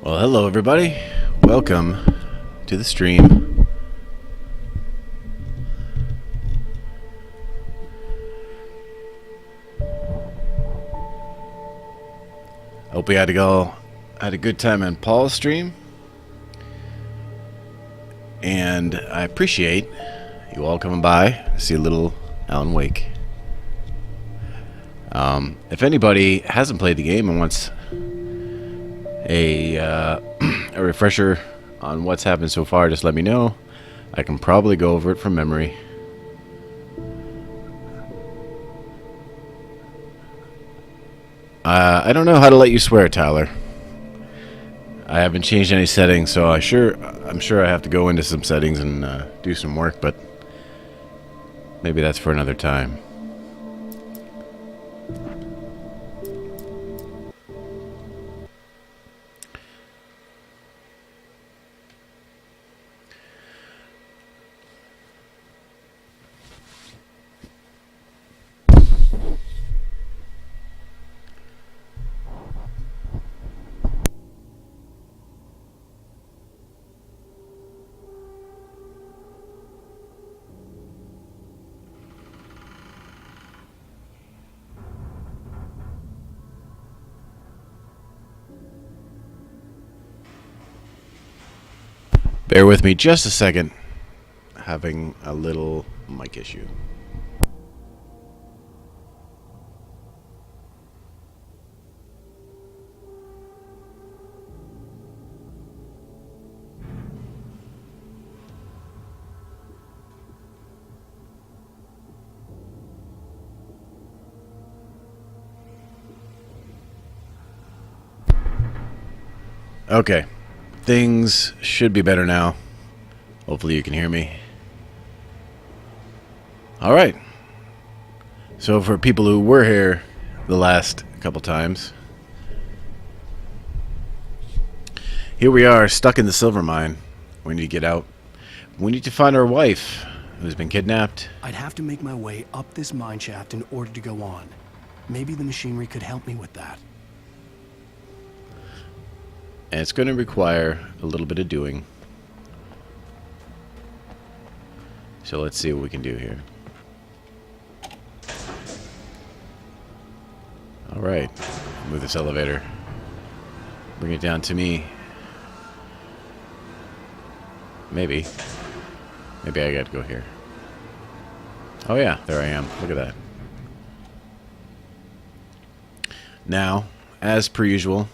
Well, hello everybody. Welcome to the stream. Hope we had a good time on Paul's stream. And I appreciate you all coming by to see a little Alan Wake. If anybody hasn't played the game and wants a refresher on what's happened so far, just let me know. I can probably go over it from memory. I don't know how to let you swear, Tyler. I haven't changed any settings, so I'm sure I have to go into some settings and do some work, but maybe that's for another time. Bear with me just a second. Having a little mic issue. Okay. Things should be better now. Hopefully you can hear me. Alright. So for people who were here the last couple times, here we are, stuck in the silver mine. We need to get out. We need to find our wife, who's been kidnapped. I'd have to make my way up this mine shaft in order to go on. Maybe the machinery could help me with that. And it's going to require a little bit of doing. So let's see what we can do here. Alright. Move this elevator. Bring it down to me. Maybe. Maybe I got to go here. Oh yeah, there I am. Look at that. Now, as per usual,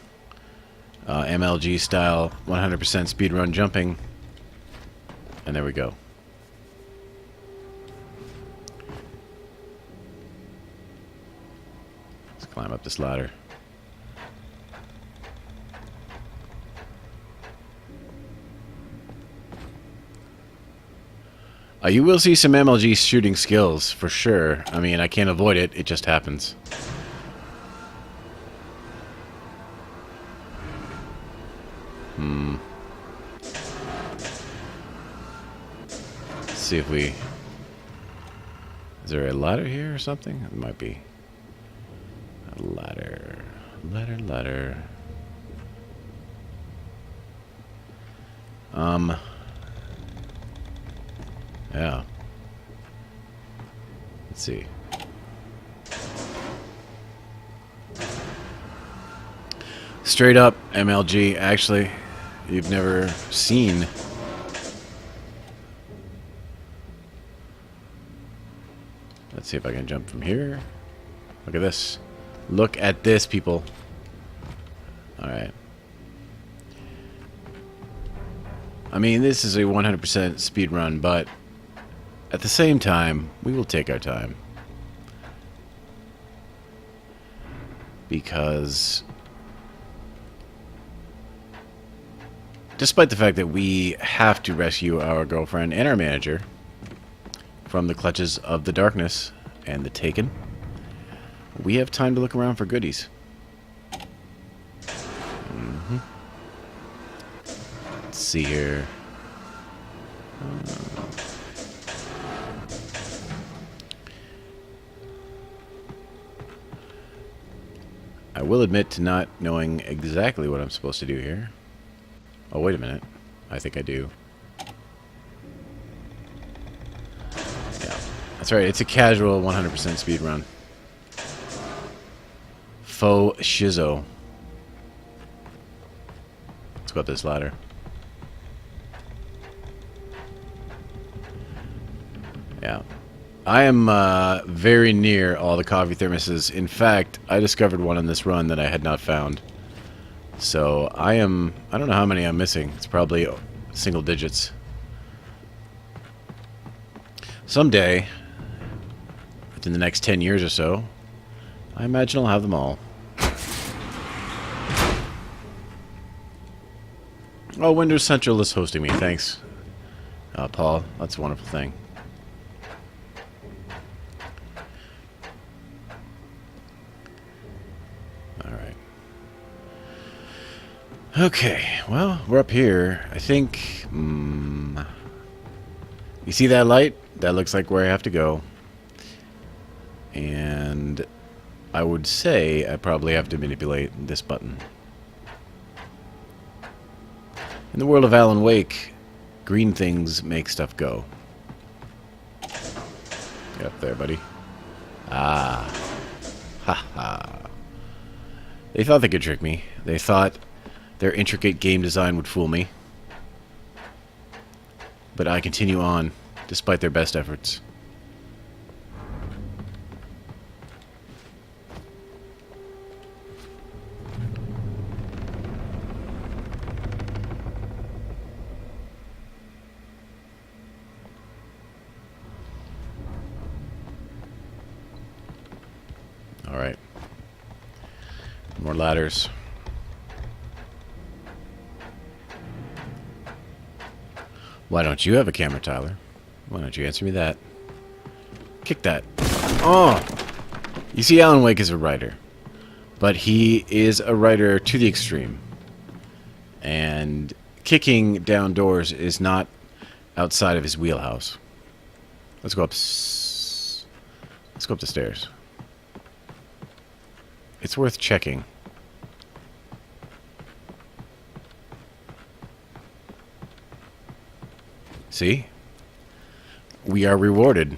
MLG style 100% speedrun jumping. And there we go. Let's climb up this ladder. You will see some MLG shooting skills, for sure. I mean, I can't avoid it. It just happens. Let's see if we... Is there a ladder here or something? It might be. A ladder. Ladder. Yeah. Let's see. Straight up MLG, actually, you've never seen. Let's see if I can jump from here. Look at this. Look at this, people. Alright. I mean, this is a 100% speed run, but at the same time, we will take our time. Because despite the fact that we have to rescue our girlfriend and our manager from the clutches of the darkness and the Taken, we have time to look around for goodies. Let's see here. I will admit to not knowing exactly what I'm supposed to do here. Oh, wait a minute. I think I do. Yeah. That's right. It's a casual 100% speed run. Faux shizo. Let's go up this ladder. Yeah. I am very near all the coffee thermoses. In fact, I discovered one on this run that I had not found. So I don't know how many I'm missing. It's probably single digits. Someday, within the next 10 years or so, I imagine I'll have them all. Oh, Windows Central is hosting me. Thanks, Paul. That's a wonderful thing. Alright. Okay, well, we're up here. I think... you see that light? That looks like where I have to go. And I would say I probably have to manipulate this button. In the world of Alan Wake, green things make stuff go. Get up there, buddy. Ah. Ha ha. They thought they could trick me. They thought their intricate game design would fool me. But I continue on, despite their best efforts. Alright. More ladders. Why don't you have a camera, Tyler? Why don't you answer me that? Kick that. Oh! You see, Alan Wake is a writer. But he is a writer to the extreme. And kicking down doors is not outside of his wheelhouse. Let's go up. Let's go up the stairs. It's worth checking. See? We are rewarded.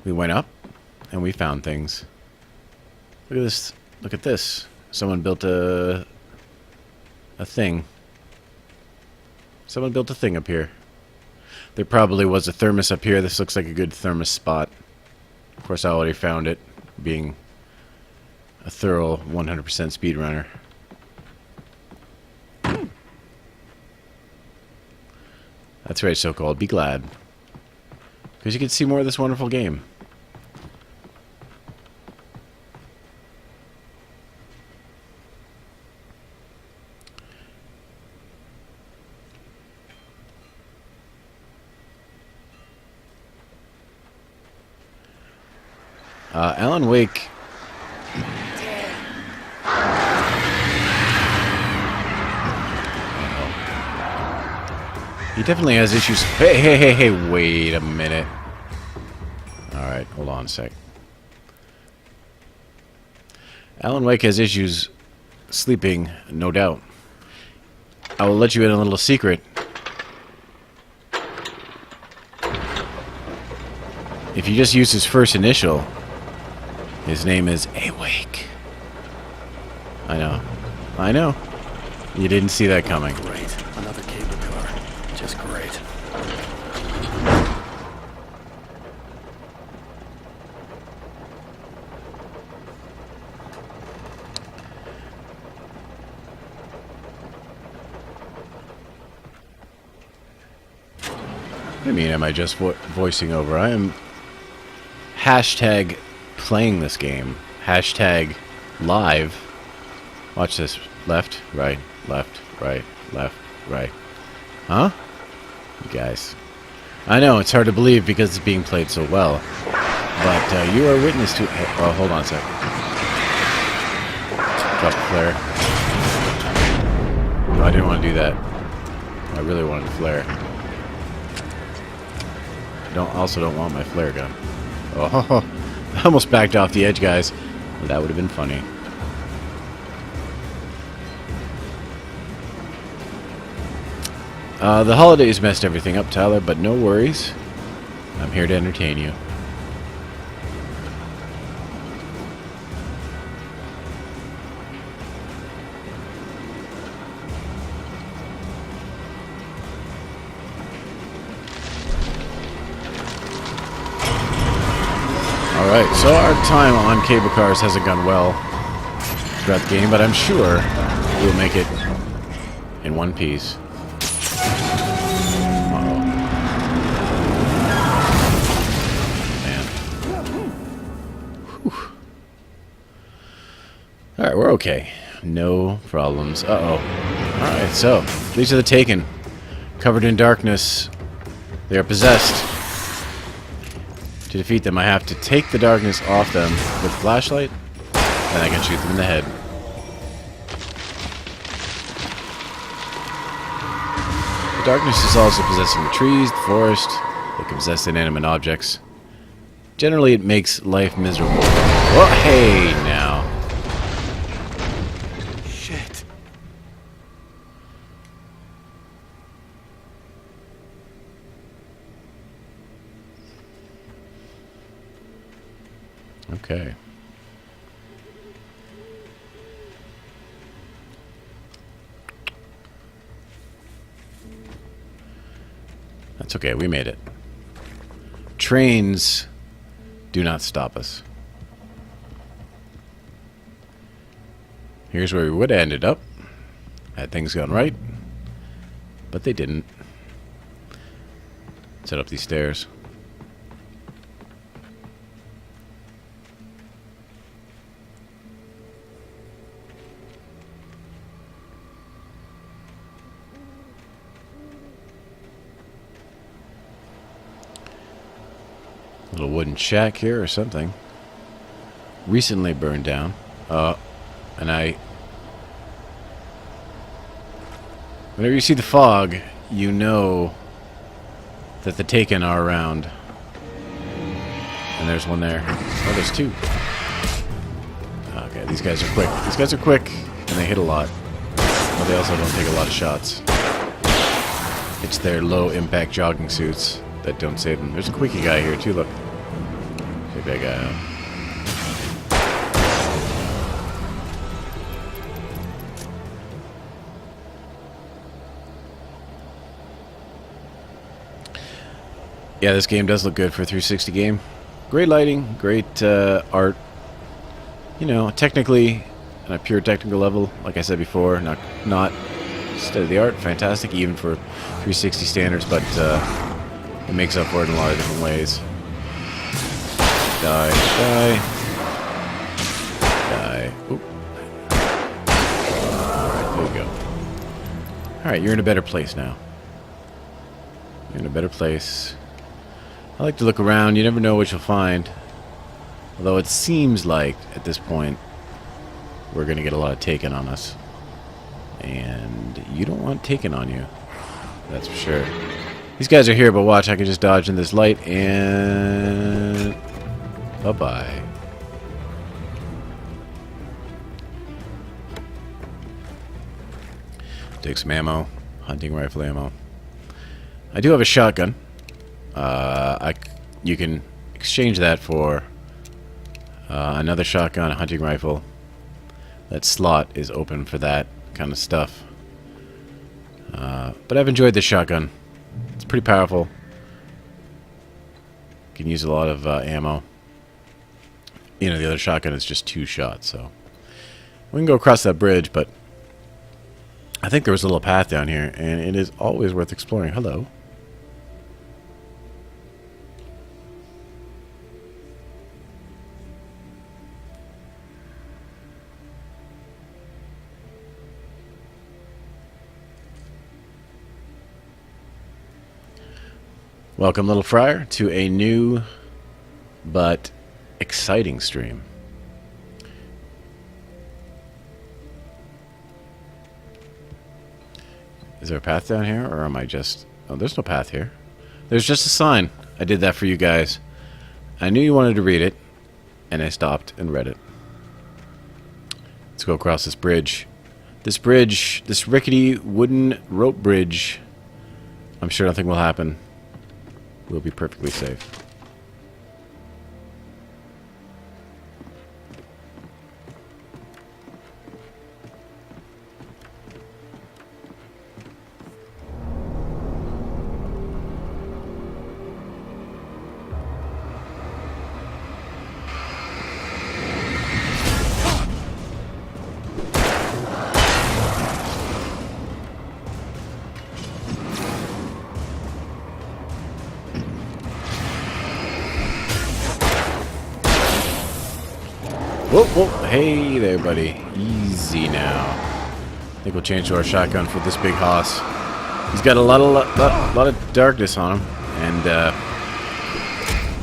We went up, and we found things. Look at this. Look at this. Someone built a thing. Someone built a thing up here. There probably was a thermos up here. This looks like a good thermos spot. Of course, I already found it, being a thorough 100% speedrunner. That's right, so-called. Be glad. Because you can see more of this wonderful game. Alan Wake... He definitely has issues. Hey, wait a minute. Alright, hold on a sec. Alan Wake has issues sleeping, no doubt. I will let you in a little secret. If you just use his first initial, his name is Awake. I know. I know. You didn't see that coming. Great. Another cable car. Just great. What do you mean, am I just voicing over? I am hashtag playing this game. Hashtag live. Watch this. Left, right, left, right, left, right. Huh? You guys. I know, it's hard to believe because it's being played so well. But you are witness to... Oh, hold on a sec. Drop the flare. No, I didn't want to do that. I really wanted to flare. Also don't want my flare gun. Oh, I almost backed off the edge, guys. That would have been funny. The holidays messed everything up, Tyler, but no worries. I'm here to entertain you. Alright, so our time on cable cars hasn't gone well throughout the game, but I'm sure we'll make it in one piece. Uh-oh. Man. Whew. Alright, we're okay. No problems. Uh-oh. Alright, so, these are the Taken. Covered in darkness. They are possessed. To defeat them, I have to take the darkness off them with a flashlight, and I can shoot them in the head. The darkness is also possessing the trees, the forest. They can possess inanimate objects. Generally, it makes life miserable. Oh, hey, now. Shit. Okay. That's okay, we made it. Trains do not stop us. Here's where we would have ended up, had things gone right, but they didn't. Set up these stairs. Little wooden shack here or something. Recently burned down. And whenever you see the fog, you know that the Taken are around. And there's one there. Oh, there's two. Okay, these guys are quick. These guys are quick, and they hit a lot. But they also don't take a lot of shots. It's their low-impact jogging suits that don't save them. There's a quickie guy here, too, look. Take that guy out. Yeah, this game does look good for a 360 game. Great lighting, great art. You know, technically, on a pure technical level, like I said before, not state-of-the-art, fantastic, even for 360 standards, but it makes up for it in a lot of different ways. Die, die, die. Oop. Alright, there we go. Alright, you're in a better place now. You're in a better place. I like to look around. You never know what you'll find. Although it seems like, at this point, we're going to get a lot of Taken on us. And you don't want Taken on you. That's for sure. These guys are here, but watch, I can just dodge in this light and... bye-bye. Take some ammo. Hunting rifle ammo. I do have a shotgun. You can exchange that for another shotgun, a hunting rifle. That slot is open for that kind of stuff. But I've enjoyed this shotgun. It's pretty powerful. Can use a lot of ammo. You know, the other shotgun is just 2 shots, so we can go across that bridge, but I think there was a little path down here, and it is always worth exploring. Hello. Welcome, little friar, to a new but exciting stream. Is there a path down here, or am I just... Oh, there's no path here. There's just a sign. I did that for you guys. I knew you wanted to read it, and I stopped and read it. Let's go across this bridge. This bridge, this rickety wooden rope bridge, I'm sure nothing will happen. We'll be perfectly safe. Whoa, whoa, hey there, buddy. Easy now. I think we'll change to our shotgun for this big hoss. He's got a lot of darkness on him, and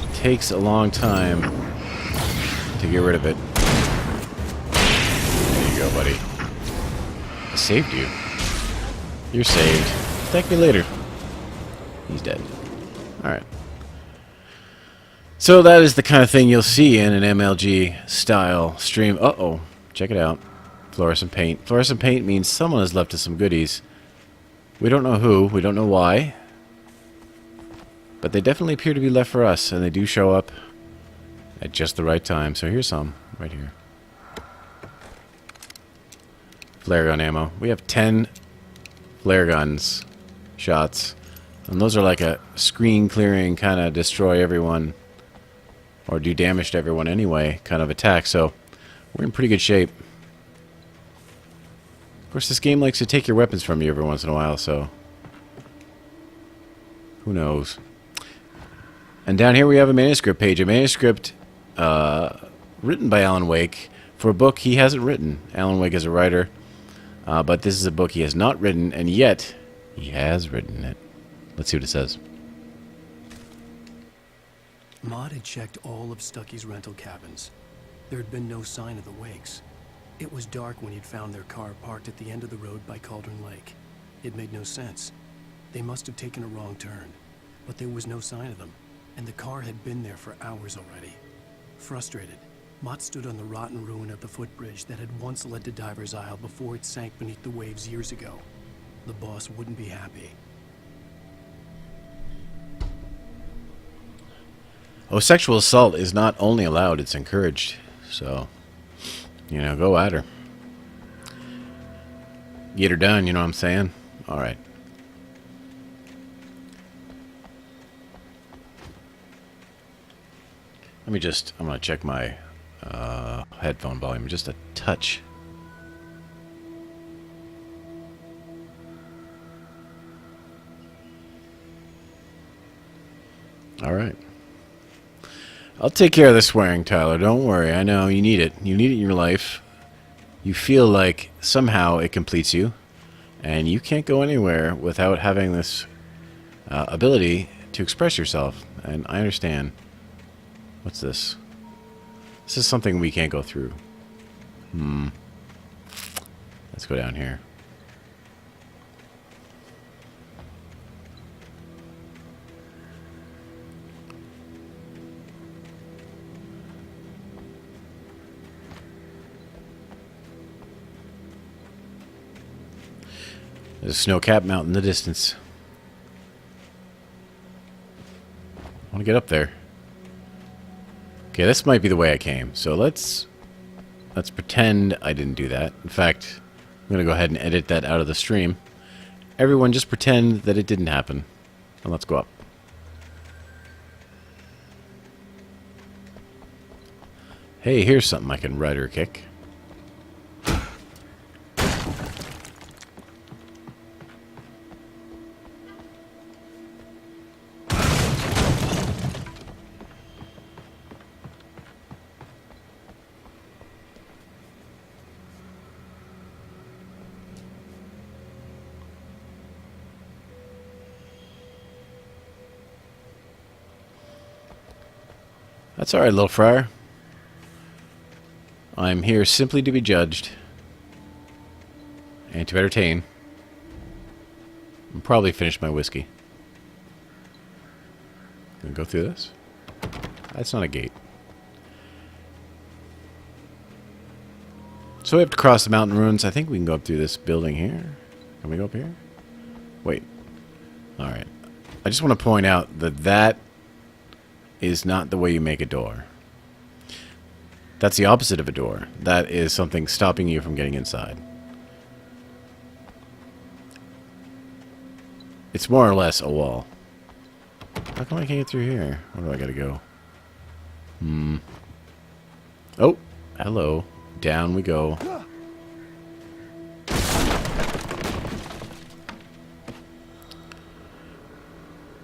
it takes a long time to get rid of it. There you go, buddy. I saved you. You're saved. Thank me later. He's dead. Alright. So that is the kind of thing you'll see in an MLG style stream. Uh-oh. Check it out. Fluorescent paint. Fluorescent paint means someone has left us some goodies. We don't know who. We don't know why. But they definitely appear to be left for us, and they do show up at just the right time. So here's some. Right here. Flare gun ammo. We have 10 flare guns shots. And those are like a screen clearing kind of destroy everyone or do damage to everyone anyway kind of attack. So we're in pretty good shape. Of course, this game likes to take your weapons from you every once in a while, so who knows. And down here we have a manuscript page. A manuscript written by Alan Wake for a book he hasn't written. Alan Wake is a writer, but this is a book he has not written, and yet he has written it. Let's see what it says. Maud had checked all of Stucky's rental cabins. There had been no sign of the Wakes. It was dark when he'd found their car parked at the end of the road by Cauldron Lake. It made no sense. They must have taken a wrong turn, but there was no sign of them, and the car had been there for hours already. Frustrated, Mott stood on the rotten ruin of the footbridge that had once led to Diver's Isle before it sank beneath the waves years ago. The boss wouldn't be happy. Oh, sexual assault is not only allowed, it's encouraged. So, you know, go at her. Get her done, you know what I'm saying? Alright. Let me just, I'm going to check my headphone volume just a touch. Alright. I'll take care of the swearing, Tyler. Don't worry. I know you need it. You need it in your life. You feel like somehow it completes you. And you can't go anywhere without having this ability to express yourself. And I understand. What's this? This is something we can't go through. Let's go down here. There's a snow-capped mountain in the distance. I want to get up there. Okay, this might be the way I came. So let's pretend I didn't do that. In fact, I'm going to go ahead and edit that out of the stream. Everyone just pretend that it didn't happen. And let's go up. Hey, here's something I can ride or kick. That's alright, little friar. I'm here simply to be judged. And to entertain. And probably finish my whiskey. Gonna go through this? That's not a gate. So we have to cross the mountain ruins. I think we can go up through this building here. Can we go up here? Wait. Alright. I just want to point out that that is not the way you make a door. That's the opposite of a door. That is something stopping you from getting inside. It's more or less a wall. How come I can't get through here? Where do I gotta go? Oh, hello. Down we go.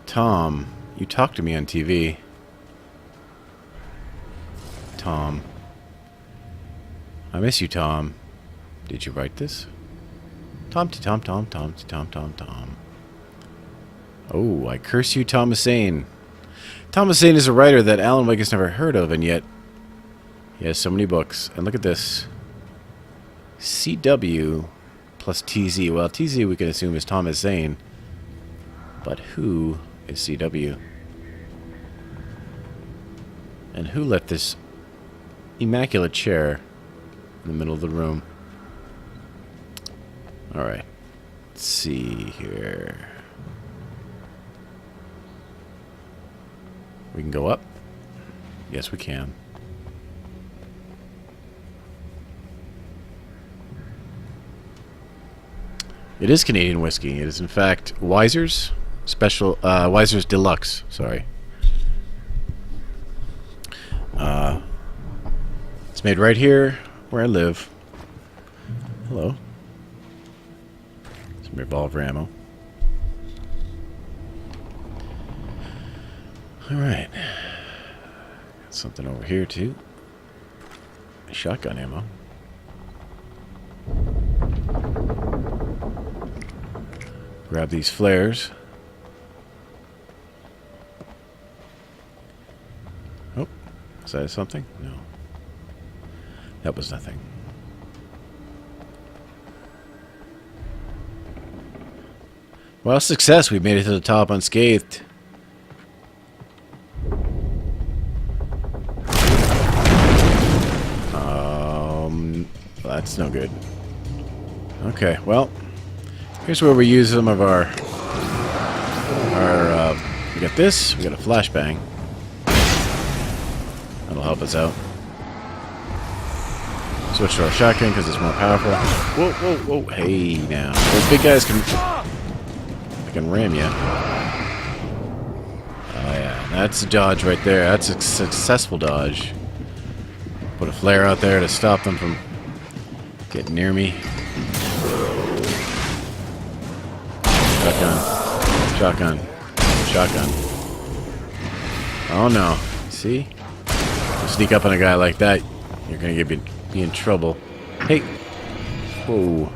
Tom, you talked to me on TV. Tom. I miss you, Tom. Did you write this? Tom to Tom, Tom, Tom to Tom, Tom, Tom. Oh, I curse you, Thomas Zane. Thomas Zane is a writer that Alan Wake has never heard of, and yet he has so many books. And look at this. CW plus TZ. Well, TZ we can assume is Thomas Zane. But who is CW? And who left this immaculate chair in the middle of the room? Alright. Let's see here. We can go up? Yes, we can. It is Canadian whiskey. It is, in fact, Wiser's Special, Wiser's Deluxe. Sorry. It's made right here where I live. Hello. Some revolver ammo. Alright. Got something over here, too. Shotgun ammo. Grab these flares. Oh, is that something? No. That was nothing. Well, success. We made it to the top unscathed. That's no good. Okay, well, here's where we use some of our we got this, we got a flashbang. That'll help us out. Switch to our shotgun because it's more powerful. Whoa, whoa, whoa, hey now. Those big guys can ram you. Oh yeah, that's a dodge right there. That's a successful dodge. Put a flare out there to stop them from getting near me. Shotgun. Shotgun. Shotgun. Oh no. See? You sneak up on a guy like that, you're gonna be in trouble. Hey! Whoa.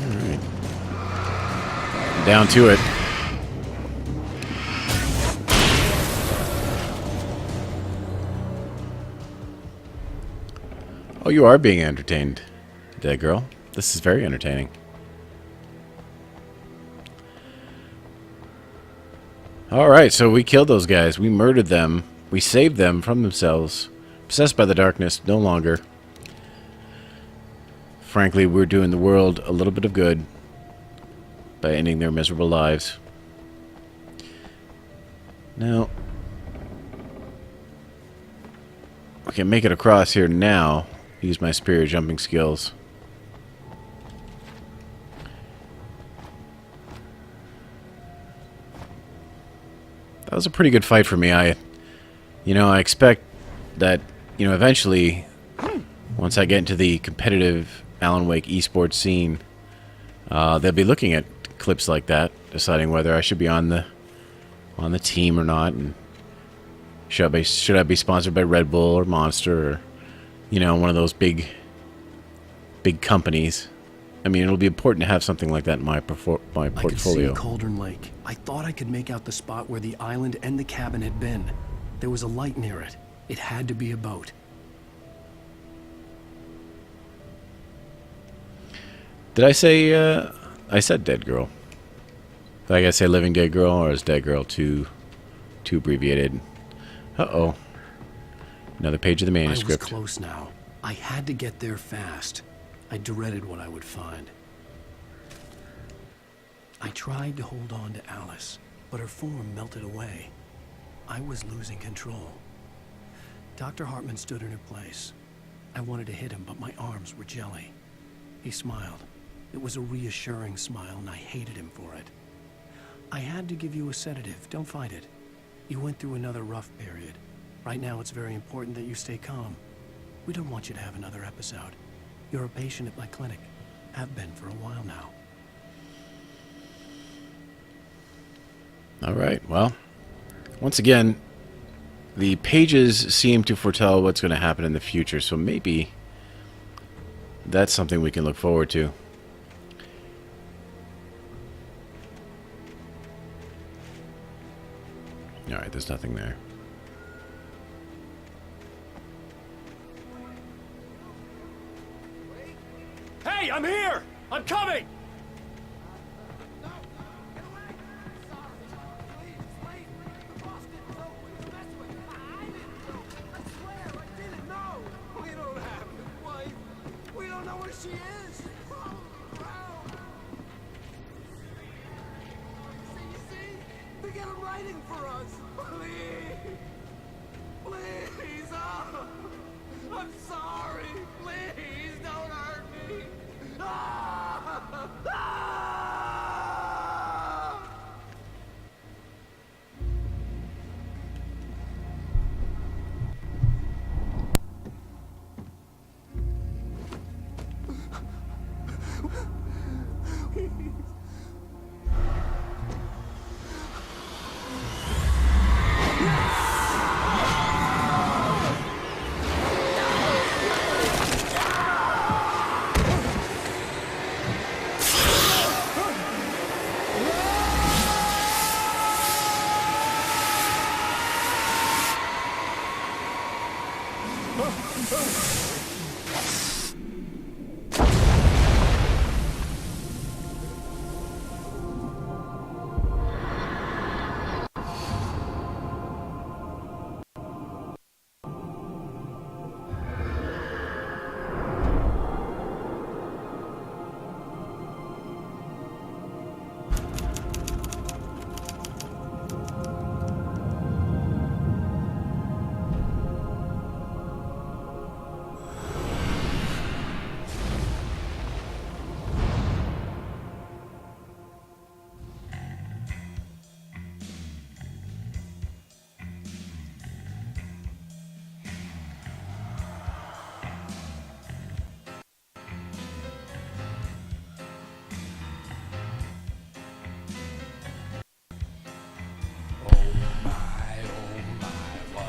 Alright. Down to it. Oh, you are being entertained, dead girl. This is very entertaining. Alright, so we killed those guys. We murdered them. We saved them from themselves. Possessed by the darkness, no longer. Frankly, we're doing the world a little bit of good by ending their miserable lives. Now, I can make it across here now. Use my superior jumping skills. That was a pretty good fight for me. I expect that, eventually, once I get into the competitive Alan Wake esports scene, they'll be looking at clips like that, deciding whether I should be on the team or not, and should I be sponsored by Red Bull or Monster or one of those big companies. I mean, it'll be important to have something like that in my portfolio. I could see Cauldron Lake. I thought I could make out the spot where the island and the cabin had been. There was a light near it. It had to be a boat. Did I say, I said dead girl. Did I say living dead girl, or is dead girl too abbreviated? Uh-oh. Another page of the manuscript. I was close now. I had to get there fast. I dreaded what I would find. I tried to hold on to Alice, but her form melted away. I was losing control. Dr. Hartman stood in her place. I wanted to hit him, but my arms were jelly. He smiled. It was a reassuring smile, and I hated him for it. I had to give you a sedative. Don't fight it. You went through another rough period. Right now, it's very important that you stay calm. We don't want you to have another episode. You're a patient at my clinic. Have been for a while now. All right, well, once again, the pages seem to foretell what's going to happen in the future, so maybe that's something we can look forward to. All right, there's nothing there. Hey, I'm here! I'm coming! She is! See? They get him writing for us! Please! Please! Oh, I'm sorry! Please don't hurt me! Ah! Ah!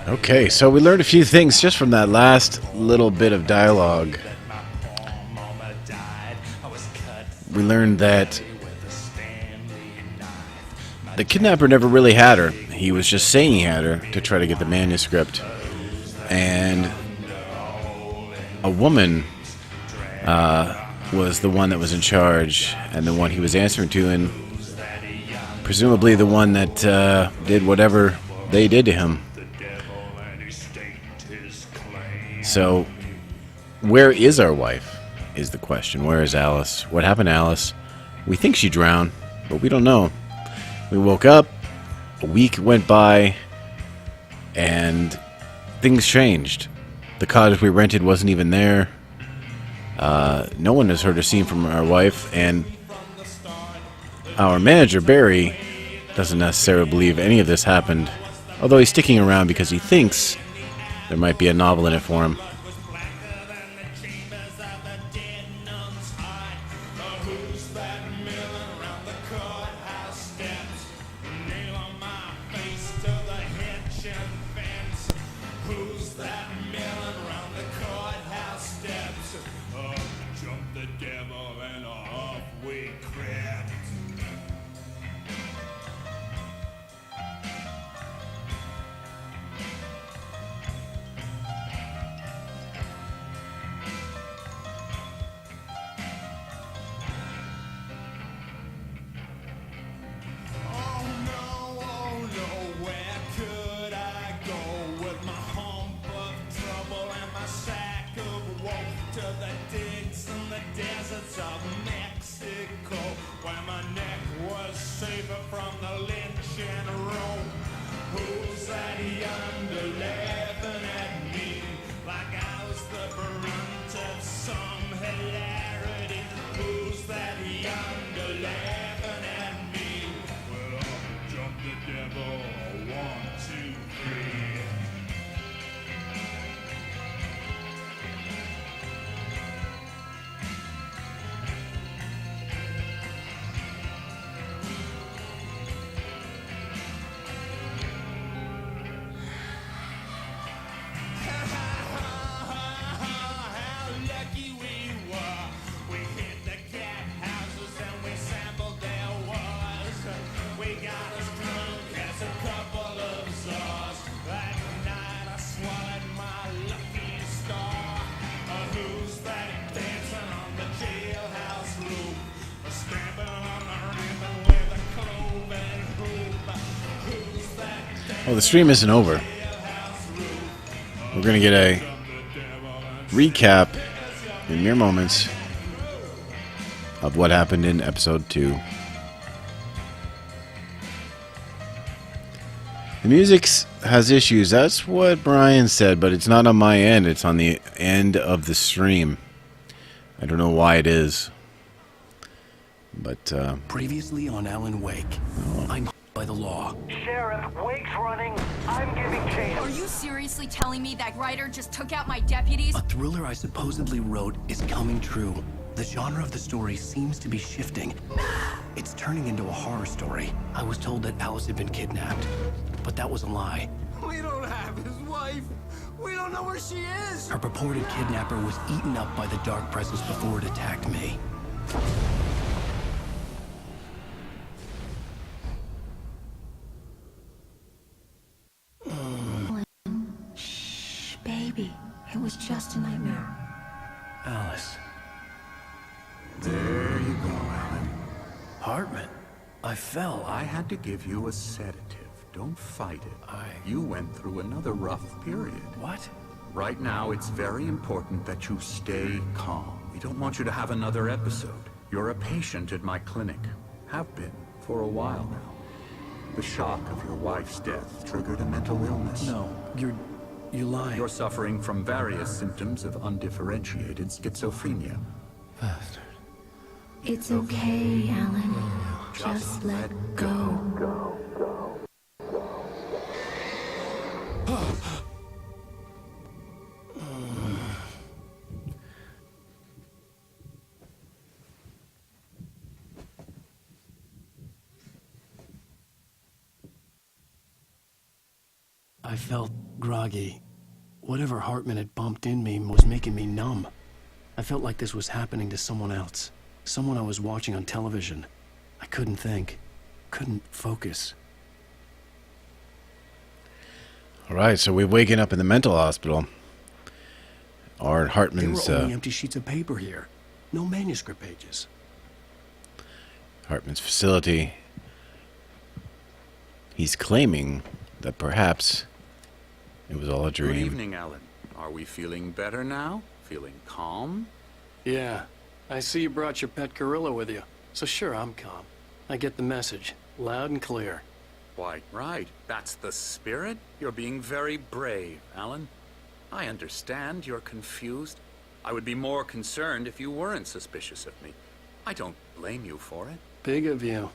Okay, so we learned a few things just from that last little bit of dialogue. We learned that the kidnapper never really had her. He was just saying he had her to try to get the manuscript. And a woman was the one that was in charge, and the one he was answering to, and presumably the one that did whatever they did to him. So, where is our wife, is the question. Where is Alice? What happened to Alice? We think she drowned, but we don't know. We woke up, a week went by, and things changed. The cottage we rented wasn't even there. No one has heard or seen from our wife, and our manager, Barry, doesn't necessarily believe any of this happened, although he's sticking around because he thinks there might be a novel in it for him. Well, the stream isn't over. We're going to get a recap in mere moments of what happened in episode 2. The music has issues. That's what Brian said, but it's not on my end. It's on the end of the stream. I don't know why it is. But, Previously on Alan Wake, I'm by the law. Sheriff, Wake's running. I'm giving chase. Are you seriously telling me that writer just took out my deputies? A thriller I supposedly wrote is coming true. The genre of the story seems to be shifting. It's turning into a horror story. I was told that Alice had been kidnapped, but that was a lie. We don't have his wife. We don't know where she is. Her purported kidnapper was eaten up by the dark presence before it attacked me. Shh, baby. It was just a nightmare. Alice. There you go, Alan. Hartman. I fell. I had to give you a sedative. Don't fight it. You went through another rough period. What? Right now, it's very important that you stay calm. We don't want you to have another episode. You're a patient at my clinic. Have been for a while now. The shock of your wife's death triggered a mental illness. No, you lied. You're suffering from various symptoms of undifferentiated schizophrenia. It's okay, Alan. Just let go. I felt groggy. Whatever Hartman had bumped in me was making me numb. I felt like this was happening to someone else. Someone I was watching on television. I couldn't think. Couldn't focus. alright, so we've waken up in the mental hospital. Or Hartman's, There were only empty sheets of paper here. No manuscript pages. Hartman's facility. He's claiming that perhaps it was all a Good dream. evening, Alan. Are we feeling better now? Feeling calm? Yeah. I see you brought your pet gorilla with you. So sure, I'm calm. I get the message. Loud and clear. Why, right. That's the spirit. You're being very brave, Alan. I understand you're confused. I would be more concerned if you weren't suspicious of me. I don't blame you for it. Big of you.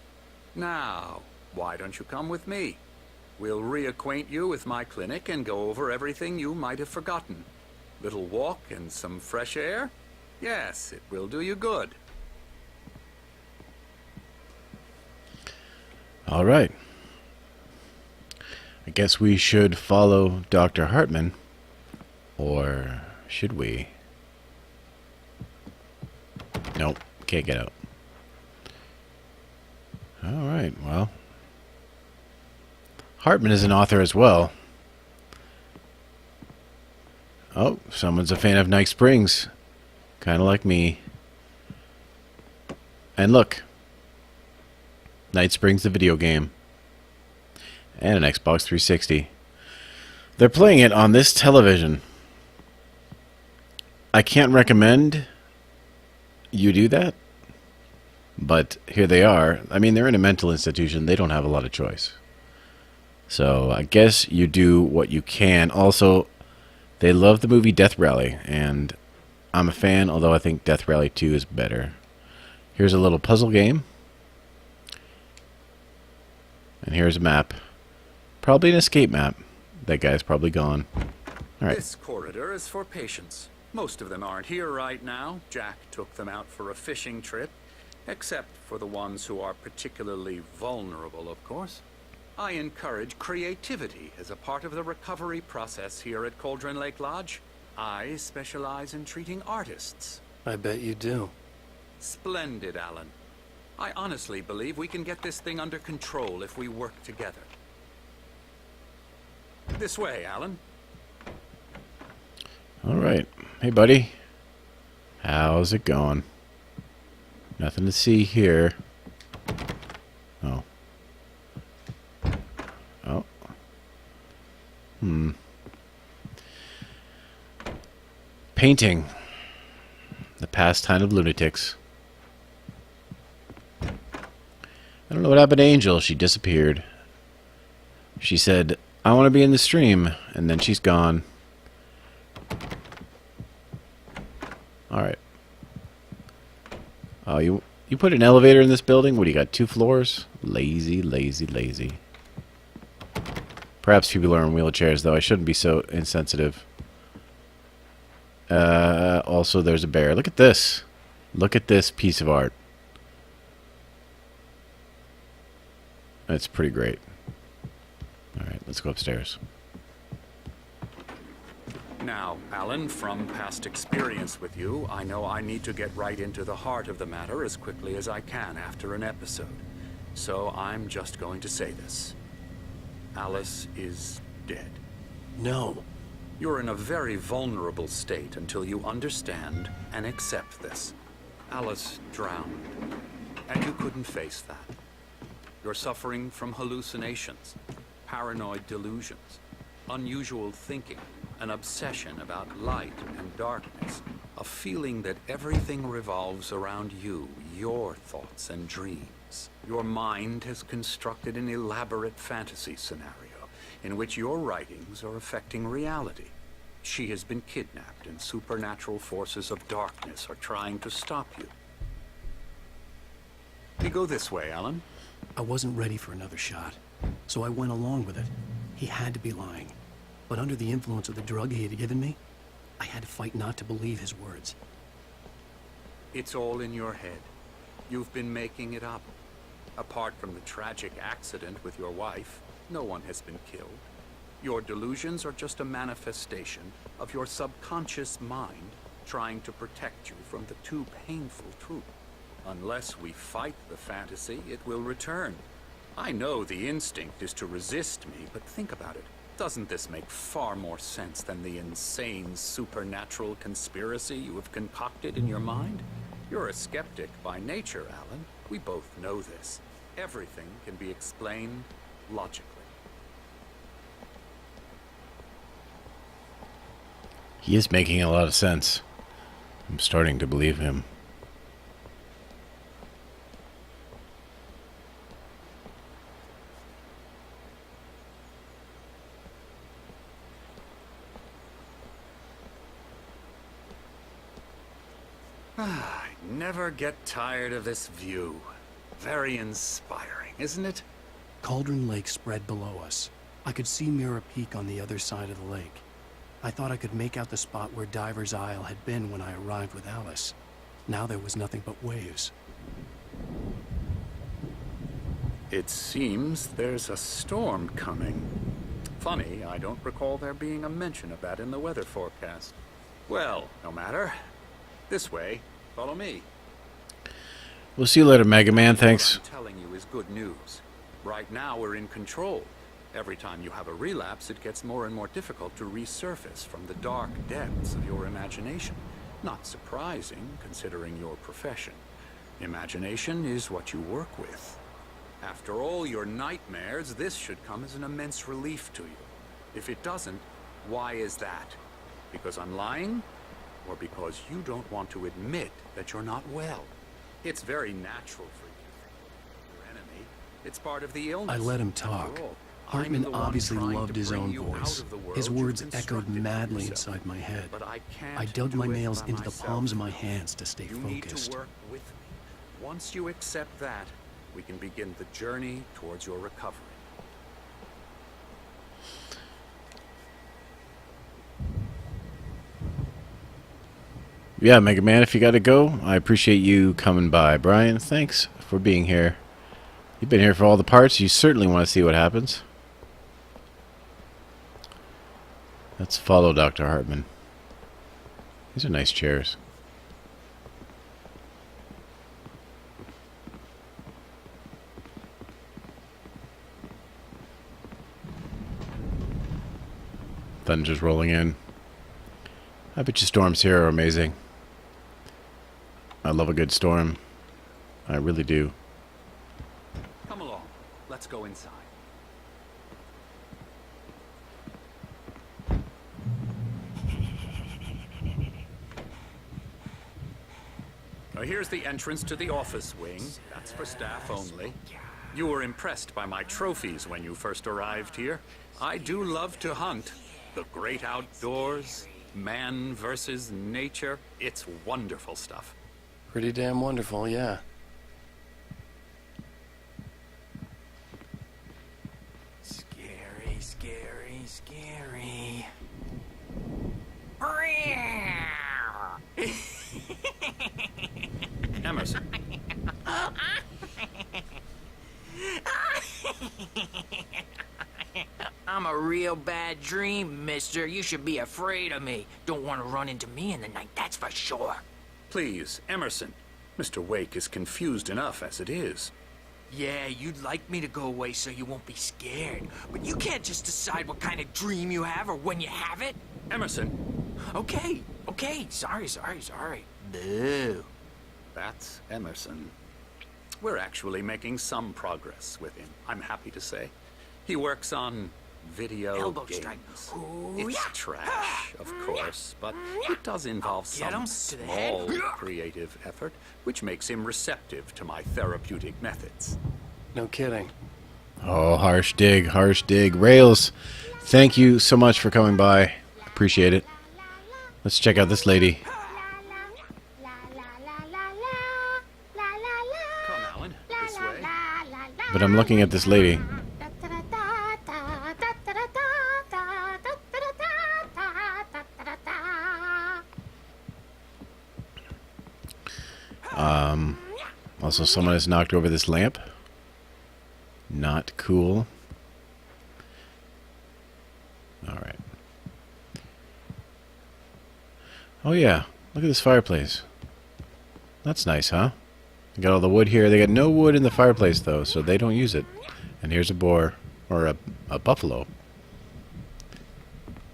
Now, why don't you come with me? We'll reacquaint you with my clinic and go over everything you might have forgotten. Little walk and some fresh air? Yes, it will do you good. Alright. I guess we should follow Dr. Hartman. Or should we? Nope, can't get out. Alright, well. Hartman is an author as well. Oh, someone's a fan of Night Springs. Kind of like me. And look. Night Springs, the video game. And an Xbox 360. They're playing it on this television. I can't recommend you do that. But here they are. I mean, they're in a mental institution. They don't have a lot of choice. So I guess you do what you can. Also, they love the movie Death Rally. And I'm a fan, although I think Death Rally 2 is better. Here's a little puzzle game. And here's a map. Probably an escape map. That guy's probably gone. Alright. This corridor is for patients. Most of them aren't here right now. Jack took them out for a fishing trip. Except for the ones who are particularly vulnerable, of course. I encourage creativity as a part of the recovery process here at Cauldron Lake Lodge. I specialize in treating artists. I bet you do. Splendid, Alan. I honestly believe we can get this thing under control if we work together. This way, Alan. Alright. Hey, buddy. How's it going? Nothing to see here. Oh. Oh. Painting. The pastime of lunatics. I don't know what happened to Angel. She disappeared. She said, I want to be in the stream. And then she's gone. Alright. Oh, you put an elevator in this building? What, do you got 2 floors? Lazy, lazy, lazy. Perhaps people are in wheelchairs, though. I shouldn't be so insensitive. Also, there's a bear. Look at this. Look at this piece of art. That's pretty great. Alright, let's go upstairs. Now, Alan, from past experience with you, I know I need to get right into the heart of the matter as quickly as I can after an episode. So I'm just going to say this. Alice is dead. No. You're in a very vulnerable state until you understand and accept this. Alice drowned, and you couldn't face that. You're suffering from hallucinations, paranoid delusions, unusual thinking, an obsession about light and darkness, a feeling that everything revolves around you, your thoughts and dreams. Your mind has constructed an elaborate fantasy scenario in which your writings are affecting reality. She has been kidnapped and supernatural forces of darkness are trying to stop you. We go this way, Alan. I wasn't ready for another shot, so I went along with it. He had to be lying. But under the influence of the drug he had given me, I had to fight not to believe his words. It's all in your head. You've been making it up. Apart from the tragic accident with your wife, no one has been killed. Your delusions are just a manifestation of your subconscious mind trying to protect you from the too painful truth. Unless we fight the fantasy, it will return. I know the instinct is to resist me, but think about it. Doesn't this make far more sense than the insane supernatural conspiracy you have concocted in your mind? You're a skeptic by nature, Alan. We both know this. Everything can be explained logically. He is making a lot of sense. I'm starting to believe him. I never get tired of this view. Very inspiring, isn't it? Cauldron Lake spread below us. I could see Mirror Peak on the other side of the lake. I thought I could make out the spot where Diver's Isle had been when I arrived with Alice. Now there was nothing but waves. It seems there's a storm coming. Funny, I don't recall there being a mention of that in the weather forecast. Well, no matter. This way. Follow me. We'll see you later, Mega Man. Thanks. What I'm telling you is good news. Right now, we're in control. Every time you have a relapse, it gets more and more difficult to resurface from the dark depths of your imagination. Not surprising, considering your profession. Imagination is what you work with. After all your nightmares, this should come as an immense relief to you. If it doesn't, why is that? Because I'm lying? Or because you don't want to admit that you're not well? It's very natural for you to think your enemy. It's part of the illness. I let him talk. After all, I'm Hartman the one obviously trying loved to his bring own you out voice. of the world His you've words echoed constructed for madly yourself. inside my head. But I can't I dug do my it nails by into the myself. palms of my hands to stay You need focused. to work with me. Once you accept that, we can begin the journey towards your recovery. Yeah, Mega Man, if you gotta go, I appreciate you coming by. Brian, thanks for being here. You've been here for all the parts. You certainly want to see what happens. Let's follow Dr. Hartman. These are nice chairs. Thunder's rolling in. I bet you storms here are amazing. I love a good storm. I really do. Come along. Let's go inside. Now here's the entrance to the office wing. That's for staff only. You were impressed by my trophies when you first arrived here. I do love to hunt. The great outdoors, man versus nature. It's wonderful stuff. Pretty damn wonderful, yeah. Scary, scary, scary. Emerson. I'm a real bad dream, mister. You should be afraid of me. Don't want to run into me in the night, that's for sure. Please, Emerson. Mr. Wake is confused enough as it is. Yeah, you'd like me to go away so you won't be scared. But you can't just decide what kind of dream you have or when you have it. Emerson. Okay, sorry. Boo. That's Emerson. We're actually making some progress with him, I'm happy to say. He works on video Elbow games. strike. Ooh, It's yeah. trash, of course, but it does involve Get him some to the head. small creative effort, which makes him receptive to my therapeutic methods. No kidding. Oh, harsh dig, harsh dig. Rails, thank you so much for coming by. Appreciate it. Let's check out this lady. Come, Alan, this way. But I'm looking at this lady. Also, someone has knocked over this lamp. Not cool. Alright. Oh yeah, look at this fireplace. That's nice, huh? They got all the wood here. They got no wood in the fireplace, though, so they don't use it. And here's a boar. Or a buffalo.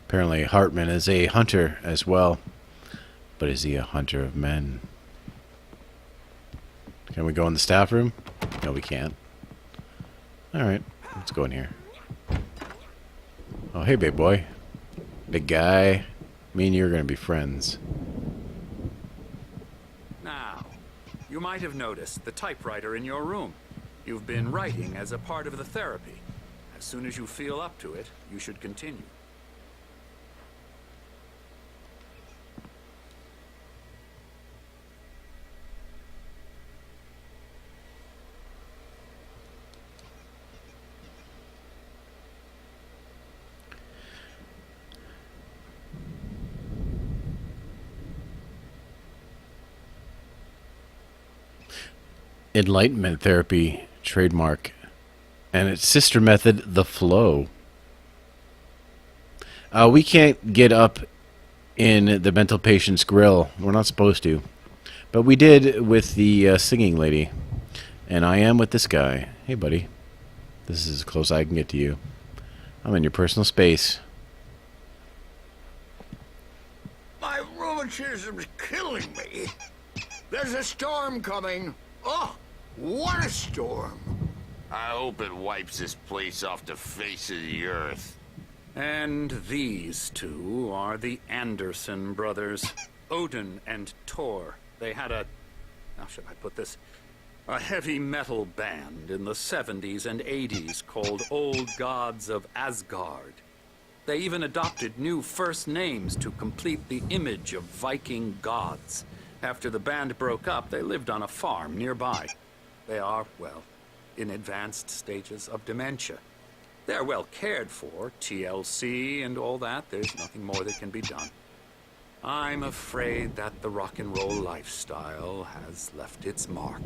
Apparently Hartman is a hunter as well. But is he a hunter of men? Can we go in the staff room? No, we can't. Alright, let's go in here. Oh, hey, big boy. Big guy. Me and you are going to be friends. Now, you might have noticed the typewriter in your room. You've been writing as a part of the therapy. As soon as you feel up to it, you should continue. Enlightenment therapy trademark. And its sister method, the flow. We can't get up in the mental patient's grill. We're not supposed to. But we did with the singing lady. And I am with this guy. Hey, buddy. This is as close as I can get to you. I'm in your personal space. My rheumatism's killing me. There's a storm coming. Oh, what a storm. I hope it wipes this place off the face of the earth. And these two are the Anderson brothers, Odin and Tor. They had a, how should I put this, a heavy metal band in the 70s and 80s called Old Gods of Asgard. They even adopted new first names to complete the image of Viking gods. After the band broke up, they lived on a farm nearby. They are, well, in advanced stages of dementia. They're well cared for, TLC and all that. There's nothing more that can be done. I'm afraid that the rock and roll lifestyle has left its mark.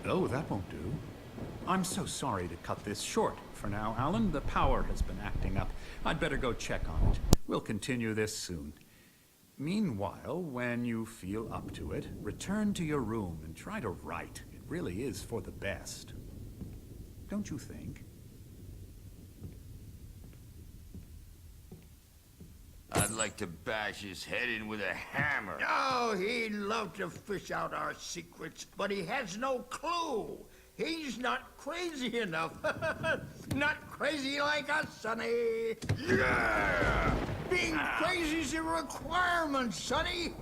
Oh, that won't do. I'm so sorry to cut this short for now, Alan. The power has been acting up. I'd better go check on it. We'll continue this soon. Meanwhile, when you feel up to it, return to your room and try to write. It really is for the best. Don't you think? I'd like to bash his head in with a hammer. Oh, he'd love to fish out our secrets, but he has no clue. He's not crazy enough. Not crazy like us, Sonny. Yeah! Being crazy's a requirement, Sonny.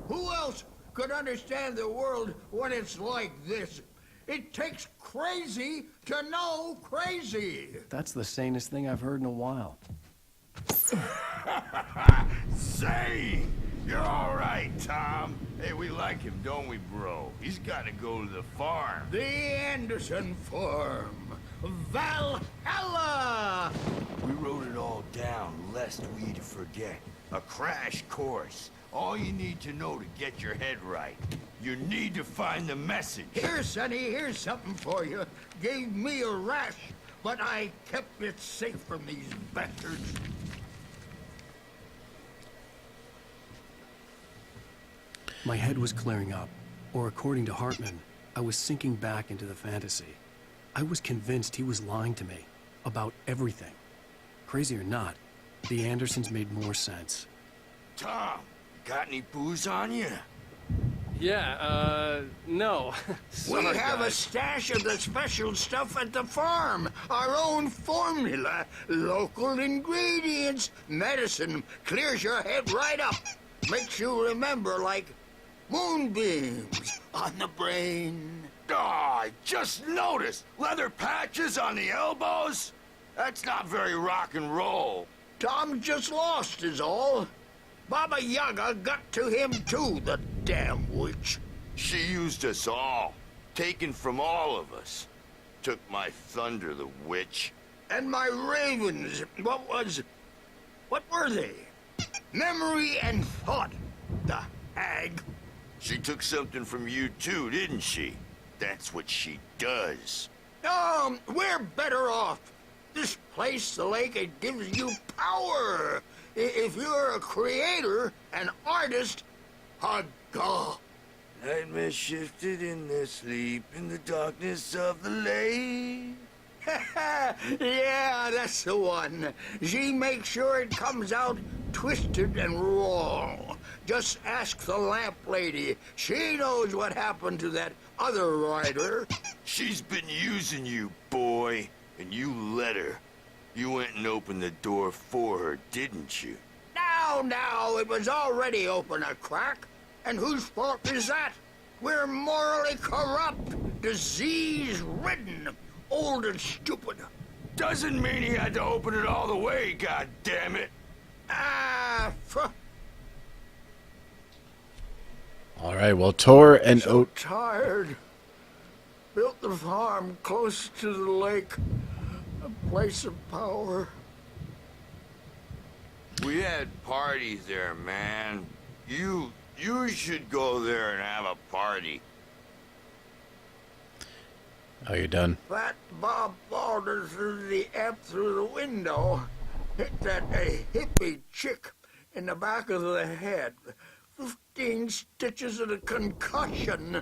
Who else could understand the world when it's like this? It takes crazy to know crazy. That's the sanest thing I've heard in a while. Say, you're all right, Tom. Hey, we like him, don't we, bro? He's got to go to the farm. The Anderson farm. Valhalla! We wrote it all down, lest we forget. A crash course. All you need to know to get your head right. You need to find the message. Here, Sonny, here's something for you. Gave me a rash, but I kept it safe from these bastards. My head was clearing up, or according to Hartman, I was sinking back into the fantasy. I was convinced he was lying to me about everything. Crazy or not, the Andersons made more sense. Tom, got any booze on you? Yeah, no. We Sorry, have a guys. stash of the special stuff at the farm. Our own formula. Local ingredients. Medicine clears your head right up. Makes you remember like moonbeams on the brain. Oh, I just noticed. Leather patches on the elbows? That's not very rock and roll. Tom just lost is all. Baba Yaga got to him too, the damn witch. She used us all. Taken from all of us. Took my thunder, the witch. And my ravens, what were they? Memory and thought, the hag. She took something from you too, didn't she? That's what she does. We're better off. This place, the lake, it gives you power. If you're a creator, an artist, a god. Nightmare shifted in their sleep in the darkness of the lake. Yeah, that's the one. She makes sure it comes out twisted and wrong. Just ask the lamp lady. She knows what happened to that other rider. She's been using you, boy, and you let her. You went and opened the door for her, didn't you? Now, it was already open a crack. And whose fault is that? We're morally corrupt, disease-ridden, old and stupid. Doesn't mean he had to open it all the way, goddammit. All right, well, Tor and So Oat. tired. Built the farm close to the lake. A place of power. We had parties there, man. You should go there and have a party. Oh, you're done. Fat Bob Balder threw the F through the window. Hit that hippie chick in the back of the head. 15 stitches and a concussion.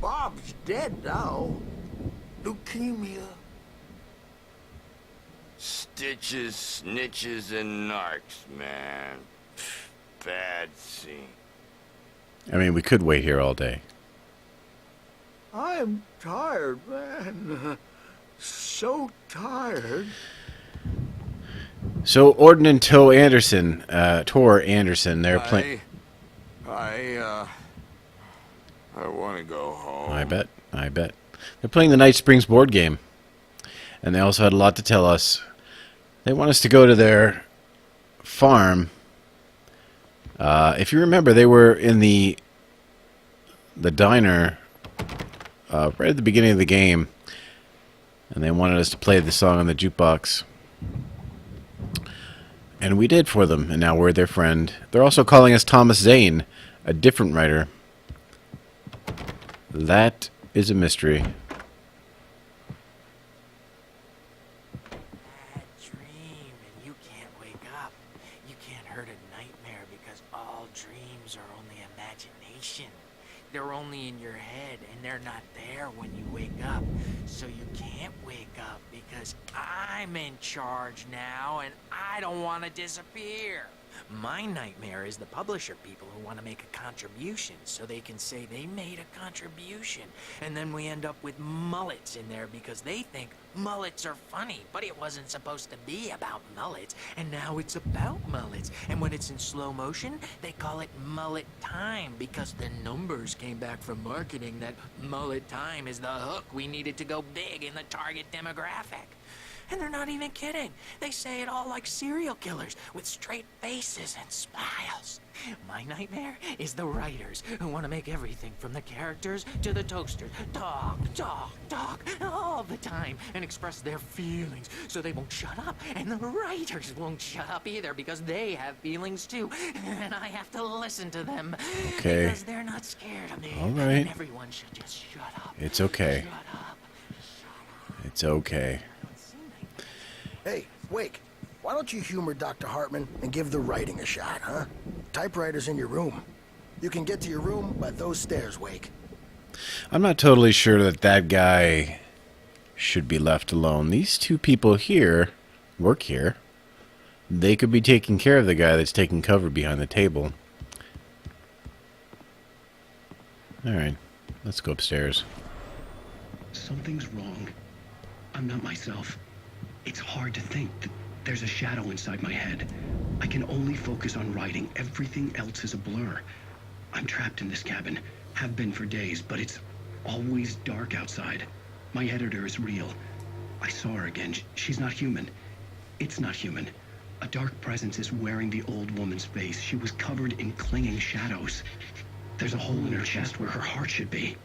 Bob's dead now. Leukemia. Stitches, snitches, and narcs, man. Bad scene. I mean, we could wait here all day. I'm tired, man. So tired. So, Orden and Tor Anderson, they're playing. I want to go home. I bet. They're playing the Night Springs board game. And they also had a lot to tell us. They want us to go to their farm. If you remember, they were in the diner right at the beginning of the game. And they wanted us to play the song on the jukebox. And we did for them, and now we're their friend. They're also calling us Thomas Zane, a different writer. That is a mystery. Bad dream, and you can't wake up. You can't hurt a nightmare because all dreams are only imagination. They're only in your head, and they're not there when you wake up. So you can't wake up because I'm in charge now, and I don't want to disappear. My nightmare is the publisher people who want to make a contribution so they can say they made a contribution. And then we end up with mullets in there because they think mullets are funny. But it wasn't supposed to be about mullets. And now it's about mullets. And when it's in slow motion, they call it mullet time because the numbers came back from marketing that mullet time is the hook we needed to go big in the target demographic. And they're not even kidding. They say it all like serial killers with straight faces and smiles. My nightmare is the writers who want to make everything from the characters to the toasters talk all the time and express their feelings so they won't shut up. And the writers won't shut up either because they have feelings too. And I have to listen to them. Okay. Because they're not scared of me. All right. And everyone should just shut up. It's okay. Shut up. It's okay. Hey, Wake, why don't you humor Dr. Hartman and give the writing a shot, huh? Typewriter's in your room. You can get to your room by those stairs, Wake. I'm not totally sure that that guy should be left alone. These two people here work here. They could be taking care of the guy that's taking cover behind the table. Alright, let's go upstairs. Something's wrong. I'm not myself. It's hard to think that there's a shadow inside my head. I can only focus on writing. Everything else is a blur. I'm trapped in this cabin. Have been for days, but it's always dark outside. My editor is real. I saw her again. She's not human. It's not human. A dark presence is wearing the old woman's face. She was covered in clinging shadows. There's a hole in her chest where her heart should be.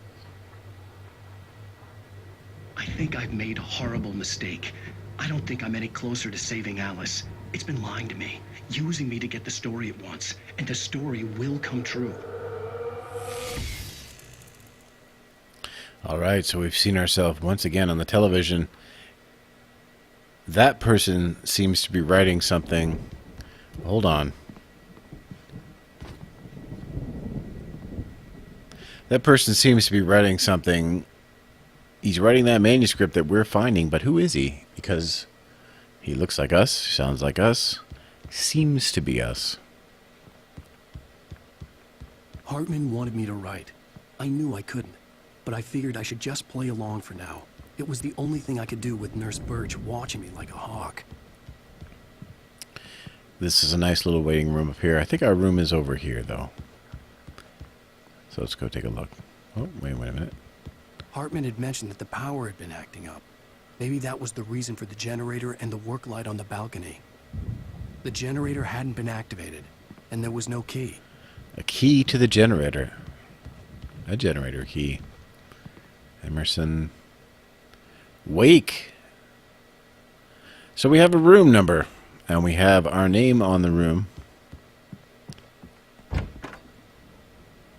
I think I've made a horrible mistake. I don't think I'm any closer to saving Alice. It's been lying to me, using me to get the story it wants, and the story will come true. Alright, so we've seen ourselves once again on the television. That person seems to be writing something. Hold on. That person seems to be writing something. He's writing that manuscript that we're finding, but who is he? Because he looks like us, sounds like us, seems to be us. Hartman wanted me to write. I knew I couldn't, but I figured I should just play along for now. It was the only thing I could do with Nurse Birch watching me like a hawk. This is a nice little waiting room up here. I think our room is over here, though. So let's go take a look. Oh, wait a minute. Hartman had mentioned that the power had been acting up. Maybe that was the reason for the generator and the work light on the balcony. The generator hadn't been activated, and there was no key. A key to the generator. A generator key. Emerson. Wake. So we have a room number, and we have our name on the room.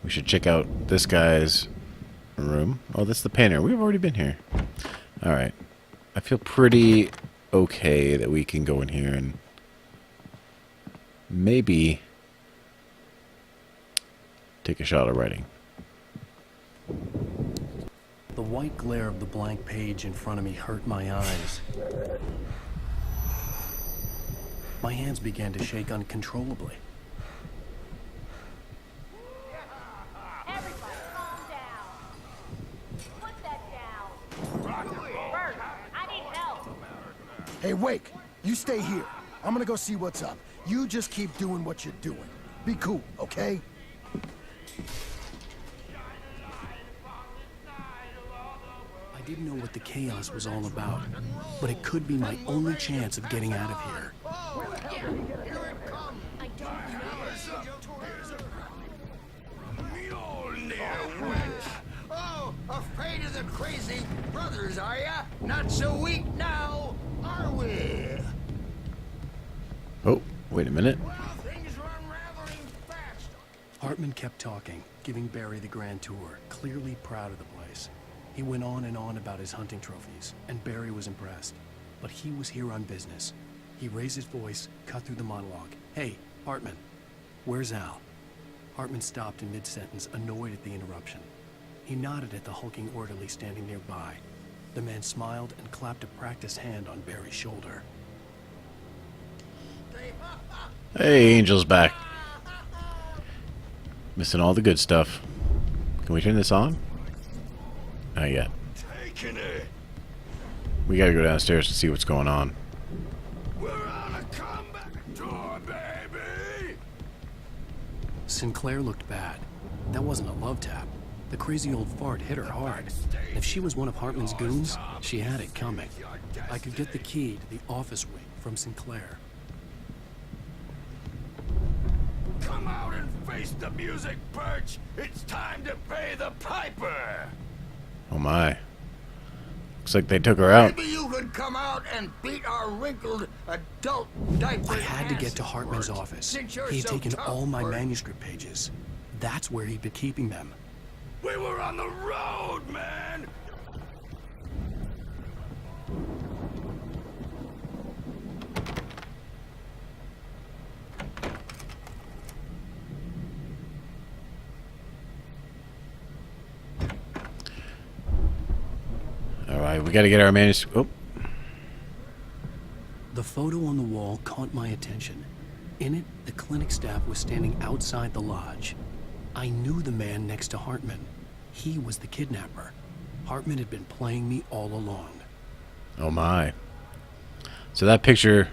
We should check out this guy's room. Oh, that's the painter. We've already been here. Alright. I feel pretty okay that we can go in here and maybe take a shot of writing. The white glare of the blank page in front of me hurt my eyes. My hands began to shake uncontrollably. Everybody, calm down. Put that down. Bert, I need help. Hey, Wake, you stay here. I'm gonna go see what's up. You just keep doing what you're doing. Be cool, okay? I didn't know what the chaos was all about, but it could be my only chance of getting out of here. Oh, afraid of the crazy brothers, are ya? Not so weak now, are we? Oh, wait a minute. Well, things are unraveling fast. Hartman kept talking, giving Barry the grand tour, clearly proud of the place. He went on and on about his hunting trophies, and Barry was impressed. But he was here on business. He raised his voice, cut through the monologue. Hey, Hartman, where's Al? Hartman stopped in mid-sentence, annoyed at the interruption. He nodded at the hulking orderly standing nearby. The man smiled and clapped a practiced hand on Barry's shoulder. Hey, Angel's back. Missing all the good stuff. Can we turn this on? Not yet. Taking it. We gotta go downstairs to see what's going on. We're on a comeback tour, baby. Sinclair looked bad. That wasn't a love tap. The crazy old fart hit her hard. If she was one of Hartman's goons, she had it coming. I could get the key to the office wing from Sinclair. Come out and face the music, Birch. It's time to pay the piper. Oh my. Looks like they took her out. Maybe you could come out and beat our wrinkled adult diaper. I had to get to Hartman's Bert. office. Since you're He had so taken tough, all my Bert. manuscript pages. That's where he'd been keeping them. We were on the road, man. Alright, we gotta get our manuscript. Oh. The photo on the wall caught my attention. In it, the clinic staff was standing outside the lodge. I knew the man next to Hartman. He was the kidnapper. Hartman had been playing me all along. Oh my. So that picture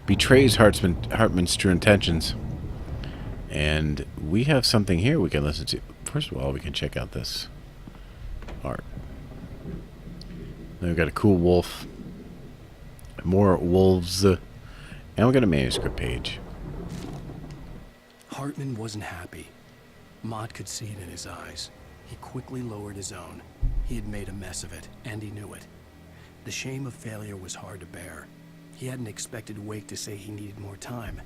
betrays Hartman's true intentions. And we have something here we can listen to. First of all, we can check out this art. Then we've got a cool wolf. More wolves. And we got a manuscript page. Hartman wasn't happy. Mott could see it in his eyes. He quickly lowered his own. He had made a mess of it, and he knew it. The shame of failure was hard to bear. He hadn't expected Wake to say he needed more time,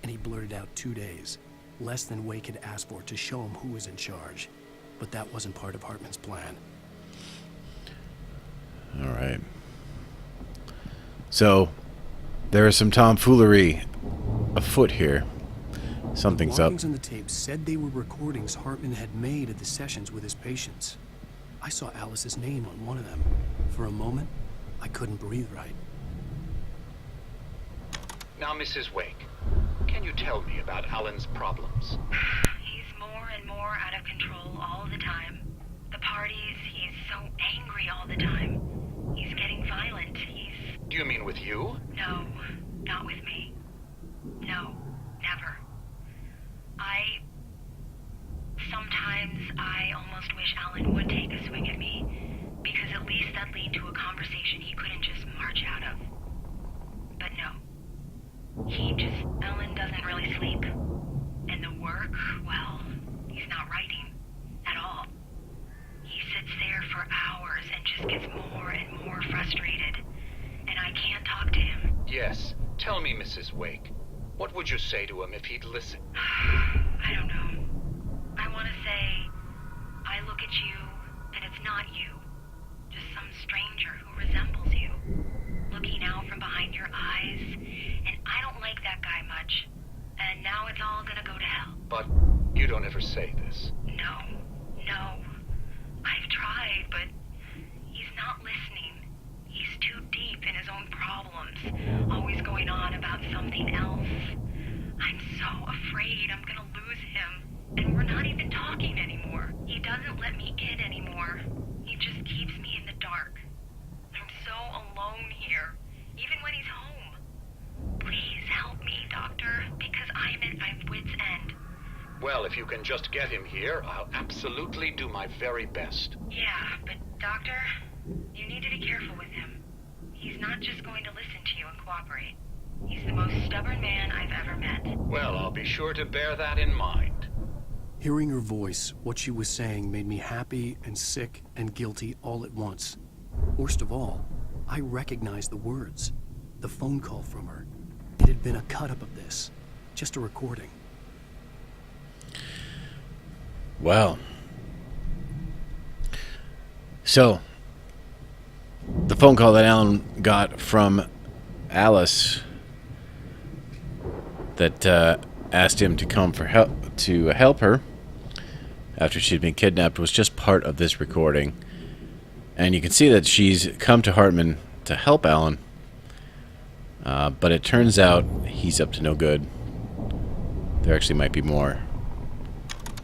and he blurted out 2 days, less than Wake had asked for to show him who was in charge. But that wasn't part of Hartman's plan. Alright. So, there is some tomfoolery afoot here. Something's The up. markings on the tape said they were recordings Hartman had made at the sessions with his patients. I saw Alice's name on one of them. For a moment, I couldn't breathe right. Now, Mrs. Wake, can you tell me about Alan's problems? He's more and more out of control all the time. The parties, he's so angry all the time. He's getting violent. Do you mean with you? No, not with me. No, never. Sometimes I almost wish Alan would take a swing at me, because at least that'd lead to a conversation he couldn't just march out of. But no. Alan doesn't really sleep. And the work, well, he's not writing at all. He sits there for hours and just gets more and more frustrated. And I can't talk to him. Yes. Tell me, Mrs. Wake. What would you say to him if he'd listen? I don't know. I want to say, I look at you, and it's not you. Just some stranger who resembles you. Looking out from behind your eyes, and I don't like that guy much. And now it's all gonna go to hell. But you don't ever say this. No. I've tried, but he's not listening. He's too deep in his own problems, always going on about something else. I'm so afraid I'm gonna lose him, and we're not even talking anymore. He doesn't let me in anymore. He just keeps me in the dark. I'm so alone here, even when he's home. Please help me, Doctor, because I'm at my wit's end. Well, if you can just get him here, I'll absolutely do my very best. Yeah, but Doctor, you need to be careful with him. He's not just going to listen to you and cooperate. He's the most stubborn man I've ever met. Well, I'll be sure to bear that in mind. Hearing her voice, what she was saying made me happy and sick and guilty all at once. Worst of all, I recognized the words. The phone call from her. It had been a cut-up of this. Just a recording. Wow. So, the phone call that Alan got from Alice that asked him to come for help to help her after she'd been kidnapped was just part of this recording. And you can see that she's come to Hartman to help Alan, but it turns out he's up to no good. there actually might be more.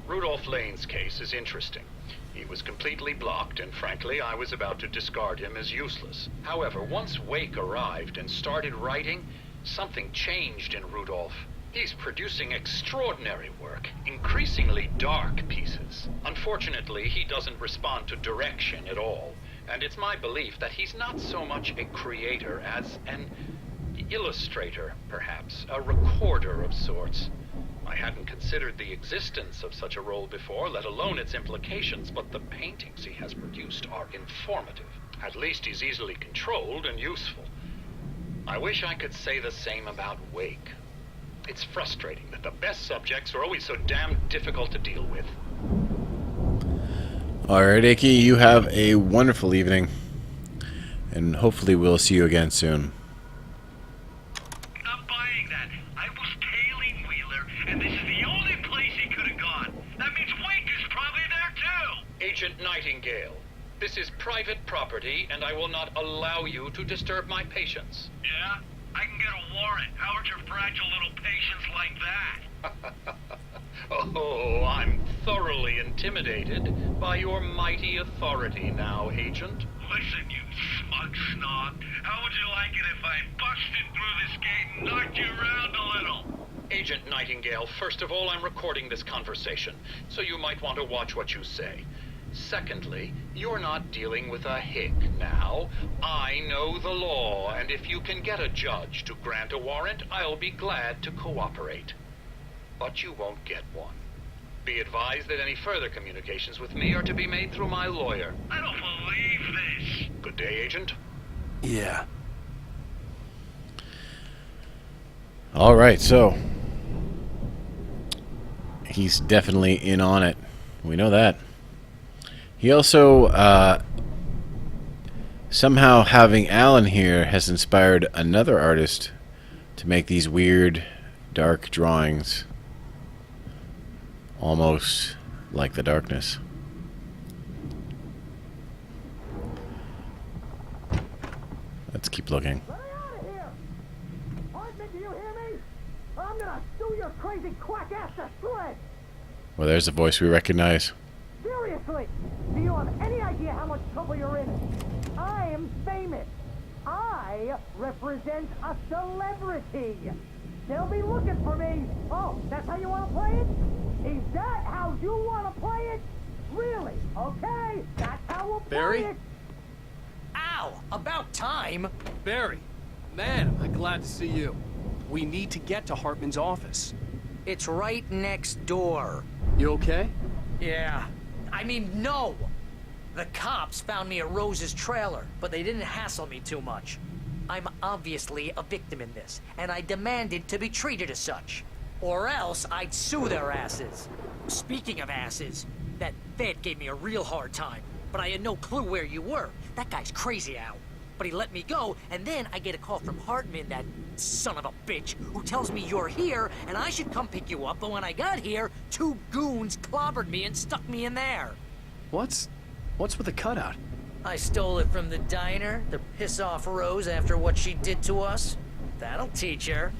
Rudolph Lane's case is interesting. He was completely blocked, and frankly, I was about to discard him as useless. However, once Wake arrived and started writing, something changed in Rudolph. He's producing extraordinary work, increasingly dark pieces. Unfortunately, he doesn't respond to direction at all, and it's my belief that he's not so much a creator as an illustrator, perhaps, a recorder of sorts. I hadn't considered the existence of such a role before, let alone its implications, but the paintings he has produced are informative. At least he's easily controlled and useful. I wish I could say the same about Wake. It's frustrating that the best subjects are always so damn difficult to deal with. Alright, Icky, you have a wonderful evening. And hopefully we'll see you again soon. Not buying that. I was tailing Wheeler, and this is the only place he could have gone. That means Wake is probably there too! Agent Nightingale, this is private property, and I will not allow you to disturb my patients. Yeah? I can get a warrant. How are your fragile little patients like that? Oh, I'm thoroughly intimidated by your mighty authority now, Agent. Listen, you smug snob. How would you like it if I busted through this gate and knocked you around a little? Agent Nightingale, first of all, I'm recording this conversation, so you might want to watch what you say. Secondly, you're not dealing with a hick now. I know the law, and if you can get a judge to grant a warrant, I'll be glad to cooperate. But you won't get one. Be advised that any further communications with me are to be made through my lawyer. I don't believe this. Good day, Agent. Yeah. Alright, so he's definitely in on it. We know that. He also, somehow having Alan here has inspired another artist to make these weird, dark drawings. Almost like the darkness. Let's keep looking. Get out of here! Hartman, do you hear me? I'm gonna sue your crazy quack ass to shreds! Well, there's a voice we recognize. Seriously! Do you have any idea how much trouble you're in? I am famous. I represent a celebrity. They'll be looking for me. Oh, that's how you want to play it? Is that how you want to play it? Really? Okay, that's how we'll Barry? play it. Ow! About time! Barry, man, am I glad to see you. We need to get to Hartman's office. It's right next door. You okay? Yeah. I mean, no! The cops found me at Rose's trailer, but they didn't hassle me too much. I'm obviously a victim in this, and I demanded to be treated as such. Or else I'd sue their asses. Speaking of asses, that Fed gave me a real hard time, but I had no clue where you were. That guy's crazy out. But he let me go, and then I get a call from Hartman, that son of a bitch, who tells me you're here, and I should come pick you up, but when I got here, 2 goons clobbered me and stuck me in there. What's with the cutout? I stole it from the diner to piss off Rose after what she did to us. That'll teach her.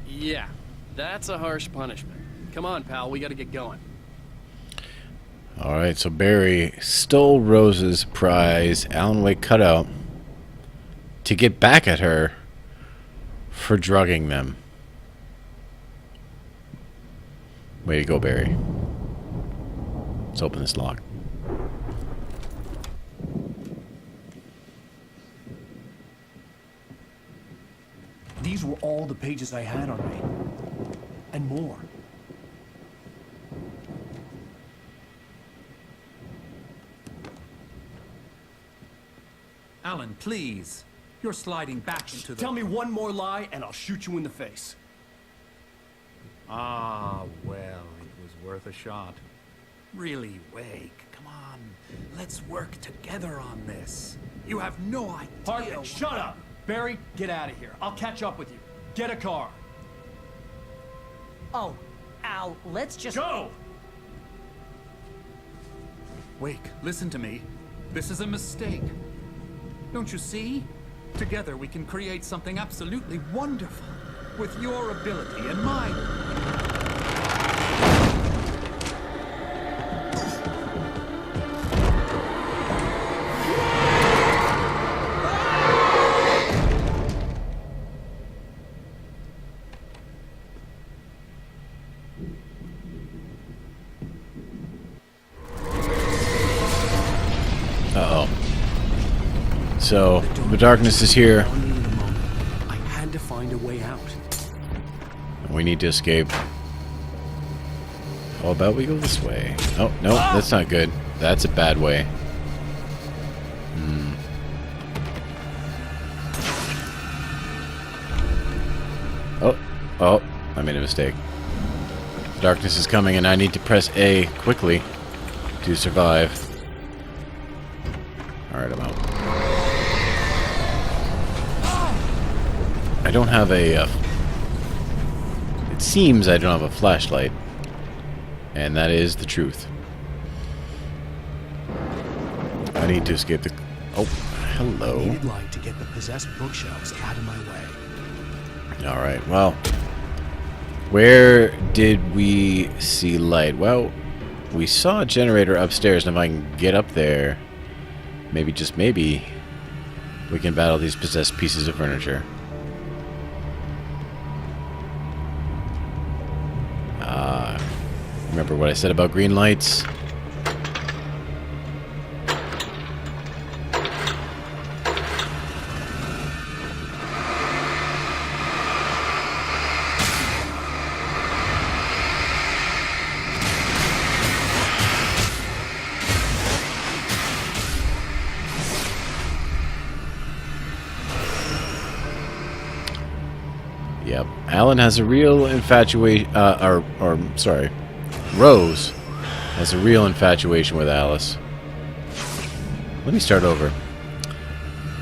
Yeah, that's a harsh punishment. Come on, pal, we gotta get going. Alright, so Barry stole Rose's prize Alan Wake cutout to get back at her for drugging them. Way to go, Barry. Let's open this lock. These were all the pages I had on me. And more. Alan, please. You're sliding back into the... Tell me one more lie and I'll shoot you in the face. Ah, well, it was worth a shot. Really, Wake, come on. Let's work together on this. You have no idea... Hartman, shut up! Barry, get out of here. I'll catch up with you. Get a car. Oh, Al, let's just... Go! Wake, listen to me. This is a mistake. Don't you see? Together we can create something absolutely wonderful. With your ability and mine. So, the darkness is here. I had to find a way out. We need to escape. How about we go this way? Oh, no, that's not good. That's a bad way. Oh, I made a mistake. Darkness is coming and I need to press A quickly to survive. Alright, I'm out. I don't have a... it seems I don't have a flashlight. And that is the truth. I need to escape the... Oh, hello. I needed light to get the possessed bookshelves out of my way. Alright, well... where did we see light? Well, we saw a generator upstairs, and if I can get up there, maybe, just maybe, we can battle these possessed pieces of furniture. Remember what I said about green lights? Yep. Alan has a real infatuation, sorry, Rose has a real infatuation with Alice. Let me start over.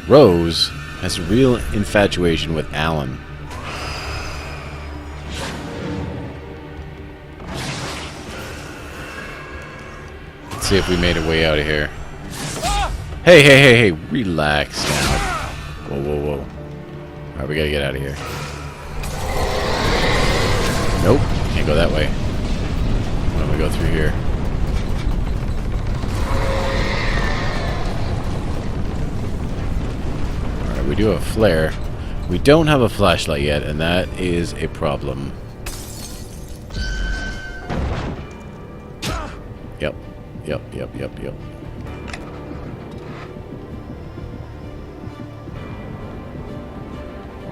Rose has a real infatuation with Alan. Let's see if we made a way out of here. Hey, hey, hey, hey, relax now. Whoa, whoa, whoa. Alright, we gotta get out of here. Nope, can't go that way. Why don't we go through here? Alright, we do have a flare. We don't have a flashlight yet, and that is a problem. Yep, yep, yep, yep, yep.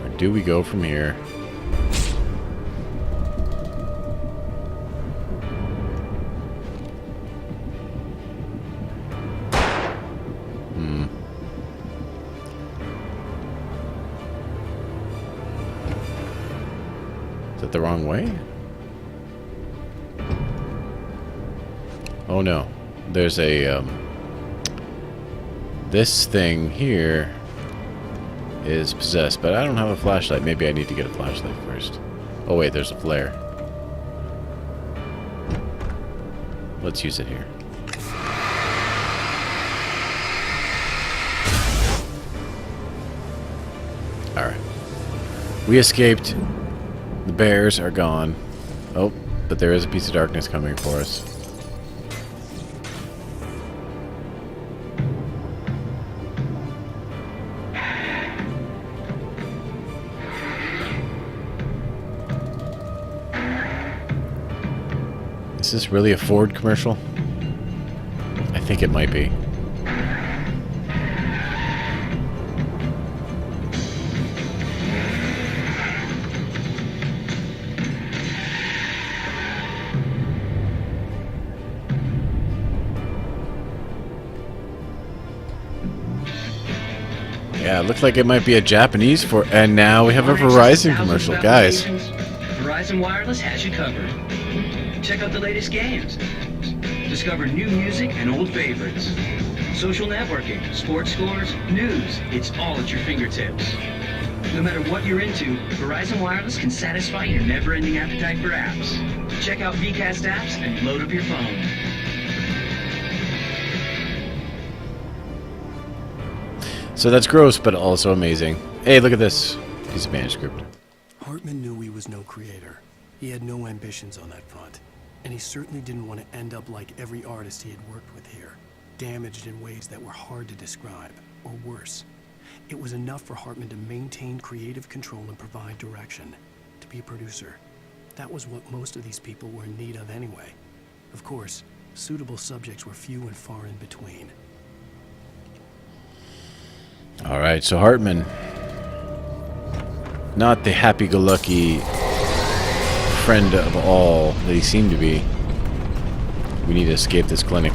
Where do we go from here? Is that the wrong way? Oh no. There's a, this thing here is possessed, but I don't have a flashlight. Maybe I need to get a flashlight first. Oh wait, there's a flare. Let's use it here. Alright. We escaped. The bears are gone. Oh, but there is a piece of darkness coming for us. Is this really a Ford commercial? I think it might be. Yeah, it looks like it might be a Japanese for, and now we have a Verizon commercial, guys. Verizon Wireless has you covered. Check out the latest games. Discover new music and old favorites. Social networking, sports scores, news. It's all at your fingertips. No matter what you're into, Verizon Wireless can satisfy your never-ending appetite for apps. Check out VCast apps and load up your phone. So that's gross, but also amazing. Hey, look at this piece of manuscript. Hartman knew he was no creator. He had no ambitions on that front. And he certainly didn't want to end up like every artist he had worked with here, damaged in ways that were hard to describe, or worse. It was enough for Hartman to maintain creative control and provide direction, to be a producer. That was what most of these people were in need of anyway. Of course, suitable subjects were few and far in between. Alright, so Hartman. Not the happy-go-lucky friend of all that he seemed to be. We need to escape this clinic.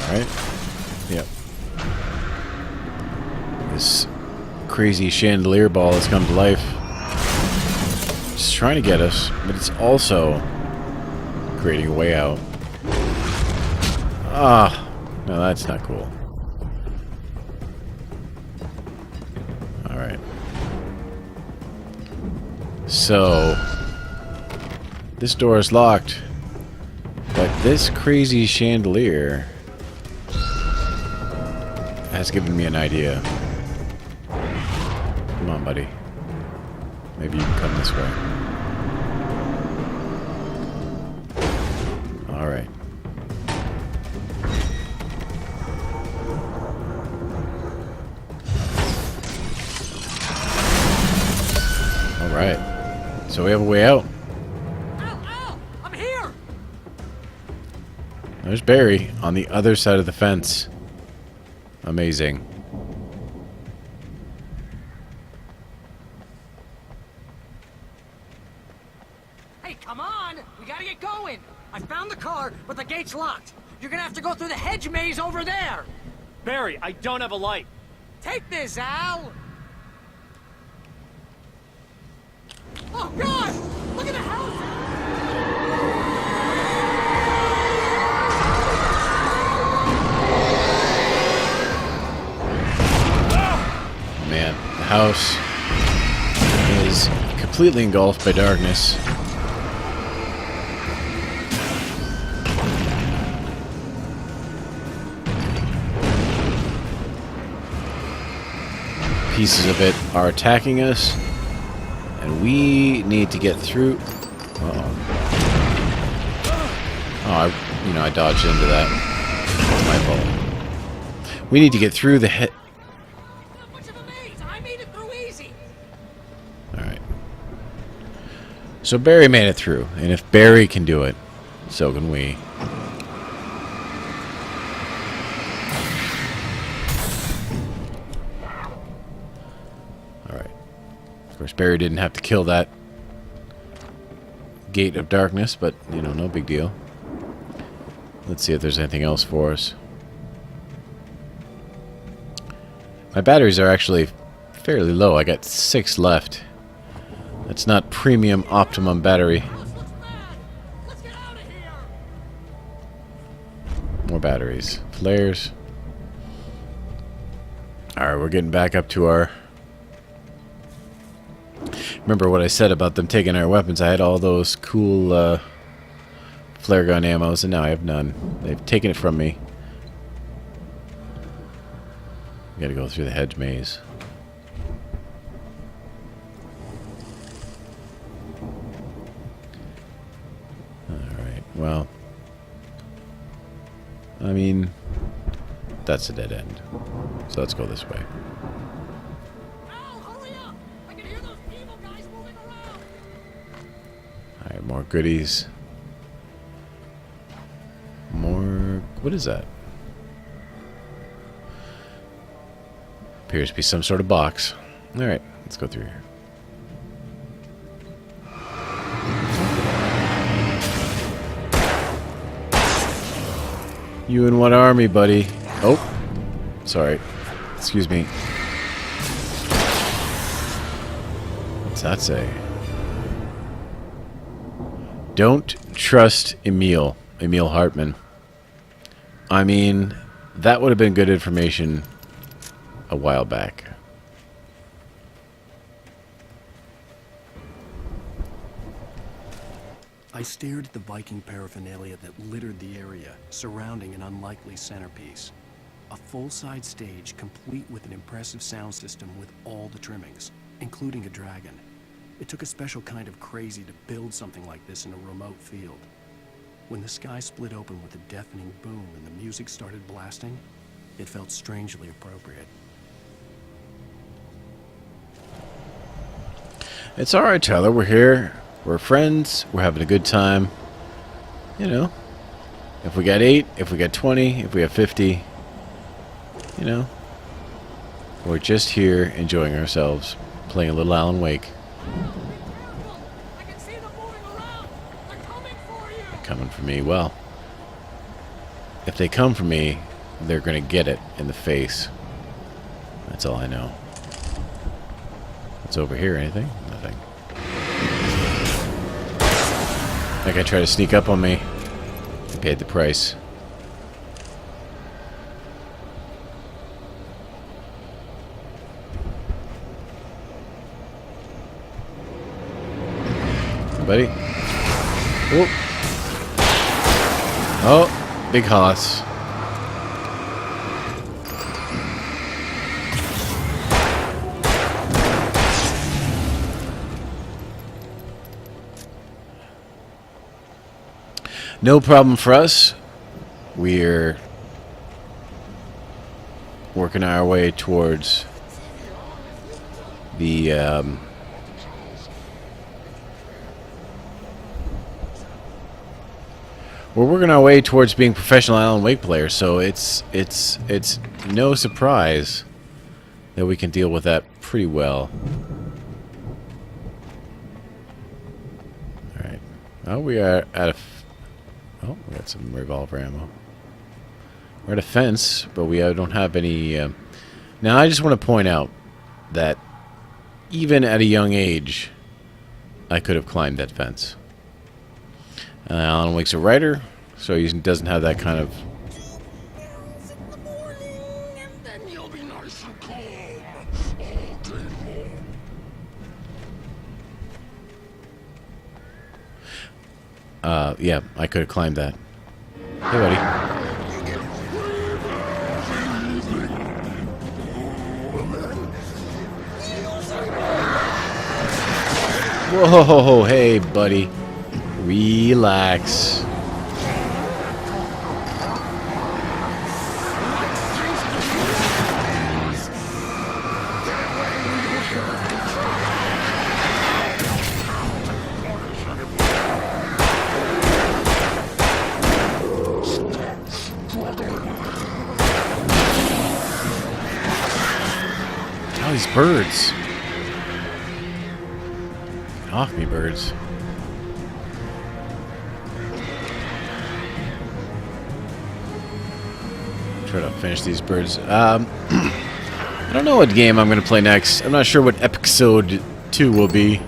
Alright. Yep. This crazy chandelier ball has come to life. It's trying to get us, but it's also creating a way out. Ah, no, that's not cool. Alright. So, this door is locked, but this crazy chandelier has given me an idea. Come on, buddy. Maybe you can come this way. Alright. Alright. So we have a way out. Al! I'm here! There's Barry on the other side of the fence. Amazing. Hey, come on! We gotta get going! I found the car, but the gate's locked. You're gonna have to go through the hedge maze over there! Barry, I don't have a light. Take this, Al! Oh, God! Look at the house! Man, the house is completely engulfed by darkness. Pieces of it are attacking us, and we need to get through. Uh-oh. Oh, I dodged into that. That's my fault. We need to get through the head. Alright. So Barry made it through, and if Barry can do it, so can we. Alright. Of course, Barry didn't have to kill that gate of darkness, but, you know, no big deal. Let's see if there's anything else for us. My batteries are actually fairly low. I got 6 left. That's not premium optimum battery. More batteries. Flares. Alright, we're getting back up to our... Remember what I said about them taking our weapons? I had all those cool flare gun ammos, and now I have none. They've taken it from me. We gotta go through the hedge maze. Alright, well... I mean... That's a dead end. So let's go this way. Alright, more goodies. More... What is that? Appears to be some sort of box. Alright, let's go through here. You in what army, buddy? Oh. Sorry. Excuse me. What's that say? Don't trust Emil Hartman. I mean, that would have been good information a while back. I stared at the Viking paraphernalia that littered the area, surrounding an unlikely centerpiece. A full-size stage complete with an impressive sound system with all the trimmings, including a dragon. It took a special kind of crazy to build something like this in a remote field. When the sky split open with a deafening boom and the music started blasting, it felt strangely appropriate. It's alright, Tyler. We're here. We're friends. We're having a good time. You know, if we got 8, if we got 20, if we have 50, you know, we're just here enjoying ourselves, playing a little Alan Wake. Coming for me. Well, if they come for me, they're gonna get it in the face. That's all I know. What's over here? Anything? Nothing. That guy tried to sneak up on me. He paid the price. Buddy. Whoop. Oh, big hoss. No problem for us. We're working our way towards the we're working our way towards being professional Alan Wake players, so it's no surprise that we can deal with that pretty well. All right. Oh, we are at a. Oh, we got some revolver ammo. We're at a fence, but we don't have any. Now, I just want to point out that even at a young age, I could have climbed that fence. Alan Wake's a writer, so he doesn't have that kind of. Yeah, I could have climbed that. Hey, buddy. Whoa, hey, buddy. Relax. Oh, these birds. Get off me, birds. Try to finish these birds. I don't know what game I'm going to play next. I'm not sure what Epixode 2 will be.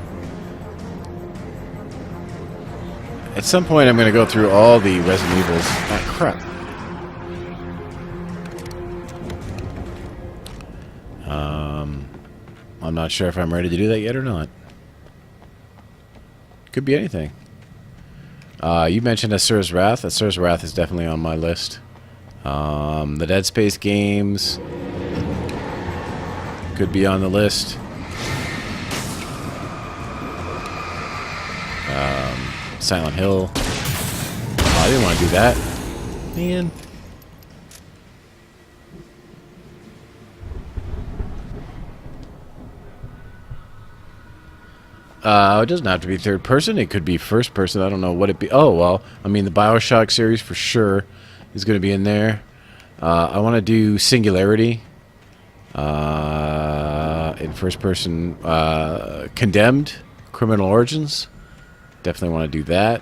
At some point, I'm going to go through all the Resident Evils. Ah, crap. I'm not sure if I'm ready to do that yet or not. Could be anything. You mentioned Asura's Wrath. Asura's Wrath is definitely on my list. The Dead Space games could be on the list. Silent Hill. Oh, I didn't want to do that. Man. It doesn't have to be third person. It could be first person. I don't know what it be. Oh, well, I mean, the Bioshock series for sure is going to be in there. I want to do Singularity in first person. Condemned, Criminal Origins. Definitely want to do that.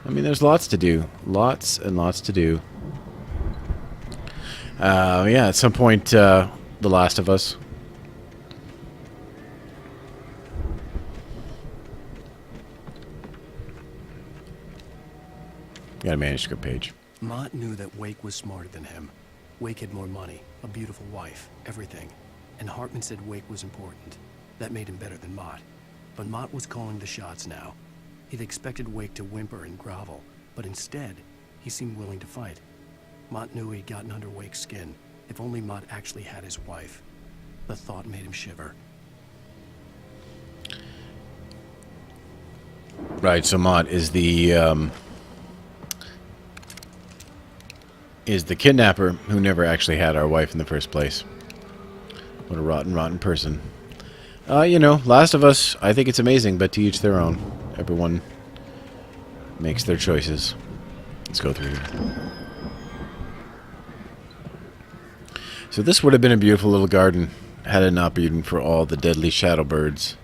I mean, there's lots to do. Lots and lots to do. Yeah, at some point, The Last of Us. Got a manuscript page. Mott knew that Wake was smarter than him. Wake had more money, a beautiful wife, everything. And Hartman said Wake was important. That made him better than Mott. But Mott was calling the shots now. He'd expected Wake to whimper and grovel, but instead, he seemed willing to fight. Mott knew he'd gotten under Wake's skin. If only Mott actually had his wife. The thought made him shiver. Right, so Mott is the kidnapper who never actually had our wife in the first place. What a rotten, rotten person. You know, Last of Us, I think it's amazing, but to each their own. Everyone makes their choices. Let's go through here. So this would have been a beautiful little garden had it not been for all the deadly shadow birds.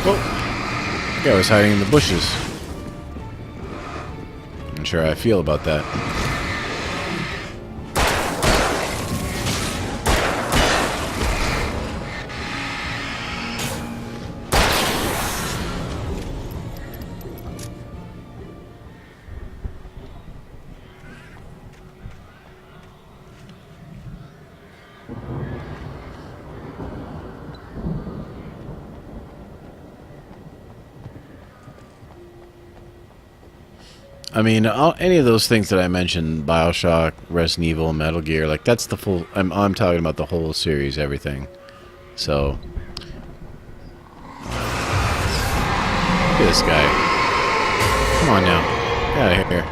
Oh, the guy was hiding in the bushes. I'm not sure how I feel about that. I mean, any of those things that I mentioned, BioShock, Resident Evil, Metal Gear, like that's the full. I'm talking about the whole series, everything. So, look at this guy. Come on now, get out of here.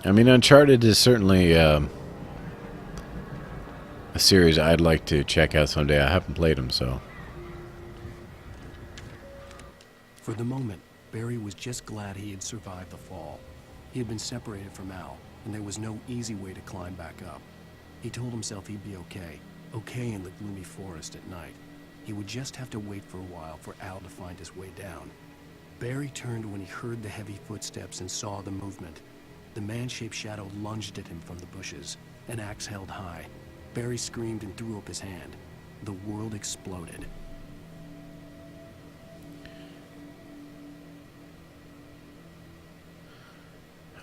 I mean, Uncharted is certainly. A series I'd like to check out someday. I haven't played them, so. For the moment, Barry was just glad he had survived the fall. He had been separated from Al, and there was no easy way to climb back up. He told himself he'd be okay. Okay in the gloomy forest at night. He would just have to wait for a while for Al to find his way down. Barry turned when he heard the heavy footsteps and saw the movement. The man-shaped shadow lunged at him from the bushes, an axe held high. Barry screamed and threw up his hand. The world exploded.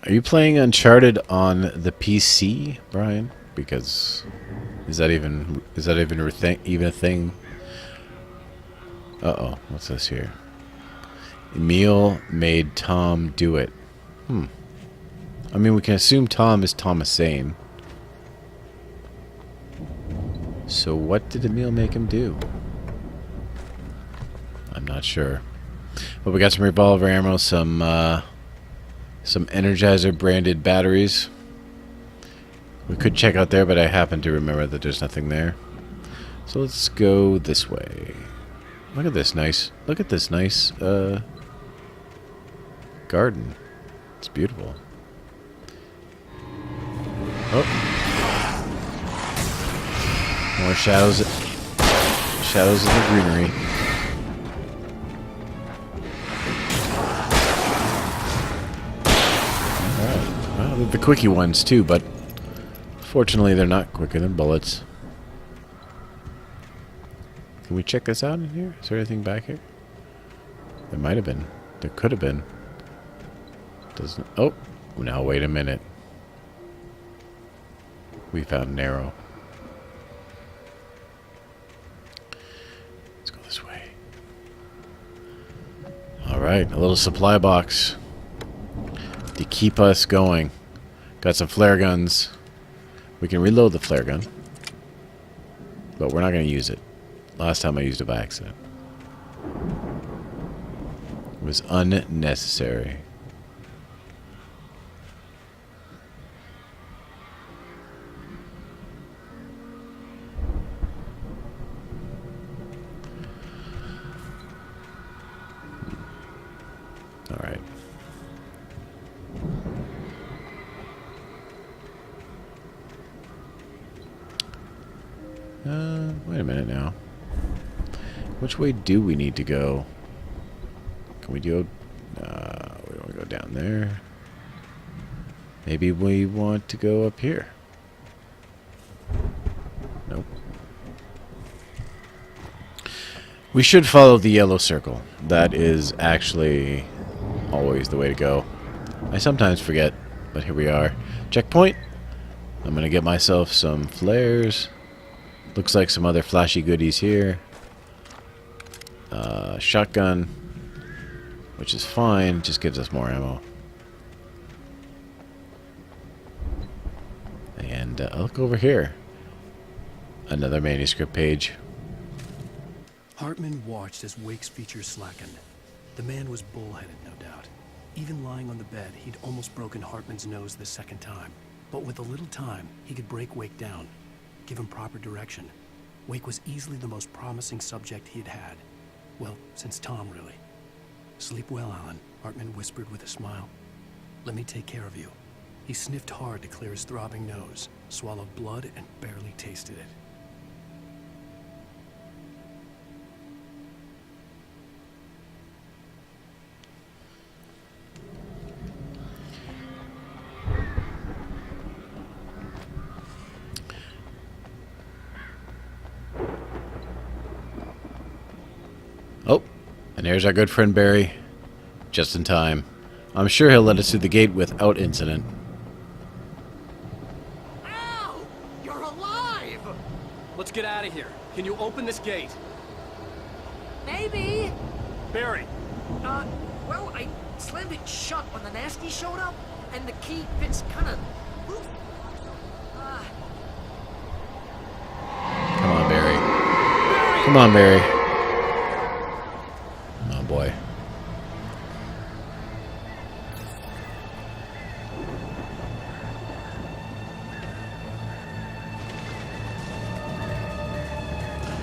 Are you playing Uncharted on the PC, Brian? Because is that even a thing? Uh-oh, what's this here? Emil made Tom do it. I mean, we can assume Tom is Thomasane. So what did Emil make him do? I'm not sure. But we got some revolver ammo, some Energizer branded batteries. We could check out there, but I happen to remember that there's nothing there. So let's go this way. Look at this nice garden. It's beautiful. Oh. More shadows in the greenery. Alright. Well, they're the quickie ones too, but fortunately they're not quicker than bullets. Can we check this out in here? Is there anything back here? There might have been. There could have been. Doesn't. Oh, now wait a minute. We found an arrow. Alright, a little supply box to keep us going. Got some flare guns. We can reload the flare gun, but we're not going to use it. Last time I used it by accident. It was unnecessary. Alright. Wait a minute now. Which way do we need to go? Can we go... we don't want to go down there. Maybe we want to go up here. Nope. We should follow the yellow circle. That is actually always the way to go. I sometimes forget, but here we are. Checkpoint. I'm going to get myself some flares. Looks like some other flashy goodies here. Shotgun, which is fine, just gives us more ammo. And look over here. Another manuscript page. Hartman watched as Wake's features slackened. The man was bullheaded, no doubt. Even lying on the bed, he'd almost broken Hartman's nose the second time. But with a little time, he could break Wake down, give him proper direction. Wake was easily the most promising subject he had had. Well, since Tom, really. Sleep well, Alan, Hartman whispered with a smile. Let me take care of you. He sniffed hard to clear his throbbing nose, swallowed blood, and barely tasted it. Oh, and there's our good friend Barry. Just in time. I'm sure he'll let us through the gate without incident. Ow! You're alive! Let's get out of here. Can you open this gate? Maybe. Barry! Well, I slammed it shut when the nasty showed up, and the key fits kinda loose. Come on, Barry. Come on, Barry. Oh, boy.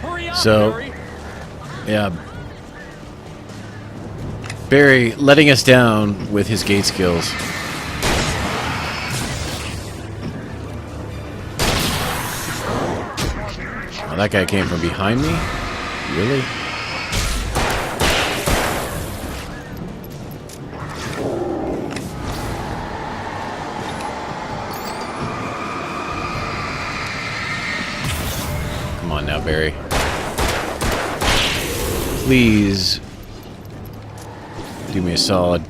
Hurry up, So, Barry! yeah. Barry letting us down with his gate skills. Oh, that guy came from behind me? Really? Come on now, Barry. Please do me a solid.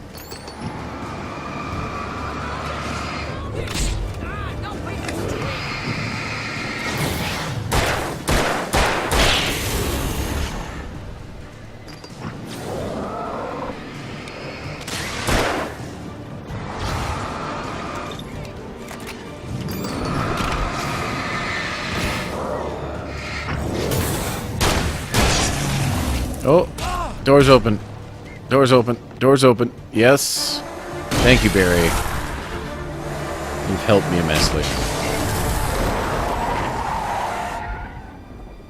Oh, doors open. Doors open. Doors open. Yes. Thank you, Barry. You've helped me immensely.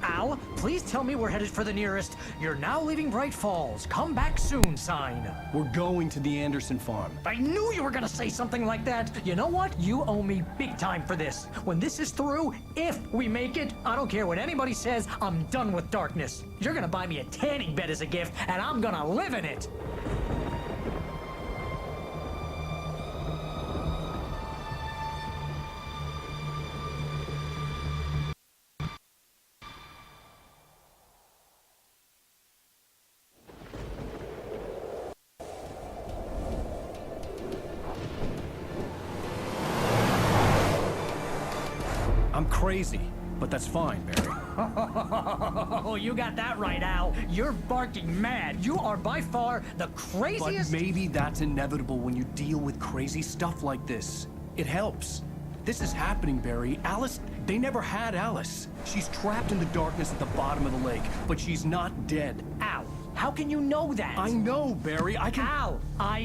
Al, please tell me we're headed for the nearest "You're now leaving Bright Falls. Come back soon" sign. We're going to the Anderson farm. I knew you were gonna say something like that. You know what? You owe me big time for this. When this is through, if we make it, I don't care what anybody says, I'm done with darkness. You're gonna buy me a tanning bed as a gift, and I'm gonna live in it. I'm crazy, but that's fine, Barry. Oh, you got that right, Al. You're barking mad. You are by far the craziest. But maybe that's inevitable when you deal with crazy stuff like this. It helps. This is happening, Barry. Alice, they never had Alice. She's trapped in the darkness at the bottom of the lake, but she's not dead. Al, how can you know that? I know, Barry. I can... Al,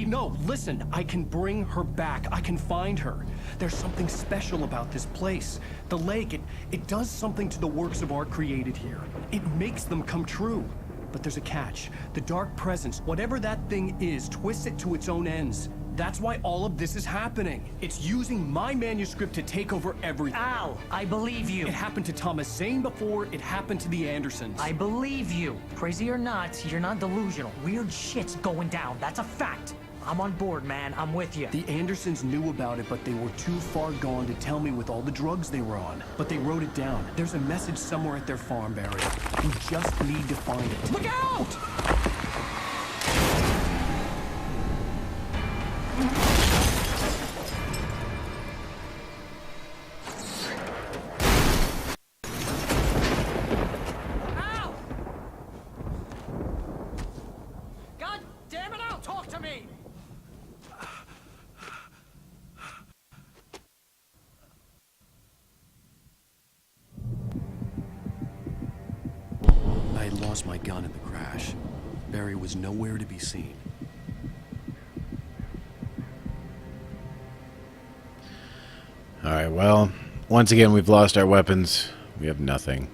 No, listen. I can bring her back. I can find her. There's something special about this place. The lake, it does something to the works of art created here. It makes them come true. But there's a catch. The dark presence, whatever that thing is, twists it to its own ends. That's why all of this is happening. It's using my manuscript to take over everything. Al, I believe you. It happened to Thomas Zane before it happened to the Andersons. I believe you. Crazy or not, you're not delusional. Weird shit's going down. That's a fact. I'm on board, man. I'm with you. The Andersons knew about it, but they were too far gone to tell me with all the drugs they were on. But they wrote it down. There's a message somewhere at their farm, Barry. We just need to find it. Look out! Al! God damn it, Al! Talk to me! I had lost my gun in the crash. Barry was nowhere to be seen. Alright, well, once again we've lost our weapons. We have nothing.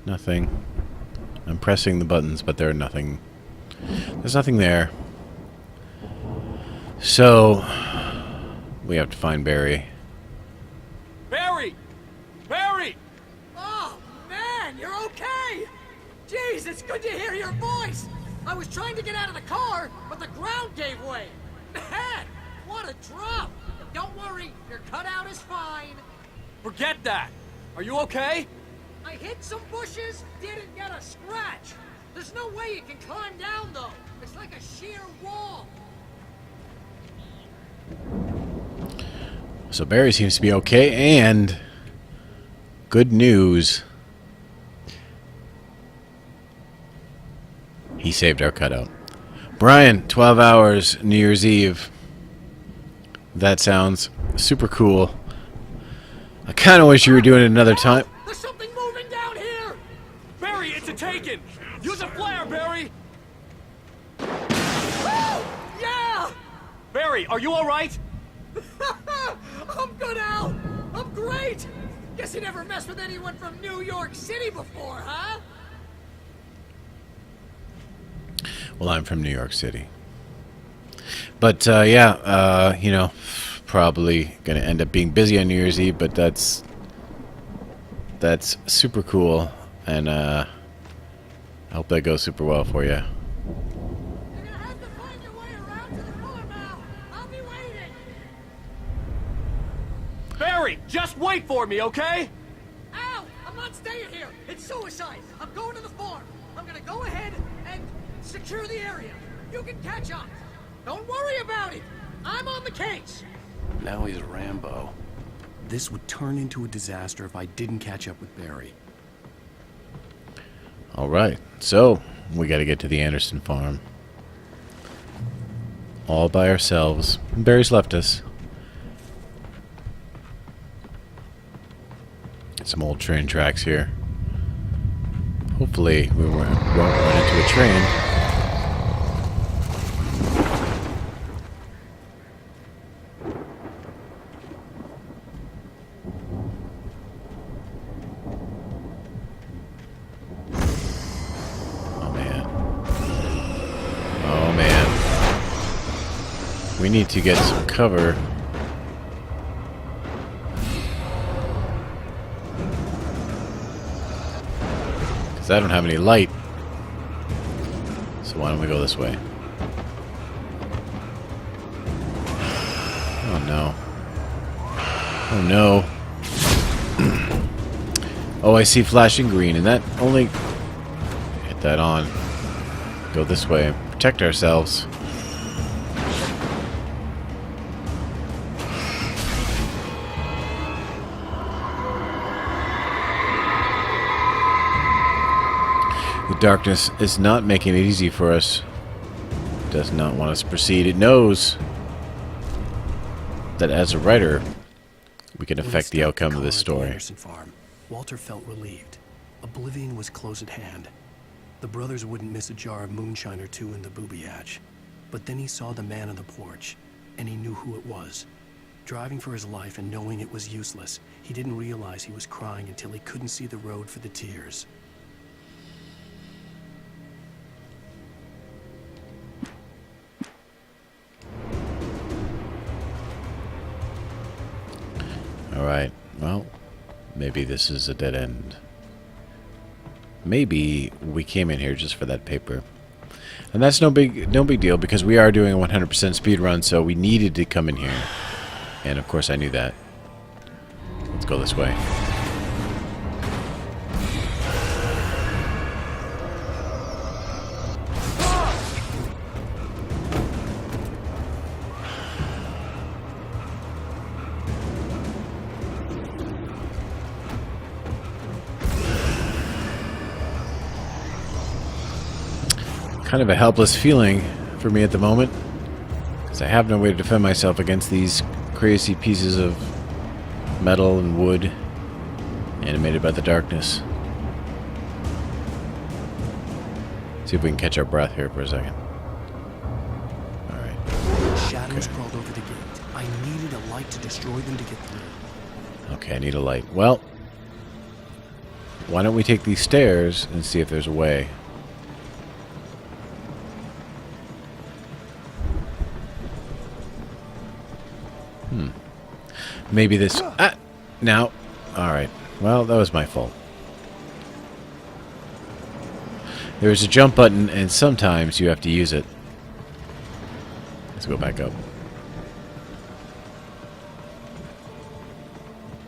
Nothing. I'm pressing the buttons, but there's nothing there. So, we have to find Barry. Barry! Barry! Oh, man, you're okay! Jeez, it's good to hear your voice! I was trying to get out of the car, but the ground gave way. Man, what a drop! Don't worry, your cutout is fine. Forget that! Are you okay? I hit some bushes, didn't get a scratch. There's no way you can climb down, though. It's like a sheer wall. So Barry seems to be okay, and good news. He saved our cutout. Brian, 12 hours, New Year's Eve. That sounds super cool. I kind of wish you were doing it another time. There's something moving down here! Barry, it's a Taken! Use a flare, Barry! Oh, yeah! Barry, are you alright? I'm good, Al! I'm great! Guess you never messed with anyone from New York City before, huh? Well, I'm from New York City. But, yeah, you know, probably going to end up being busy on New Year's Eve, but that's super cool, and I hope that goes super well for you. You're gonna have to find your way around to the farm, Al. I'll be waiting. Barry, just wait for me, okay? Al, I'm not staying here. It's suicide. I'm going to the farm. I'm gonna go ahead and secure the area. You can catch up. Don't worry about it. I'm on the case. Now he's Rambo. This would turn into a disaster if I didn't catch up with Barry. Alright, so we got to get to the Anderson farm. All by ourselves. Barry's left us. Get some old train tracks here. Hopefully we won't run into a train. We need to get some cover. Because I don't have any light. So why don't we go this way? Oh no. Oh no. Oh, I see flashing green, and that only... Hit that on. Go this way. Protect ourselves. The darkness is not making it easy for us. It does not want us to proceed. It knows that as a writer, we can affect the outcome of this story. Anderson farm, Walter felt relieved. Oblivion was close at hand. The brothers wouldn't miss a jar of moonshine or two in the booby hatch. But then he saw the man on the porch, and he knew who it was. Driving for his life and knowing it was useless, he didn't realize he was crying until he couldn't see the road for the tears. Alright, well, maybe this is a dead end. Maybe we came in here just for that paper. And that's no big deal, because we are doing a 100% speed run, so we needed to come in here. And of course I knew that. Let's go this way. Kind of a helpless feeling for me at the moment, because I have no way to defend myself against these crazy pieces of metal and wood animated by the darkness. See if we can catch our breath here for a second. Alright. Shadows crawled over the gate. I needed a light to destroy them to get through. Okay, I need a light. Well, why don't we take these stairs and see if there's a way? Maybe this... Ah! Now. Alright. Well, that was my fault. There's a jump button, and sometimes you have to use it. Let's go back up.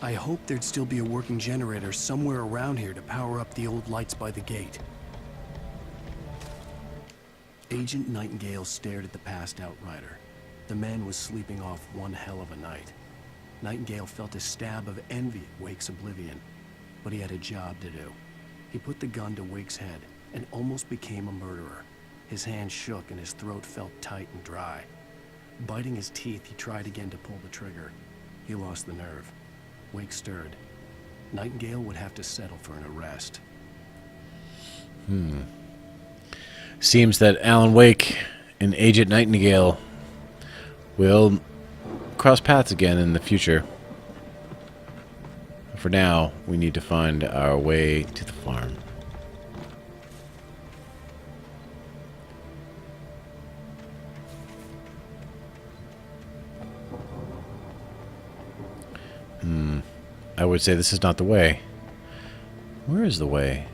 I hoped there'd still be a working generator somewhere around here to power up the old lights by the gate. Agent Nightingale stared at the passed-out rider. The man was sleeping off one hell of a night. Nightingale felt a stab of envy at Wake's oblivion, but he had a job to do. He put the gun to Wake's head and almost became a murderer. His hands shook and his throat felt tight and dry. Biting his teeth, he tried again to pull the trigger. He lost the nerve. Wake stirred. Nightingale would have to settle for an arrest. Seems that Alan Wake and Agent Nightingale will cross paths again in the future. For now, we need to find our way to the farm. I would say this is not the way. Where is the way?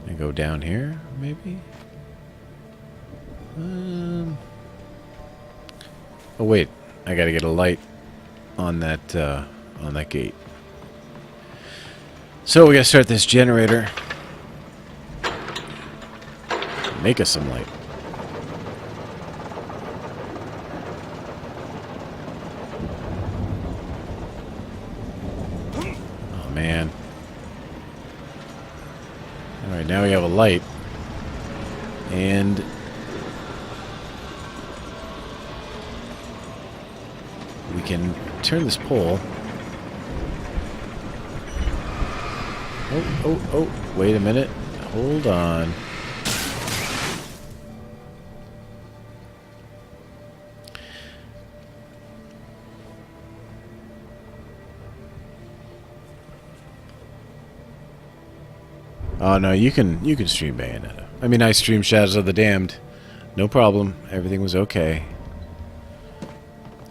I go down here, maybe? Oh wait, I gotta get a light on that gate. So we gotta start this generator. Make us some light. Oh man. Alright, now we have a light. And we can turn this pole. Oh, wait a minute. Hold on. Oh no, you can stream Bayonetta. I mean, I streamed Shadows of the Damned. No problem. Everything was okay.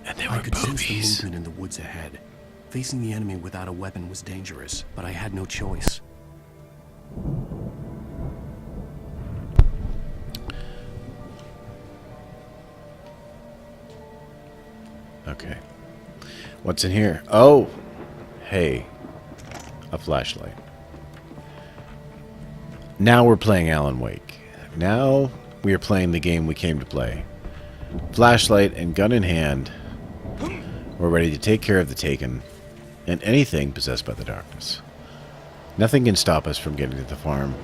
And they were I could sense the boobies. movement in the woods ahead. Facing the enemy without a weapon was dangerous, but I had no choice. Okay. What's in here? Oh! Hey. A flashlight. Now we're playing Alan Wake. Now we are playing the game we came to play. Flashlight and gun in hand. We're ready to take care of the Taken and anything possessed by the darkness. Nothing can stop us from getting to the farm.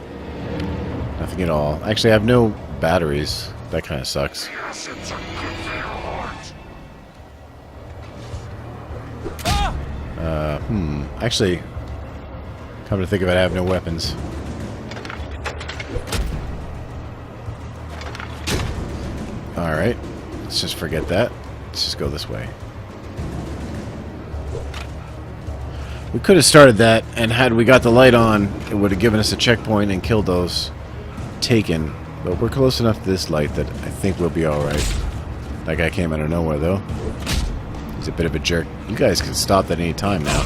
Nothing at all. Actually, I have no batteries. That kind of sucks. Actually, come to think of it, I have no weapons. Alright. Let's just forget that. Let's just go this way. We could have started that, and had we got the light on, it would have given us a checkpoint and killed those Taken. But we're close enough to this light that I think we'll be alright. That guy came out of nowhere, though. He's a bit of a jerk. You guys can stop at any time now.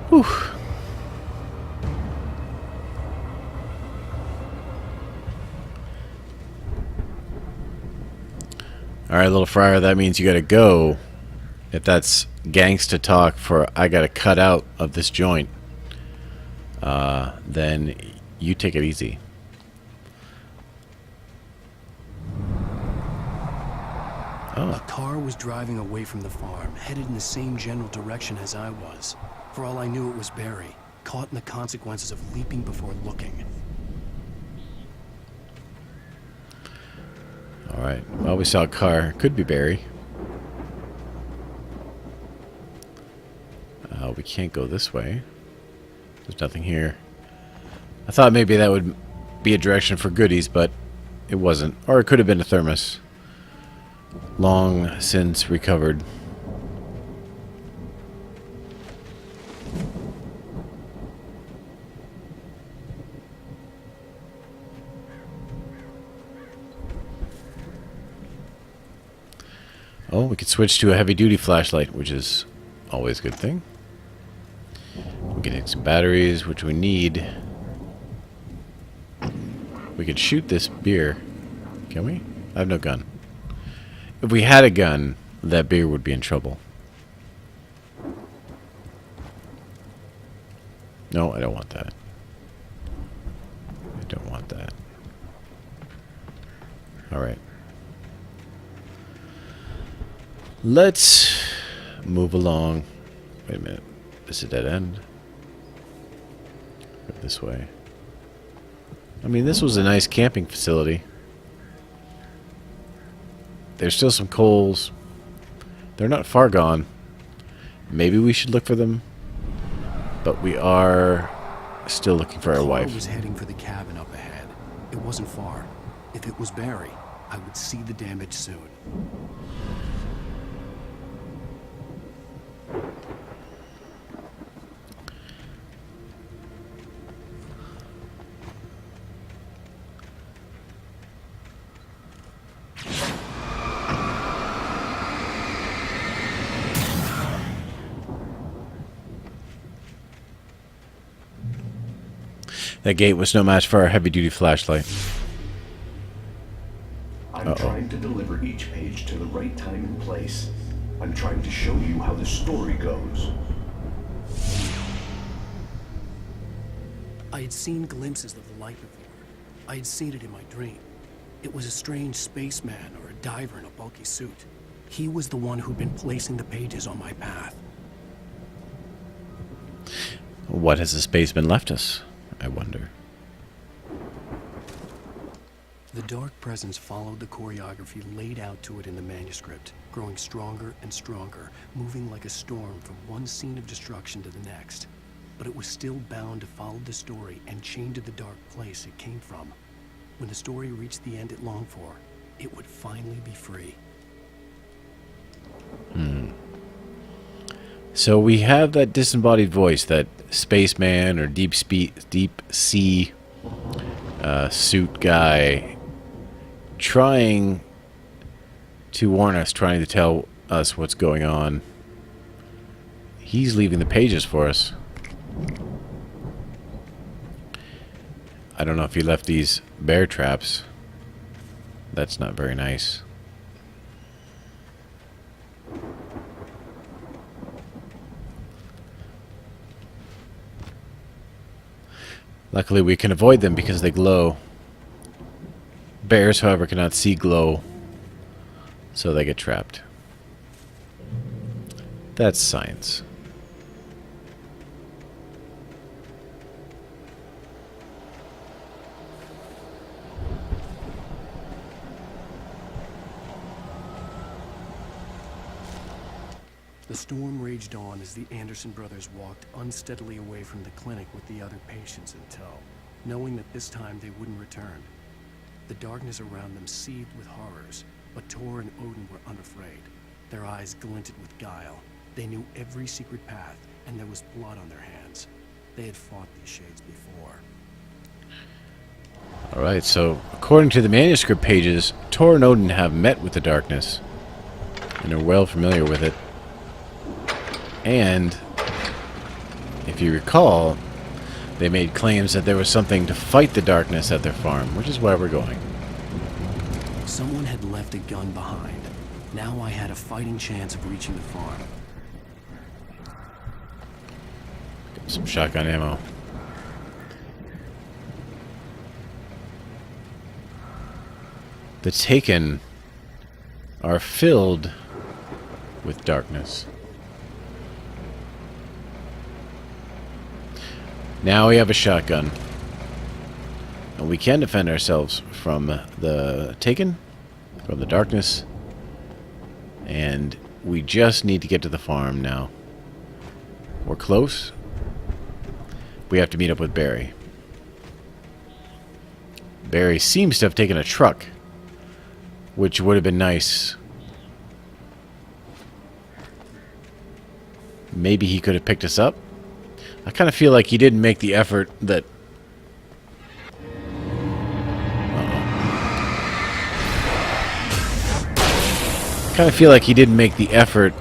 Whew. Alright, little friar, that means you gotta go. If that's gangsta talk for I gotta cut out of this joint, then you take it easy. Oh. A car was driving away from the farm, headed in the same general direction as I was. For all I knew, it was Barry, caught in the consequences of leaping before looking. Alright, well, we saw a car. Could be Barry. We can't go this way. There's nothing here. I thought maybe that would be a direction for goodies, but it wasn't. Or it could have been a thermos. Long since recovered. Oh, we could switch to a heavy-duty flashlight, which is always a good thing. We're getting some batteries, which we need. We could shoot this beer. Can we? I have no gun. If we had a gun, that beer would be in trouble. No, I don't want that. I don't want that. Alright. Let's move along. Wait a minute. This is a dead end. Go this way. I mean, this was a nice camping facility. There's still some coals. They're not far gone. Maybe we should look for them. But we are still looking for our wife. I was heading for the cabin up ahead. It wasn't far. If it was Barry, I would see the damage soon. That gate was no match for our heavy-duty flashlight. I'm trying to deliver each page to the right time and place. I'm trying to show you how the story goes. I had seen glimpses of the light before. I had seen it in my dream. It was a strange spaceman or a diver in a bulky suit. He was the one who'd been placing the pages on my path. What has the spaceman left us, I wonder? The dark presence followed the choreography laid out to it in the manuscript, growing stronger and stronger, moving like a storm from one scene of destruction to the next. But it was still bound to follow the story and chained to the dark place it came from. When the story reached the end it longed for, it would finally be free. So we have that disembodied voice, that spaceman or deep sea suit guy, trying to warn us, trying to tell us what's going on. He's leaving the pages for us. I don't know if he left these bear traps. That's not very nice. Luckily we can avoid them because they glow. Bears, however, cannot see glow, so they get trapped. That's science. The storm raged on as the Anderson brothers walked unsteadily away from the clinic with the other patients in tow, knowing that this time they wouldn't return. The darkness around them seethed with horrors, but Tor and Odin were unafraid. Their eyes glinted with guile. They knew every secret path, and there was blood on their hands. They had fought these shades before. Alright, so according to the manuscript pages, Tor and Odin have met with the darkness and are well familiar with it. And, if you recall, they made claims that there was something to fight the darkness at their farm, which is where we're going. Someone had left a gun behind. Now I had a fighting chance of reaching the farm. Got some shotgun ammo. The Taken are filled with darkness. Now we have a shotgun. And we can defend ourselves from the Taken, from the darkness. And we just need to get to the farm now. We're close. We have to meet up with Barry. Barry seems to have taken a truck, which would have been nice. Maybe he could have picked us up. I kind of feel like he didn't make the effort that... kind of feel like he didn't make the effort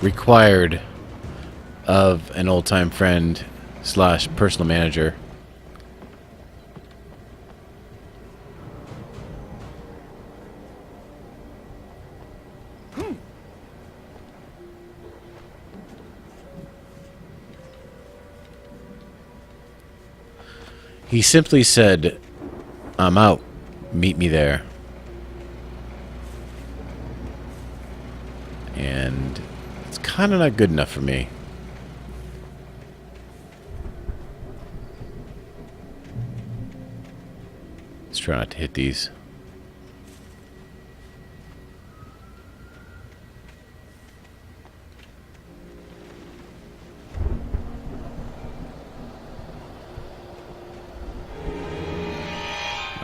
required of an old-time friend slash personal manager. He simply said, "I'm out. Meet me there." And it's kind of not good enough for me. Let's try not to hit these.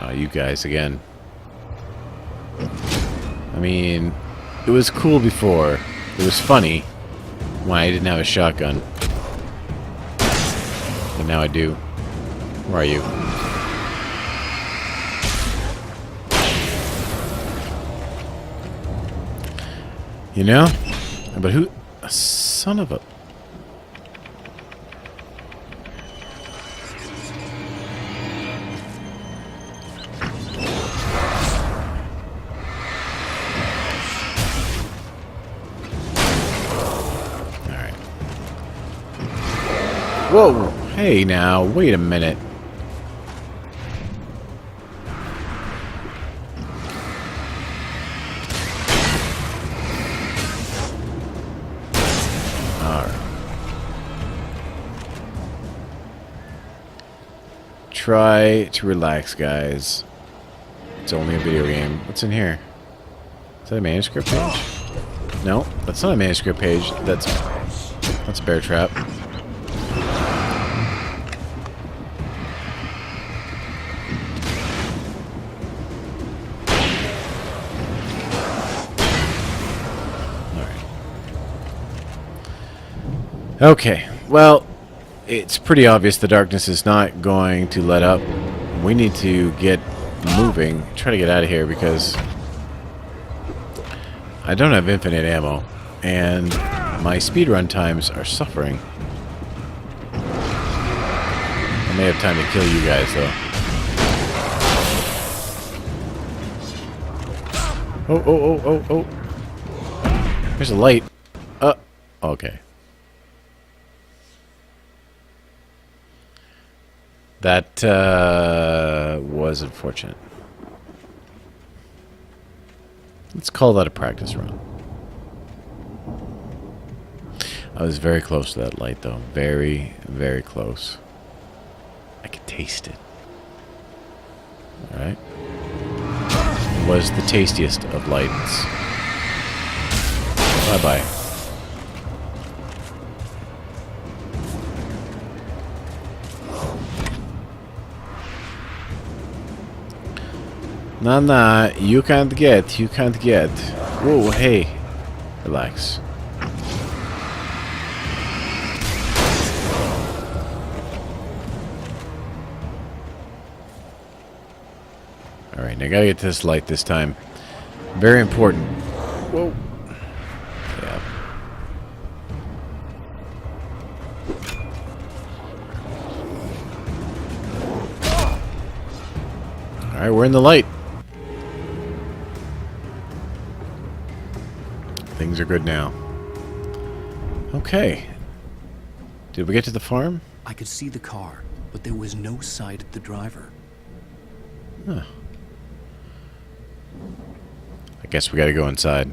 Oh, you guys again. I mean, it was cool before. It was funny when I didn't have a shotgun. But now I do. Where are you? You know? But who... a son of a... Whoa! Hey now, wait a minute. Alright. Try to relax, guys. It's only a video game. What's in here? Is that a manuscript page? No, that's not a manuscript page. That's a bear trap. Okay, well, it's pretty obvious the darkness is not going to let up. We need to get moving, try to get out of here because I don't have infinite ammo and my speedrun times are suffering. I may have time to kill you guys though. Oh. There's a light. Okay. That was unfortunate. Let's call that a practice run. I was very close to that light, though. Very, very close. I could taste it. Alright. It was the tastiest of lights. Bye-bye. Nah, you can't get. Whoa, hey. Relax. Alright, now I gotta get to this light this time. Very important. Whoa. Yeah. Alright, we're in the light. Things are good now. Okay. Did we get to the farm? I could see the car, but there was no sight of the driver. Huh. I guess we gotta go inside.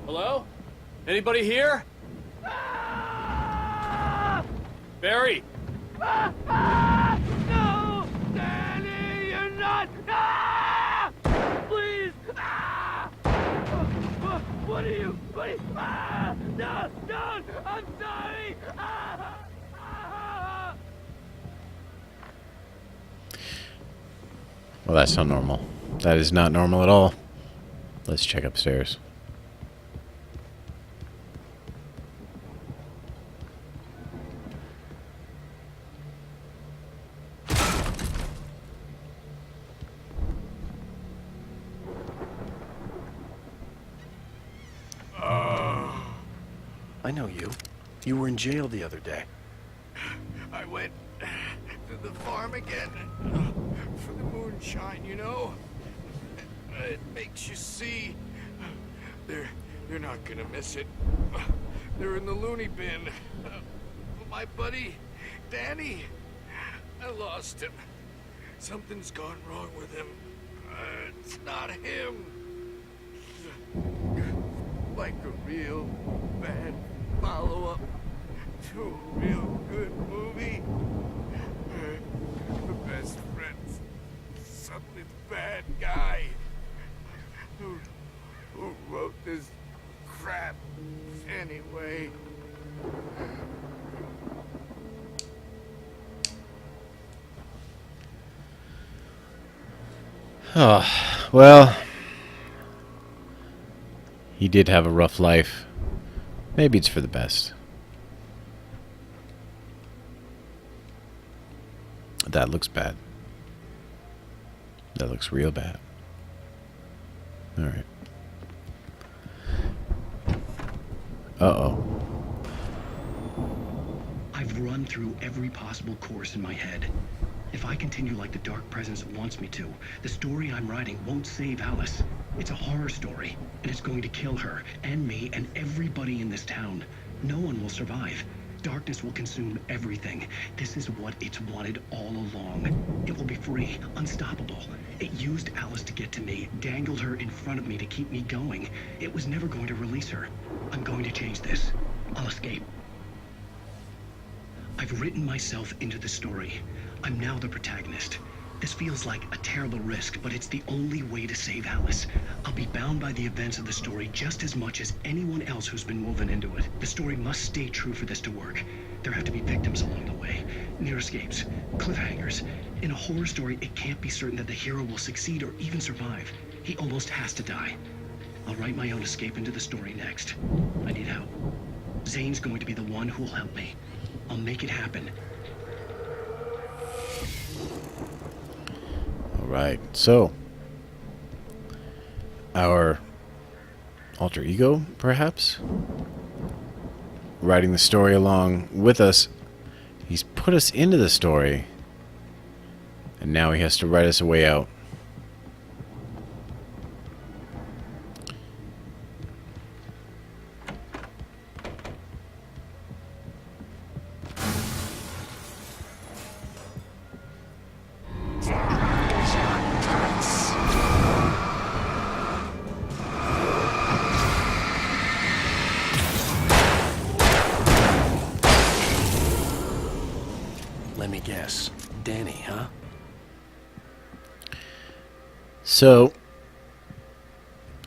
Hello? Anybody here? Barry! No! Danny, you're not! Ah! Please! Ah! What are you? Ah! Well, that's not normal. That is not normal at all. Let's check upstairs. I know you. You were in jail the other day. I went to the farm again for the moonshine, you know? It makes you see. They're not gonna miss it. They're in the loony bin. My buddy, Danny, I lost him. Something's gone wrong with him. It's not him. Like a real bad follow-up to a real good movie. The best friend's suddenly the bad guy. Who wrote this crap anyway? Oh, well, he did have a rough life. Maybe it's for the best. That looks bad. That looks real bad. Alright. Uh-oh. I've run through every possible course in my head. If I continue like the Dark Presence wants me to, the story I'm writing won't save Alice. It's a horror story, and it's going to kill her, and me, and everybody in this town. No one will survive. Darkness will consume everything. This is what it's wanted all along. It will be free, unstoppable. It used Alice to get to me, dangled her in front of me to keep me going. It was never going to release her. I'm going to change this. I'll escape. I've written myself into the story. I'm now the protagonist. This feels like a terrible risk, but it's the only way to save Alice. I'll be bound by the events of the story just as much as anyone else who's been woven into it. The story must stay true for this to work. There have to be victims along the way, near escapes, cliffhangers. In a horror story, it can't be certain that the hero will succeed or even survive. He almost has to die. I'll write my own escape into the story next. I need help. Zane's going to be the one who'll help me. I'll make it happen. Alright, so our alter ego, perhaps? Writing the story along with us. He's put us into the story, and now he has to write us a way out. Let me guess. Danny, huh? So,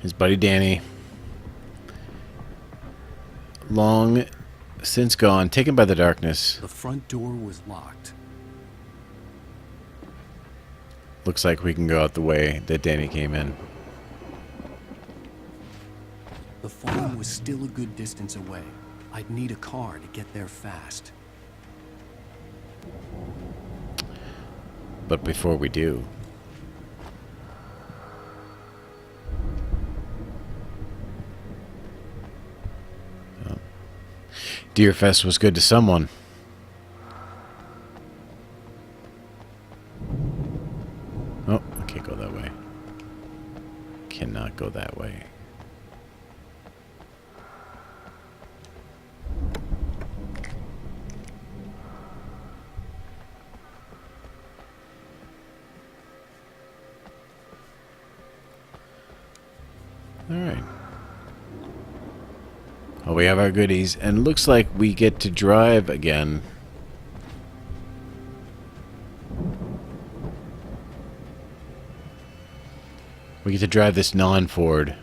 his buddy Danny, long since gone, taken by the darkness. The front door was locked. Looks like we can go out the way that Danny came in. The farm was still a good distance away. I'd need a car to get there fast. But before we do, Deerfest was good to someone. Oh, I can't go that way. Cannot go that way. Alright. Well, we have our goodies, and looks like we get to drive again. We get to drive this non-Ford.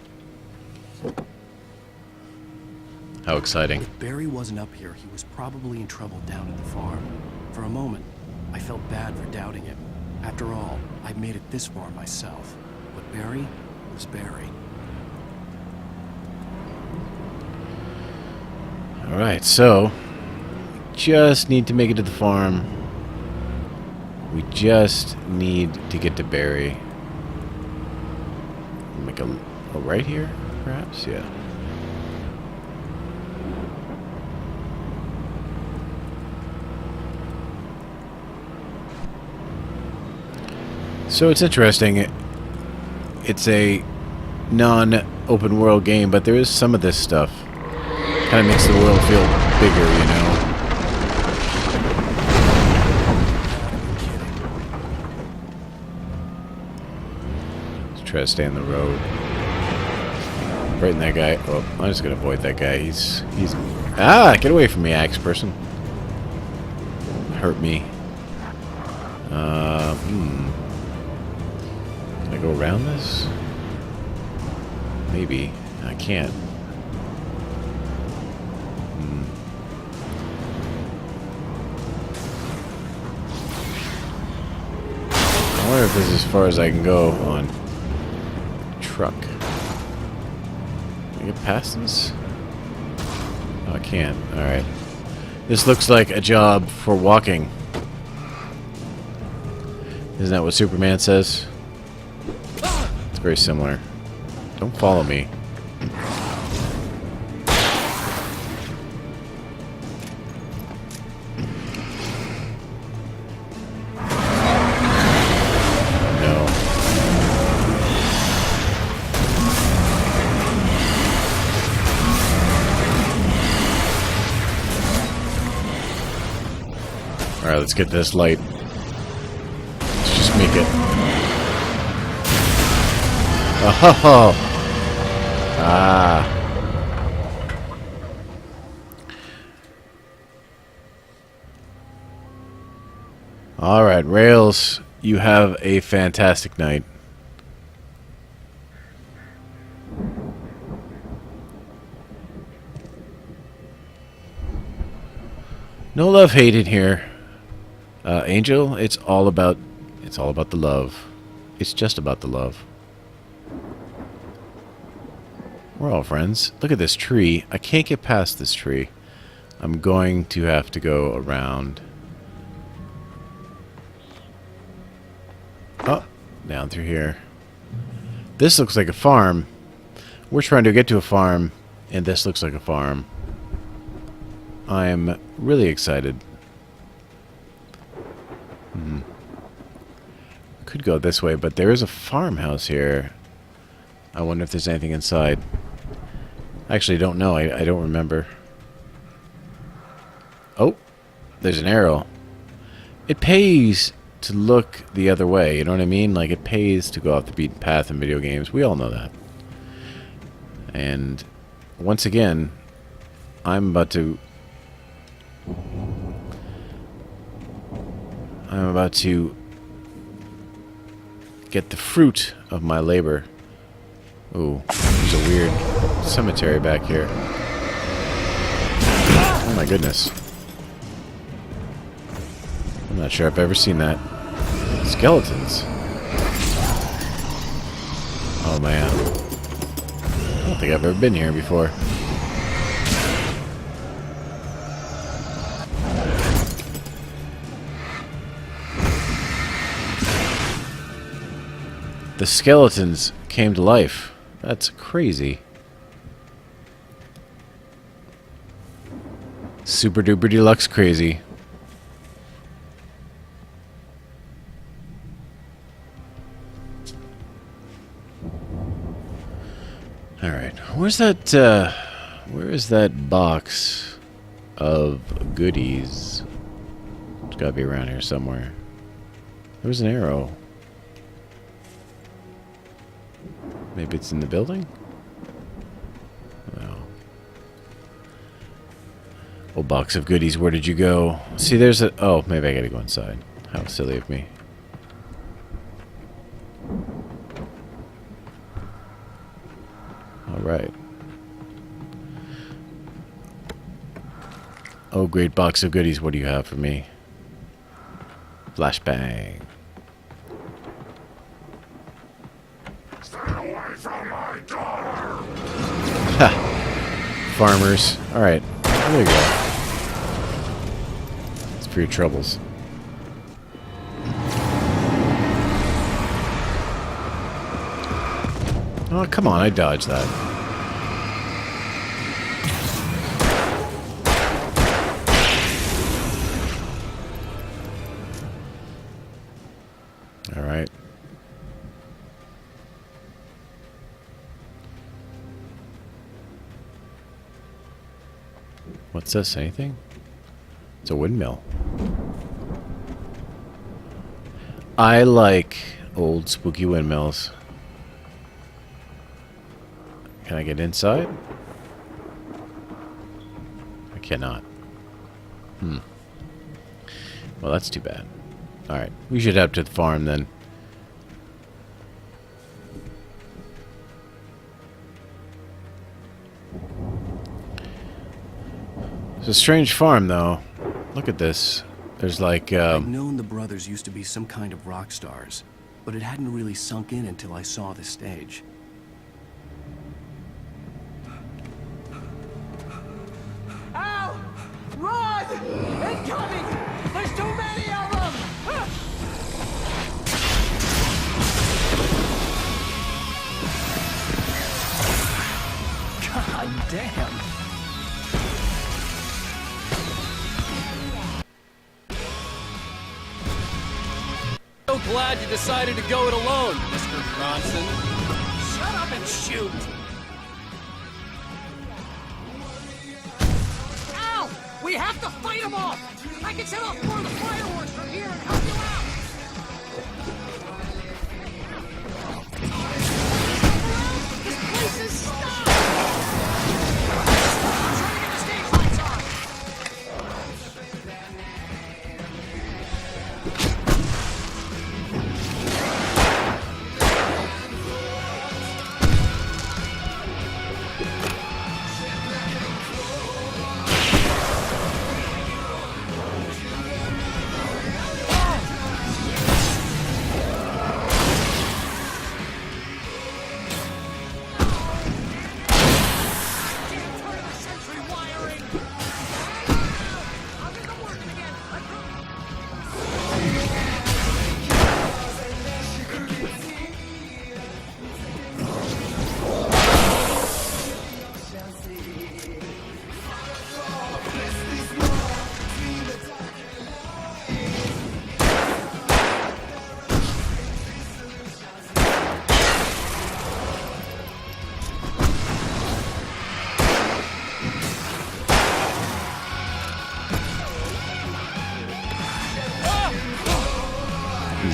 How exciting. If Barry wasn't up here, he was probably in trouble down at the farm. For a moment, I felt bad for doubting him. After all, I've made it this far myself. But Barry was Barry. Alright, so we just need to make it to the farm. We just need to get to Barry. Make a right here, perhaps? Yeah. So it's interesting. It's a non-open world game, but there is some of this stuff. Kind of makes the world feel bigger, you know? Let's try to stay on the road. Right in that guy. Oh, I'm just gonna avoid that guy. He's... Ah! Get away from me, axe person. Hurt me. Can I go around this? Maybe. I can't. I wonder if this is as far as I can go on truck. Can I get past this? Oh, I can't. Alright. This looks like a job for walking. Isn't that what Superman says? It's very similar. Don't follow me. Alright, let's get this light. Let's just make it. Oh! Ah. Alright, Rails, you have a fantastic night. No love hate in here. Angel, it's all about the love. It's just about the love. We're all friends. Look at this tree. I can't get past this tree. I'm going to have to go around. Oh, down through here. This looks like a farm. We're trying to get to a farm, and this looks like a farm. I'm really excited. Could go this way, but there is a farmhouse here. I wonder if there's anything inside. I actually don't know. I don't remember. Oh, there's an arrow. It pays to look the other way. You know what I mean? Like, it pays to go off the beaten path in video games. We all know that. And once again, I'm about to get the fruit of my labor. Ooh, there's a weird cemetery back here. Oh my goodness. I'm not sure I've ever seen that. Skeletons. Oh man. I don't think I've ever been here before. The skeletons came to life. That's crazy. Super duper deluxe crazy. Alright, where is that box of goodies? It's gotta be around here somewhere. There was an arrow. Maybe it's in the building? No. Oh, box of goodies, where did you go? See, there's a... Oh, maybe I gotta go inside. How silly of me. Alright. Oh, great box of goodies, what do you have for me? Flashbang. farmers. Alright, there you go. It's for your troubles. Oh, come on, I dodged that. Alright. What's this? Anything? It's a windmill. I like old spooky windmills. Can I get inside? I cannot. Well, that's too bad. Alright, we should head to the farm then. It's a strange farm, though. Look at this. There's like, I'd known the brothers used to be some kind of rock stars, but it hadn't really sunk in until I saw the stage. Al! Run! Incoming! There's too many of them! God damn! So glad you decided to go it alone, Mr. Bronson. Shut up and shoot! Al! We have to fight them off! I can set off more of the fireworks from here and help you out! This place is stuck! I'm trying to get the stage lights on!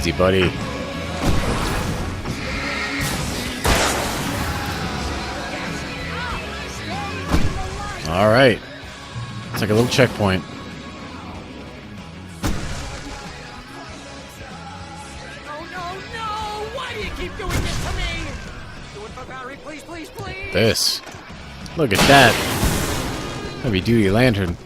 easy, buddy. Alright. It's like a little checkpoint. This. Look at that. Heavy duty lantern.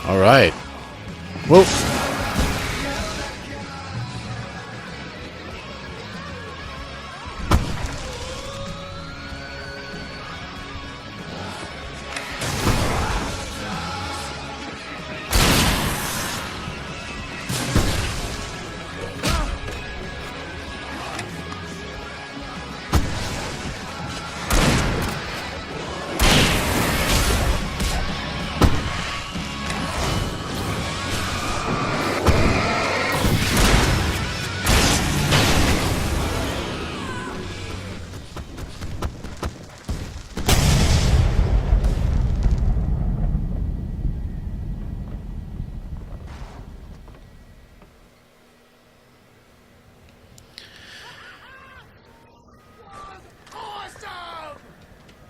Alright. Whoa.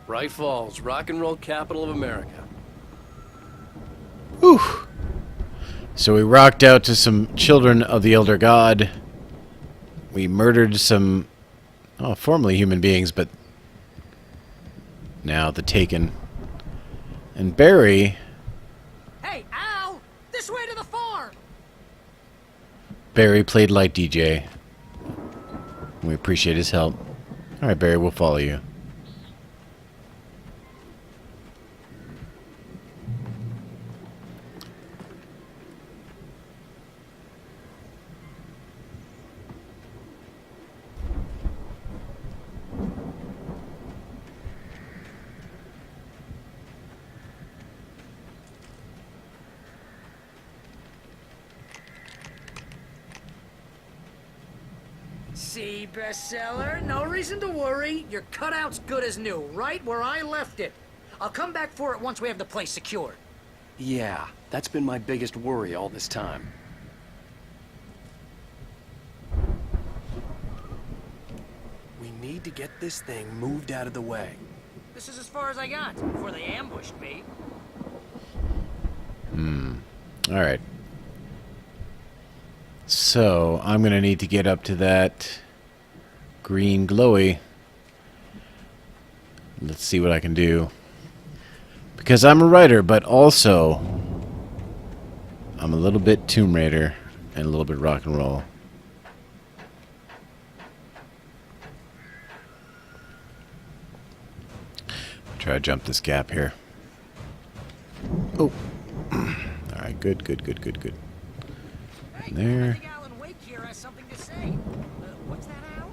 Bright Falls, rock and roll capital of America. Whew. So we rocked out to some children of the Elder God. We murdered some, formerly human beings, but now the Taken. And Barry... Hey, Al! This way to the farm! Barry played light DJ. We appreciate his help. Alright, Barry, we'll follow you. See, bestseller? No reason to worry. Your cutout's good as new, right where I left it. I'll come back for it once we have the place secured. Yeah, that's been my biggest worry all this time. We need to get this thing moved out of the way. This is as far as I got before they ambushed me. Alright. So, I'm going to need to get up to that green glowy. Let's see what I can do. Because I'm a writer, but also I'm a little bit Tomb Raider and a little bit rock and roll. I'll try to jump this gap here. Oh. Alright, good. Hey, There. I think Alan Wake here has something to say. What's that, Al?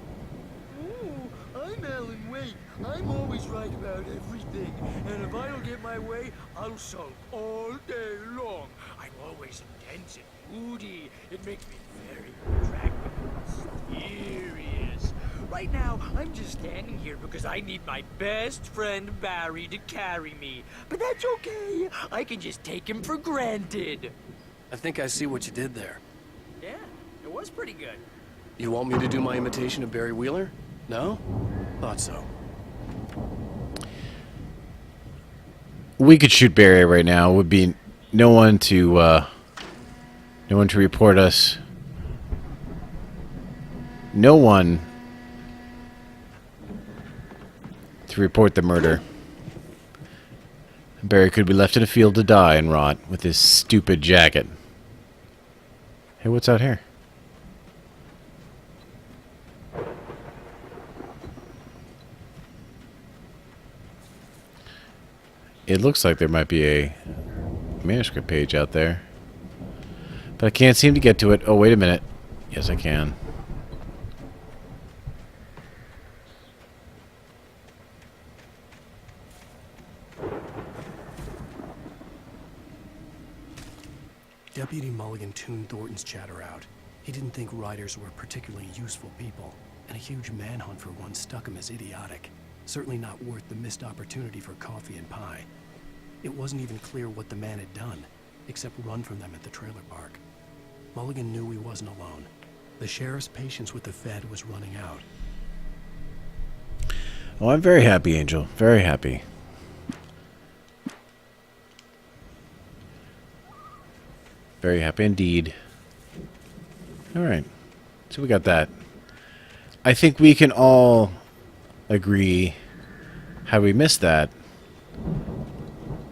Ooh, I'm Alan Wake. I'm always right about everything. And if I don't get my way, I'll sulk all day long. I'm always intense and moody. It makes me very attractive and mysterious. Right now, I'm just standing here because I need my best friend Barry to carry me. But that's okay. I can just take him for granted. I think I see what you did there. Yeah, it was pretty good. You want me to do my imitation of Barry Wheeler? No? Thought so. We could shoot Barry right now. Would be no one to report us. No one to report the murder. Barry could be left in a field to die and rot with his stupid jacket. Hey, what's out here? It looks like there might be a manuscript page out there. But I can't seem to get to it. Oh, wait a minute. Yes, I can. Deputy Mulligan tuned Thornton's chatter out. He didn't think riders were particularly useful people, and a huge manhunt for one stuck him as idiotic. Certainly not worth the missed opportunity for coffee and pie. It wasn't even clear what the man had done, except run from them at the trailer park. Mulligan knew he wasn't alone. The sheriff's patience with the Fed was running out. Oh, I'm very happy, Angel. Very happy. Very happy indeed. Alright. So we got that. I think we can all agree, had we missed that,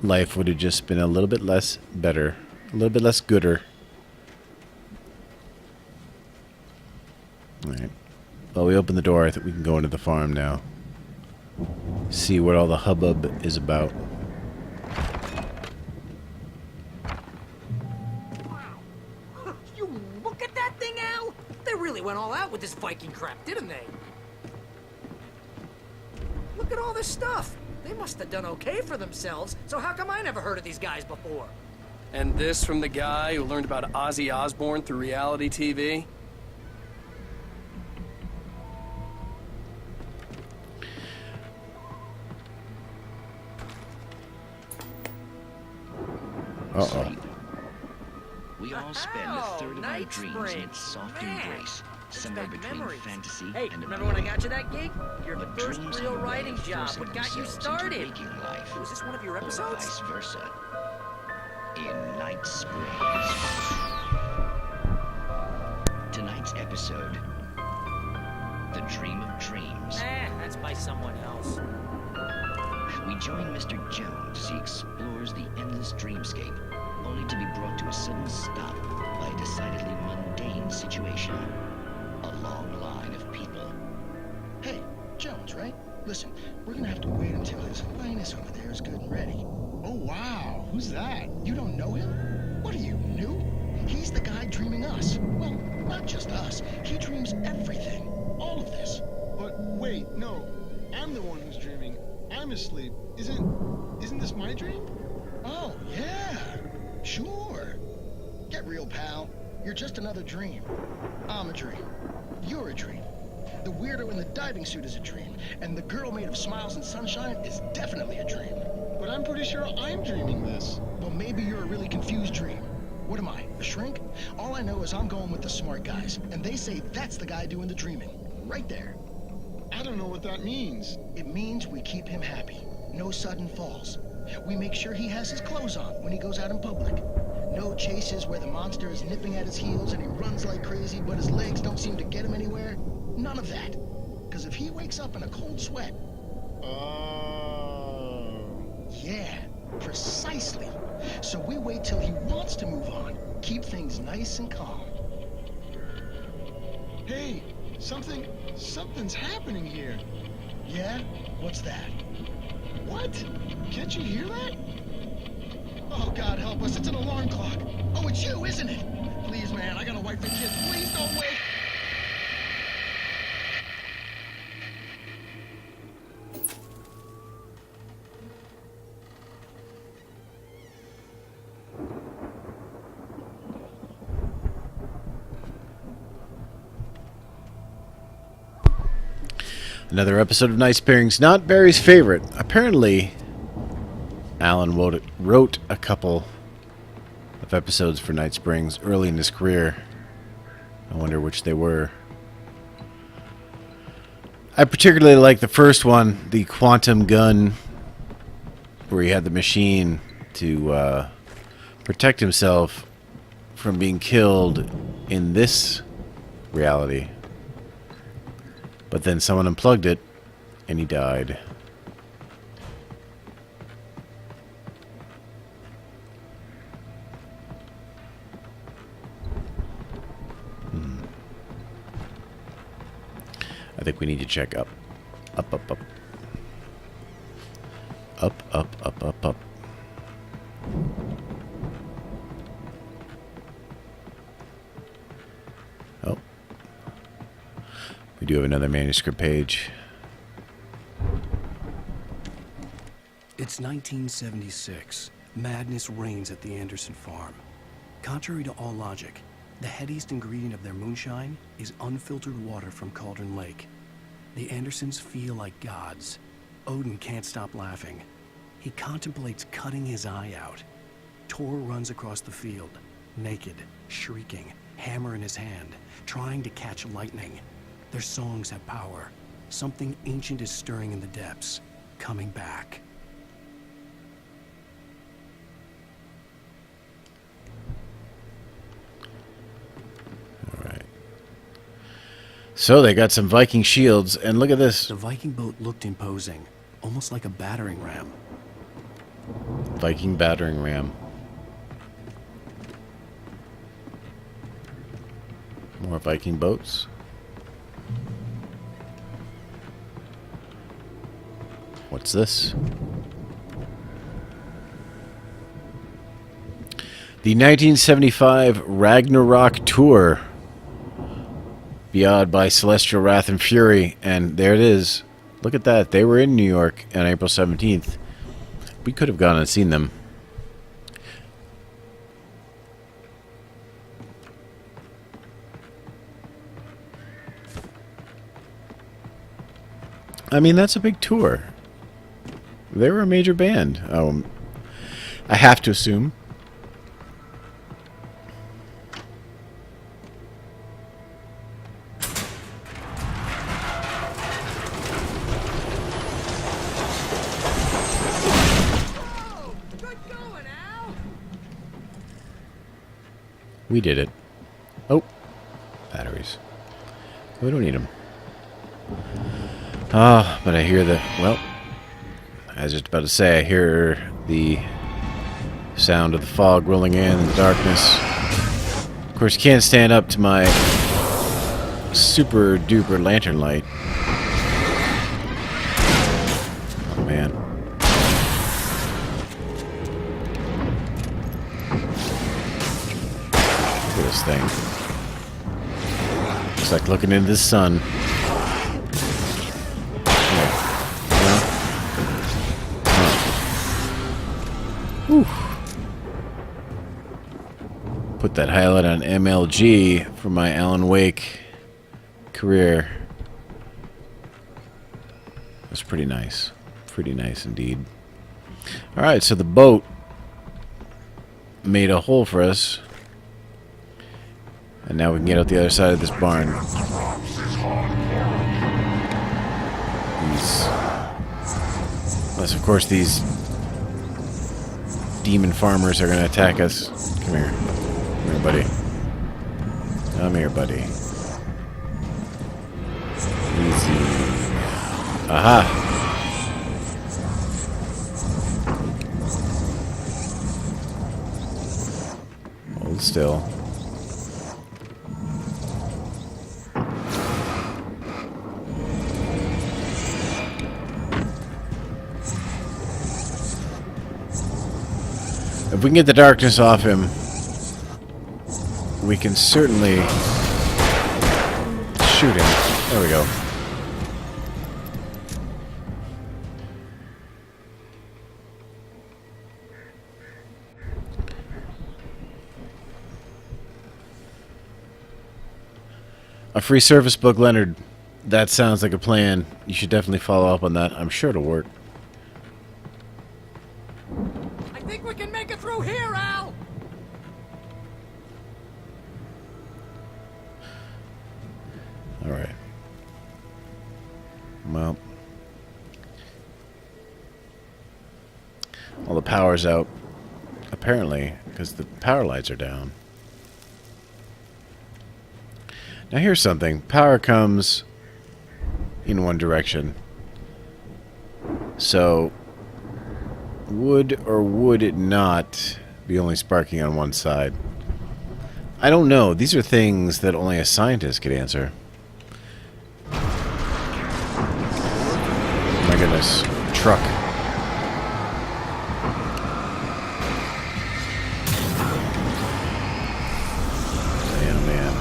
life would have just been a little bit less better. A little bit less gooder. Alright. Well, we opened the door. I think we can go into the farm now. See what all the hubbub is about. You look at that thing, Al! They really went all out with this Viking crap, didn't they? Look at all this stuff. They must have done okay for themselves, so how come I never heard of these guys before? And this from the guy who learned about Ozzy Osbourne through reality TV? Uh-oh. We all spend a third of our dreams in its soft embrace. somewhere Back between memories. fantasy Hey, and remember when I got you that gig? Your But first dreams real have a way writing of job. forcing What got you themselves into started? waking life, Was this one of your or episodes? vice versa. In Night Springs. Tonight's episode, The Dream of Dreams. That's by someone else. We join Mr. Jones as he explores the endless dreamscape, only to be brought to a sudden stop by a decidedly mundane situation. A long line of people. Hey, Jones, right? Listen, we're gonna have to wait until his highness over there is good and ready. Oh, wow. Who's that? You don't know him? What are you, new? He's the guy dreaming us. Well, not just us. He dreams everything. All of this. But wait, no. I'm the one who's dreaming. I'm asleep. Isn't this my dream? Oh, yeah. Sure. Get real, pal. You're just another dream. I'm a dream. You're a dream. The weirdo in the diving suit is a dream. And the girl made of smiles and sunshine is definitely a dream. But I'm pretty sure I'm dreaming this. Well, maybe you're a really confused dream. What am I, a shrink? All I know is I'm going with the smart guys. And they say that's the guy doing the dreaming. Right there. I don't know what that means. It means we keep him happy. No sudden falls. We make sure he has his clothes on when he goes out in public. No chases where the monster is nipping at his heels and he runs like crazy, but his legs don't seem to get him anywhere. None of that. Because if he wakes up in a cold sweat... Yeah, precisely. So we wait till he wants to move on. Keep things nice and calm. Hey, something's happening here. Yeah? What's that? What? Can't you hear that? Oh, God help us, it's an alarm clock. Oh, it's you, isn't it? Please, man, I gotta wipe the kids. Please don't wake. Another episode of Night Springs, not Barry's favorite. Apparently, Alan wrote a couple of episodes for Night Springs early in his career. I wonder which they were. I particularly like the first one, the quantum gun, where he had the machine to protect himself from being killed in this reality. But then someone unplugged it, and he died. I think we need to check up. Up, up, up. Up, up, up, up, up. Oh. We do have another manuscript page. It's 1976. Madness reigns at the Anderson farm. Contrary to all logic, the headiest ingredient of their moonshine is unfiltered water from Cauldron Lake. The Andersons feel like gods. Odin can't stop laughing. He contemplates cutting his eye out. Tor runs across the field, naked, shrieking, hammer in his hand, trying to catch lightning. Their songs have power. Something ancient is stirring in the depths, coming back. So they got some Viking shields, and look at this. The Viking boat looked imposing, almost like a battering ram. Viking battering ram. More Viking boats. What's this? The 1975 Ragnarok Tour. Beyond by Celestial Wrath and Fury. And there it is. Look at that. They were in New York on April 17th. We could have gone and seen them. I mean, that's a big tour. They were a major band. I have to assume. We did it. Oh. Batteries. We don't need them. Ah, but I hear the... Well, I was just about to say, I hear the sound of the fog rolling in and the darkness. Of course, you can't stand up to my super duper lantern light. Oh, man. Look at this thing. Looks like looking into the sun. Whew. Put that highlight on MLG for my Alan Wake career. That's pretty nice. Pretty nice indeed. Alright, so the boat made a hole for us. And now we can get out the other side of this barn. Unless, of course, these demon farmers are going to attack us. Come here. Come here, buddy. Come here, buddy. Easy. Aha! Hold still. If we can get the darkness off him, we can certainly shoot him. There we go. A free service book, Leonard. That sounds like a plan. You should definitely follow up on that. I'm sure it'll work. I think we can make it through here, Al! Alright. Well. All the power's out. Apparently, because the power lights are down. Now here's something. Power comes in one direction. So, would or would it not be only sparking on one side? I don't know. These are things that only a scientist could answer. Oh my goodness. Truck. Man, man.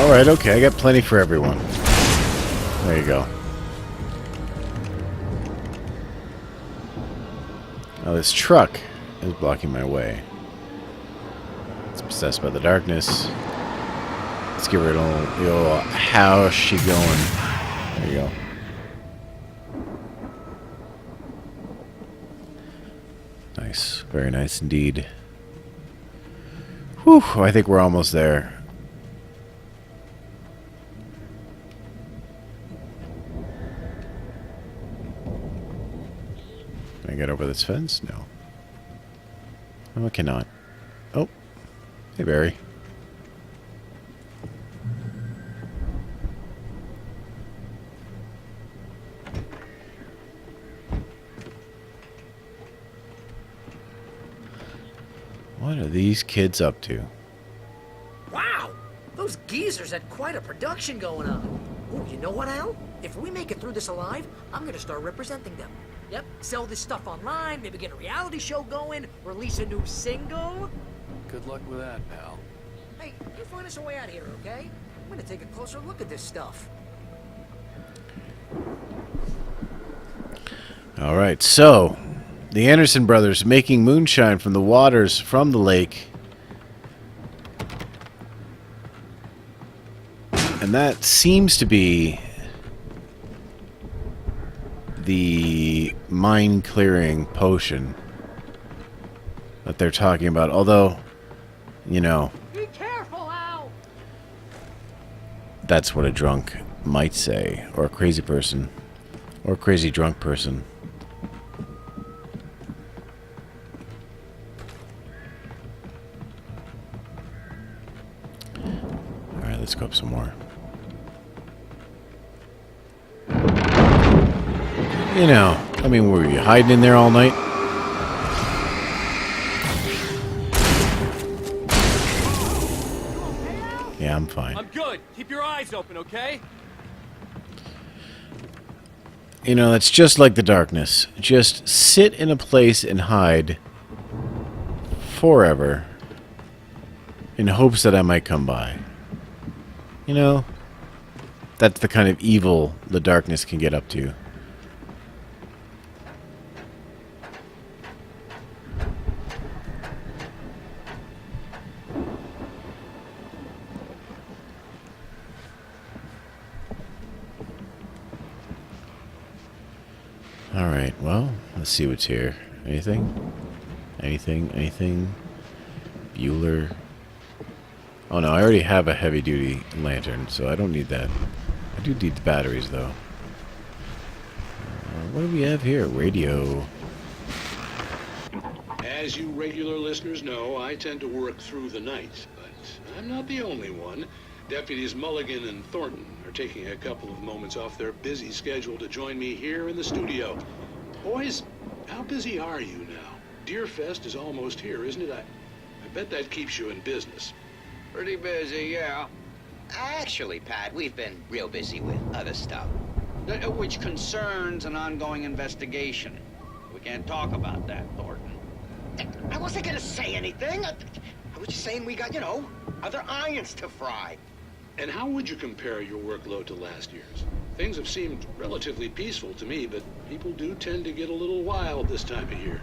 Alright, okay, I got plenty for everyone. There you go. Now this truck is blocking my way. It's possessed by the darkness. Let's give her a little how's she going? There you go. Nice. Very nice indeed. Whew, I think we're almost there. Can I get over this fence? No. No, I cannot. Oh. Hey, Barry. What are these kids up to? Wow! Those geezers had quite a production going on. Oh, you know what, Al? If we make it through this alive, I'm gonna start representing them. Yep, sell this stuff online, maybe get a reality show going, release a new single. Good luck with that, pal. Hey, you find us a way out of here, okay? I'm gonna take a closer look at this stuff. Alright, so the Anderson brothers making moonshine from the waters from the lake. And that seems to be the mind-clearing potion that they're talking about. Although, you know, Be careful, Al! that's what a drunk might say, or a crazy person, or a crazy drunk person. Alright, let's go up some more. You know, I mean, were you hiding in there all night? Yeah, I'm fine. I'm good. Keep your eyes open, okay? You know, that's just like the darkness. Just sit in a place and hide forever in hopes that I might come by. You know, that's the kind of evil the darkness can get up to. Alright, well, let's see what's here. Anything? Anything? Bueller. Oh no, I already have a heavy-duty lantern, so I don't need that. I do need the batteries, though. What do we have here? Radio. As you regular listeners know, I tend to work through the night, but I'm not the only one. Deputies Mulligan and Thornton are taking a couple of moments off their busy schedule to join me here in the studio. Boys, how busy are you now? Deerfest is almost here, isn't it? I bet that keeps you in business. Pretty busy, yeah. Actually, Pat, we've been real busy with other stuff, which concerns an ongoing investigation. We can't talk about that, Thornton. I wasn't gonna say anything. I was just saying we got, you know, other irons to fry. And how would you compare your workload to last year's? Things have seemed relatively peaceful to me, but people do tend to get a little wild this time of year.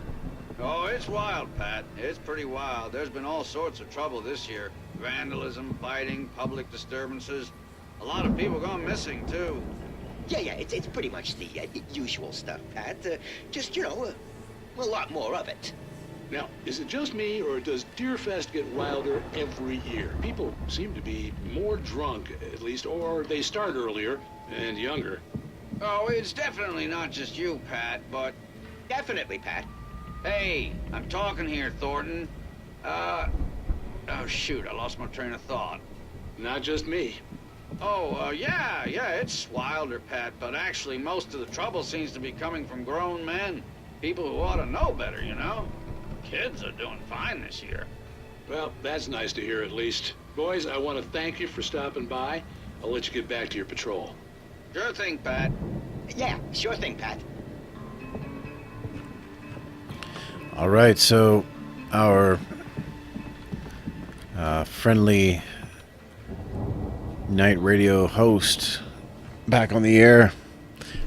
Oh, it's wild, Pat. It's pretty wild. There's been all sorts of trouble this year. Vandalism, fighting, public disturbances. A lot of people gone missing, too. Yeah, it's pretty much the usual stuff, Pat. Just, you know, a lot more of it. Now, is it just me, or does Deerfest get wilder every year? People seem to be more drunk, at least, or they start earlier and younger. Oh, it's definitely not just you, Pat, but... Definitely, Pat. Hey, I'm talking here, Thornton. Oh, shoot, I lost my train of thought. Not just me. Oh, yeah, it's wilder, Pat, but actually most of the trouble seems to be coming from grown men. People who ought to know better, you know? Kids are doing fine this year. Well, that's nice to hear at least. Boys, I want to thank you for stopping by. I'll let you get back to your patrol. Sure thing, Pat. Yeah, sure thing, Pat. Alright, so our friendly night radio host back on the air.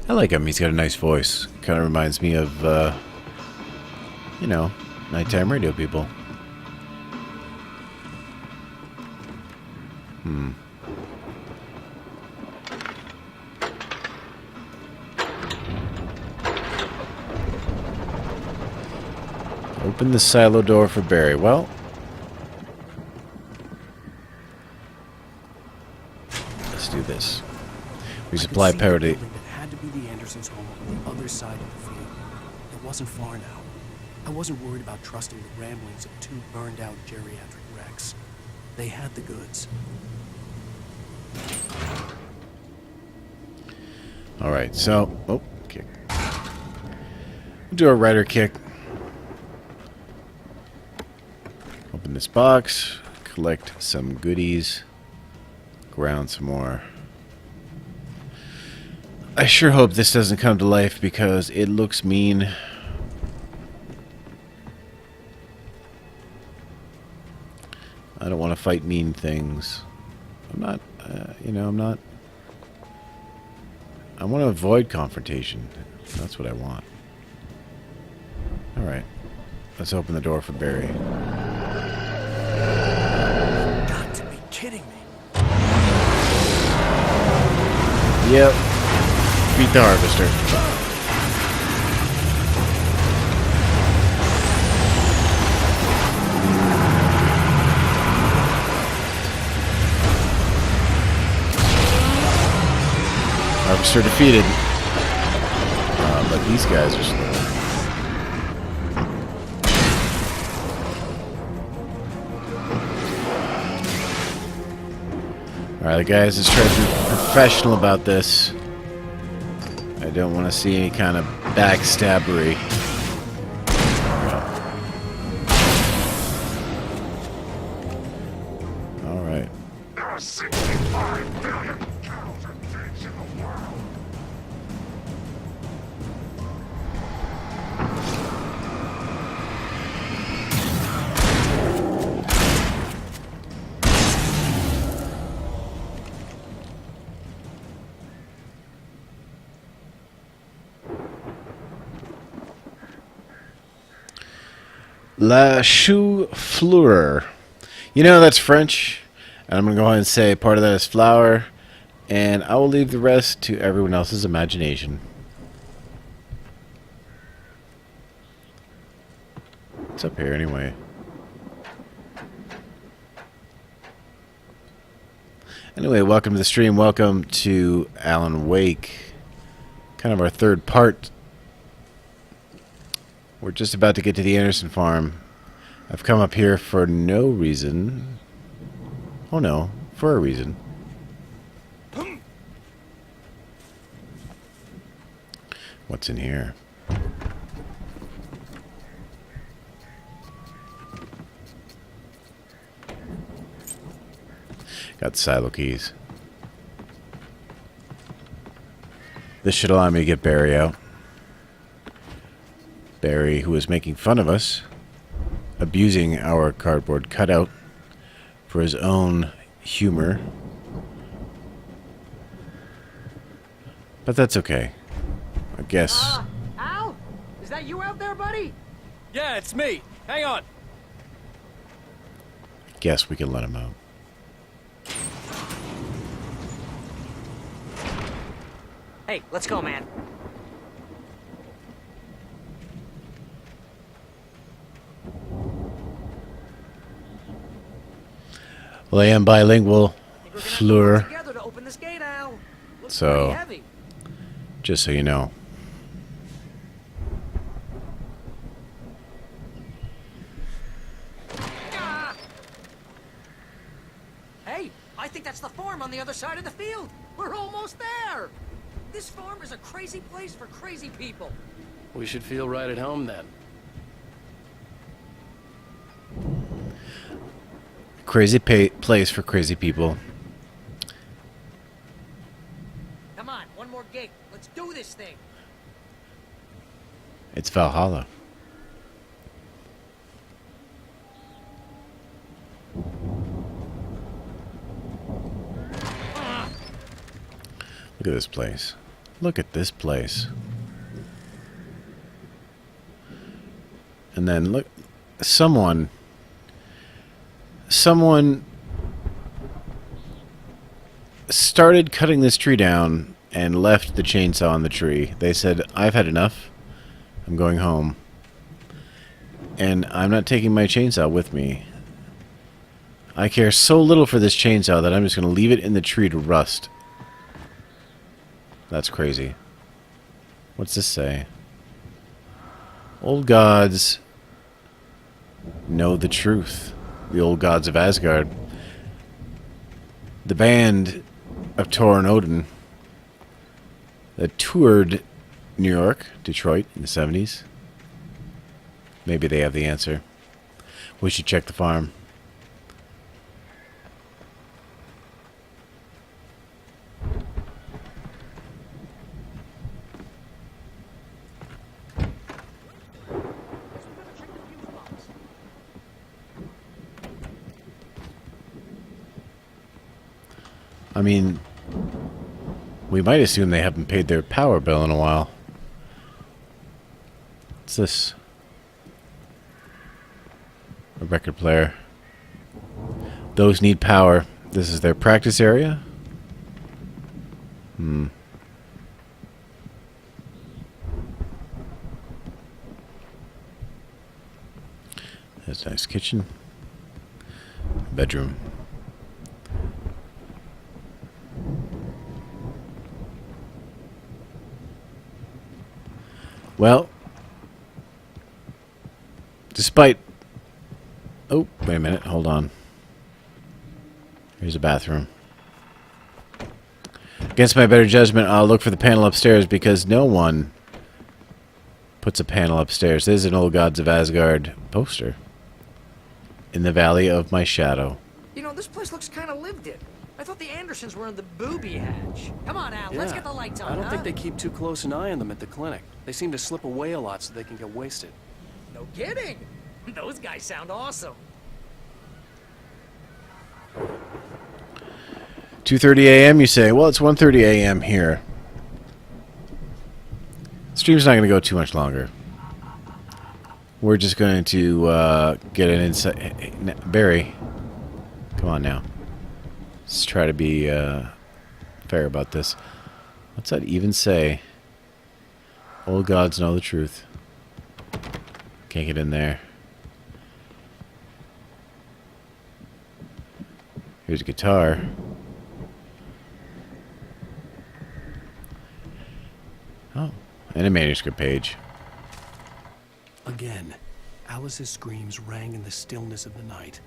I like him. He's got a nice voice. Kind of reminds me of, you know, nighttime radio people. Open the silo door for Barry. Well, let's do this. We supply power to... It had to be the Andersons' home on the other side of the field. It wasn't far now. I wasn't worried about trusting the ramblings of two burned-out geriatric wrecks. They had the goods. Alright, so... Oh, kick. We'll do a rider kick. Open this box. Collect some goodies. Ground some more. I sure hope this doesn't come to life because it looks mean. I don't want to fight mean things. I'm not, you know, I'm not... I want to avoid confrontation. That's what I want. Alright. Let's open the door for Barry. Got to be kidding me. Yep. Beat the harvester. Orcs are defeated. But these guys are slow. Alright, guys, let's try to be professional about this. I don't want to see any kind of backstabbery. Alright. There are 65 billion cows and pigs in the world. La choux fleur. You know that's French. And I'm going to go ahead and say part of that is flour. And I will leave the rest to everyone else's imagination. What's up here anyway? Anyway, welcome to the stream. Welcome to Alan Wake. Kind of our third part. We're just about to get to the Anderson farm. I've come up here for no reason. Oh no, for a reason. What's in here? Got silo keys. This should allow me to get Barry out. Barry, who was making fun of us, abusing our cardboard cutout for his own humor. But that's okay. I guess. Al? Is that you out there, buddy? Yeah, it's me. Hang on. Guess we can let him out. Hey, let's go, man. Well, I am bilingual, Fleur. Together to open this gate, Al. Looks So, pretty heavy. just so you know. Hey, I think that's the farm on the other side of the field. We're almost there. This farm is a crazy place for crazy people. We should feel right at home then. Crazy place for crazy people. Come on, one more gate. Let's do this thing. It's Valhalla. Look at this place. Look at this place. And then look, someone started cutting this tree down and left the chainsaw on the tree. They said, I've had enough. I'm going home. And I'm not taking my chainsaw with me. I care so little for this chainsaw that I'm just going to leave it in the tree to rust. That's crazy. What's this say? Old gods know the truth. The old gods of Asgard. The band of Thor and Odin that toured New York, Detroit in the 70s. Maybe they have the answer. We should check the farm. I mean, we might assume they haven't paid their power bill in a while. What's this? A record player. Those need power. This is their practice area? That's a nice kitchen. Bedroom. Despite... Oh, wait a minute. Hold on. Here's a bathroom. Against my better judgment, I'll look for the panel upstairs because no one puts a panel upstairs. There's an Old Gods of Asgard poster. In the Valley of My Shadow. You know, this place looks kind of lived in. I thought the Andersons were in the booby hatch. Come on, Al, let's get the lights on, I don't think they keep too close an eye on them at the clinic. They seem to slip away a lot so they can get wasted. No kidding. Those guys sound awesome. 2:30 a.m. you say? Well, it's 1:30 a.m. here. The stream's not going to go too much longer. We're just going to get an insight. Hey, Barry, come on now. Let's try to be fair about this. What's that even say? Old gods know the truth. Can't get in there. Here's a guitar. Oh, and a manuscript page. Again, Alice's screams rang in the stillness of the night.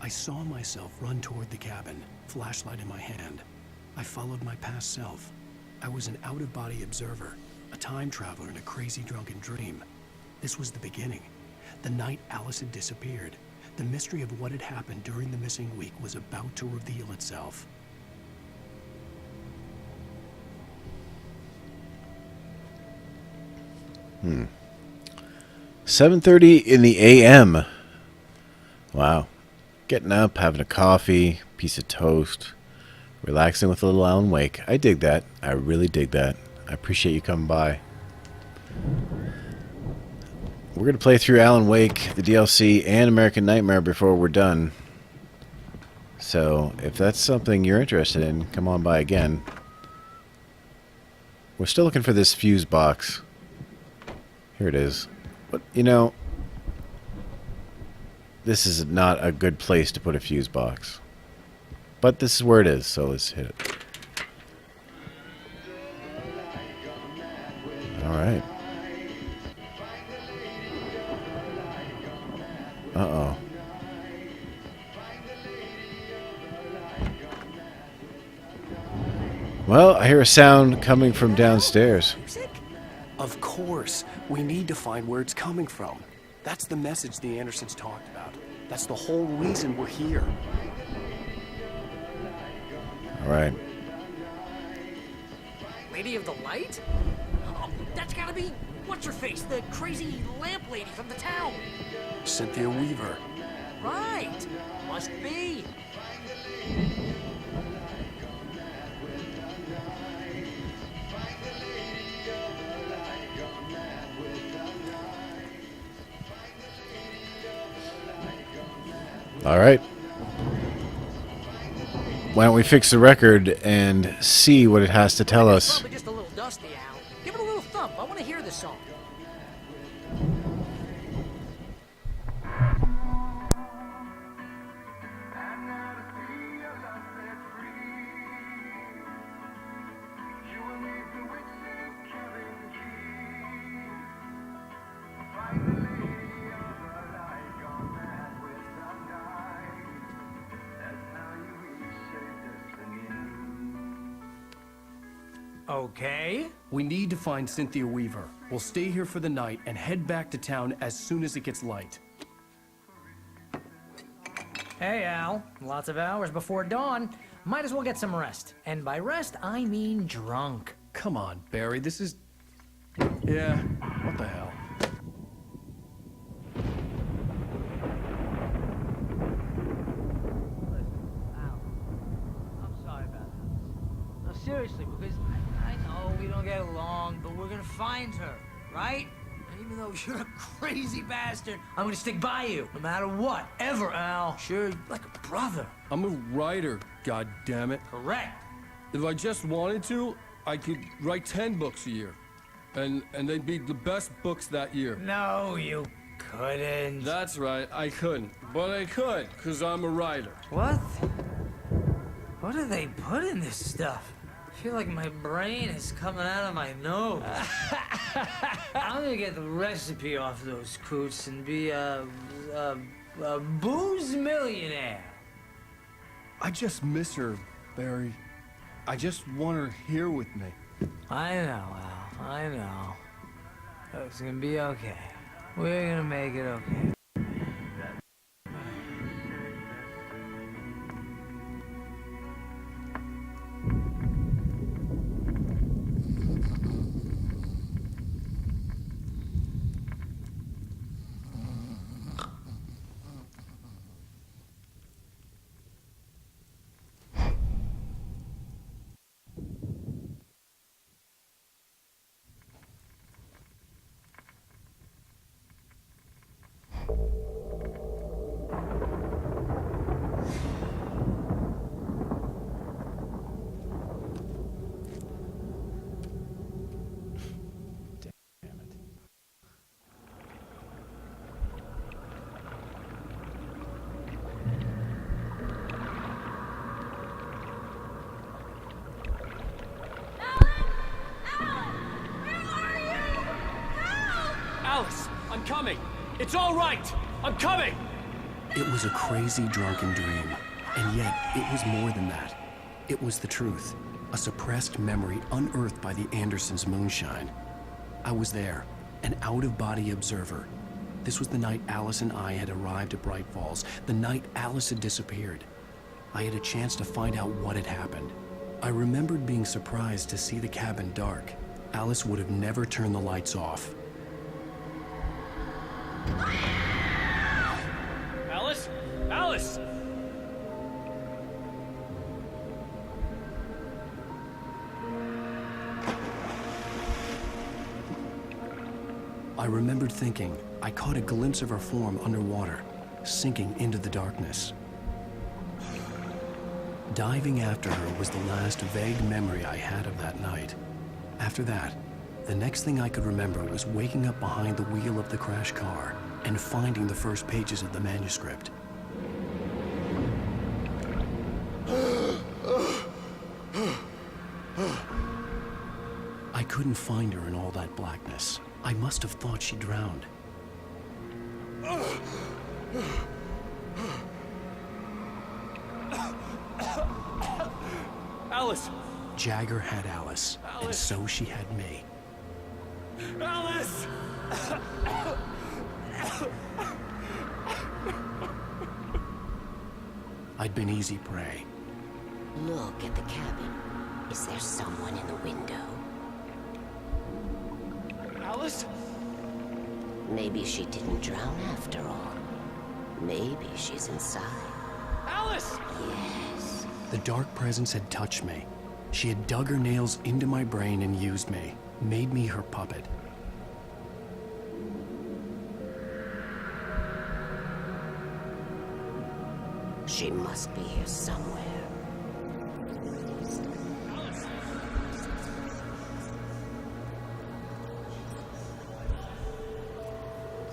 I saw myself run toward the cabin, flashlight in my hand. I followed my past self. I was an out-of-body observer, a time traveler in a crazy drunken dream. This was the beginning. The night Alice had disappeared. The mystery of what had happened during the missing week was about to reveal itself. Hmm. 7:30 in the a.m. Wow. Getting up, having a coffee, piece of toast, relaxing with a little Alan Wake. I dig that. I really dig that. I appreciate you coming by. We're going to play through Alan Wake, the DLC, and American Nightmare before we're done. So, if that's something you're interested in, come on by again. We're still looking for this fuse box. Here it is. But, you know, this is not a good place to put a fuse box. But this is where it is, so let's hit it. Alright. Uh-oh. Well, I hear a sound coming from downstairs. Of course. We need to find where it's coming from. That's the message the Andersons talked about. That's the whole reason we're here. All right. Lady of the Light? Oh, that's gotta be... What's-her-face? The crazy lamp lady from the town. Cynthia Weaver. Right. Must be. All right. Why don't we fix the record and see what it has to tell us? Probably just a little dusty, Al. Give it a little thump. I want to hear this song. Okay. We need to find Cynthia Weaver. We'll stay here for the night and head back to town as soon as it gets light. Hey, Al. Lots of hours before dawn. Might as well get some rest. And by rest, I mean drunk. Come on, Barry. This is... Yeah, what the hell? I'm sorry about this. No, seriously, because I know we don't get along, but we're gonna find her, right? And even though you're a crazy bastard, I'm gonna stick by you, no matter what, ever, Al. Sure, like a brother. I'm a writer, goddammit. Correct. If I just wanted to, I could write 10 books a year. And they'd be the best books that year. No, you couldn't. That's right, I couldn't. But I could, because I'm a writer. What? What do they put in this stuff? feel like my brain is coming out of my nose. I'm gonna get the recipe off those coots and be a booze millionaire. I just miss her, Barry. I just want her here with me. I know, Al. I know. It's gonna be okay. We're gonna make it okay. Alice, I'm coming. It's all right. I'm coming. It was a crazy, drunken dream, and yet it was more than that. It was the truth, a suppressed memory unearthed by the Andersons' moonshine. I was there, an out-of-body observer. This was the night Alice and I had arrived at Bright Falls, the night Alice had disappeared. I had a chance to find out what had happened. I remembered being surprised to see the cabin dark. Alice would have never turned the lights off. Alice? Alice! I remembered thinking I caught a glimpse of her form underwater, sinking into the darkness. Diving after her was the last vague memory I had of that night. After that, the next thing I could remember was waking up behind the wheel of the crashed car and finding the first pages of the manuscript. I couldn't find her in all that blackness. I must have thought she drowned. Alice! Jagger had Alice, and so she had me. Alice! I'd been easy prey. Look at the cabin. Is there someone in the window? Alice? Maybe she didn't drown after all. Maybe she's inside. Alice! Yes. The dark presence had touched me. She had dug her nails into my brain and used me, made me her puppet. She must be here somewhere.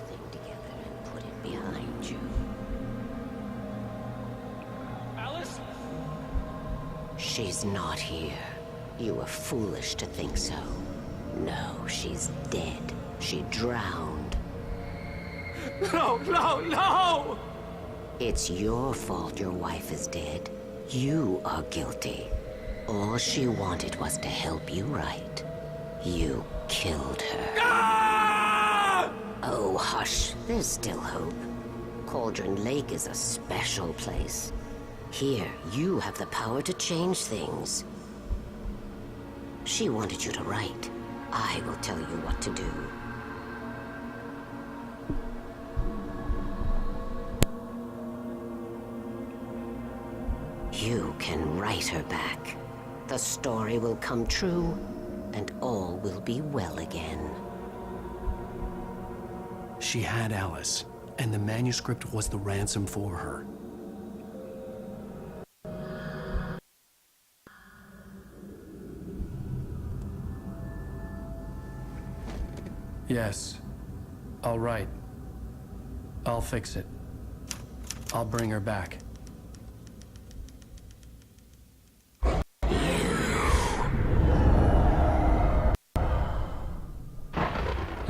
Thing together and put it behind you. Alice? She's not here. You were foolish to think so. No, she's dead. She drowned. No, no, no! It's your fault your wife is dead. You are guilty. All she wanted was to help you right. You killed her. Ah! Oh, hush. There's still hope. Cauldron Lake is a special place. Here, you have the power to change things. She wanted you to write. I will tell you what to do. You can write her back. The story will come true, and all will be well again. She had Alice, and the manuscript was the ransom for her. Yes. All right. I'll fix it. I'll bring her back.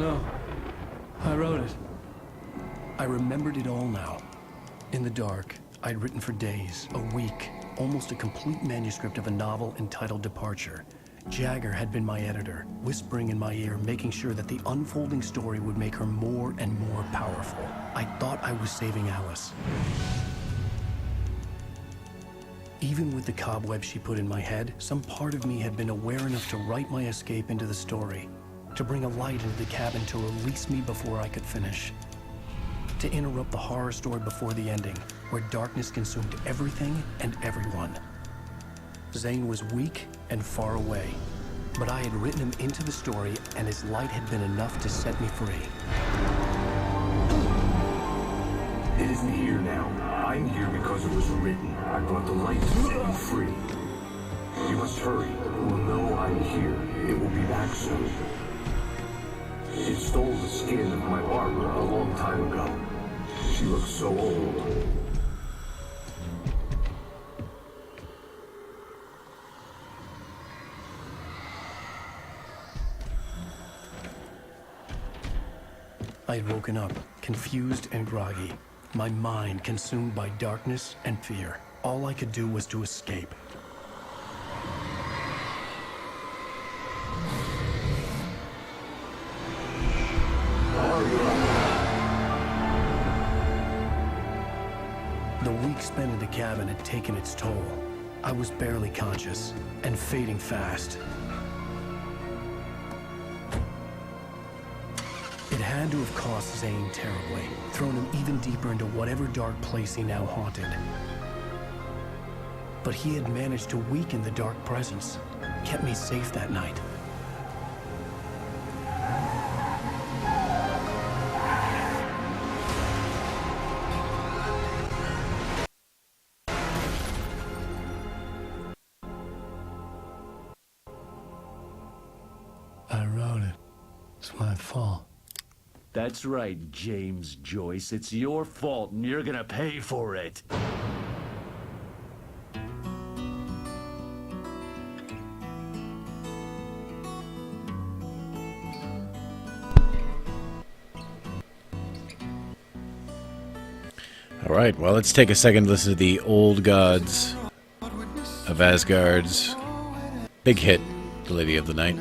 No. I wrote it. I remembered it all now. In the dark, I'd written for days, a week, almost a complete manuscript of a novel entitled Departure. Jagger had been my editor, whispering in my ear, making sure that the unfolding story would make her more and more powerful. I thought I was saving Alice. Even with the cobweb she put in my head, some part of me had been aware enough to write my escape into the story, to bring a light into the cabin to release me before I could finish, to interrupt the horror story before the ending, where darkness consumed everything and everyone. Zane was weak and far away, but I had written him into the story, and his light had been enough to set me free. It isn't here now. I'm here because it was written. I brought the light to set you free. You must hurry. It will know I'm here. It will be back soon. It stole the skin of my Barbara a long time ago. She looks so old. I had woken up, confused and groggy, my mind consumed by darkness and fear. All I could do was to escape. The week spent in the cabin had taken its toll. I was barely conscious, and fading fast. It had to have cost Zane terribly, thrown him even deeper into whatever dark place he now haunted. But he had managed to weaken the dark presence, kept me safe that night. I wrote it. It's my fault. That's right, James Joyce. It's your fault, and you're gonna pay for it. All right, well, let's take a second to listen to the Old Gods of Asgard's big hit, The Lady of the Night.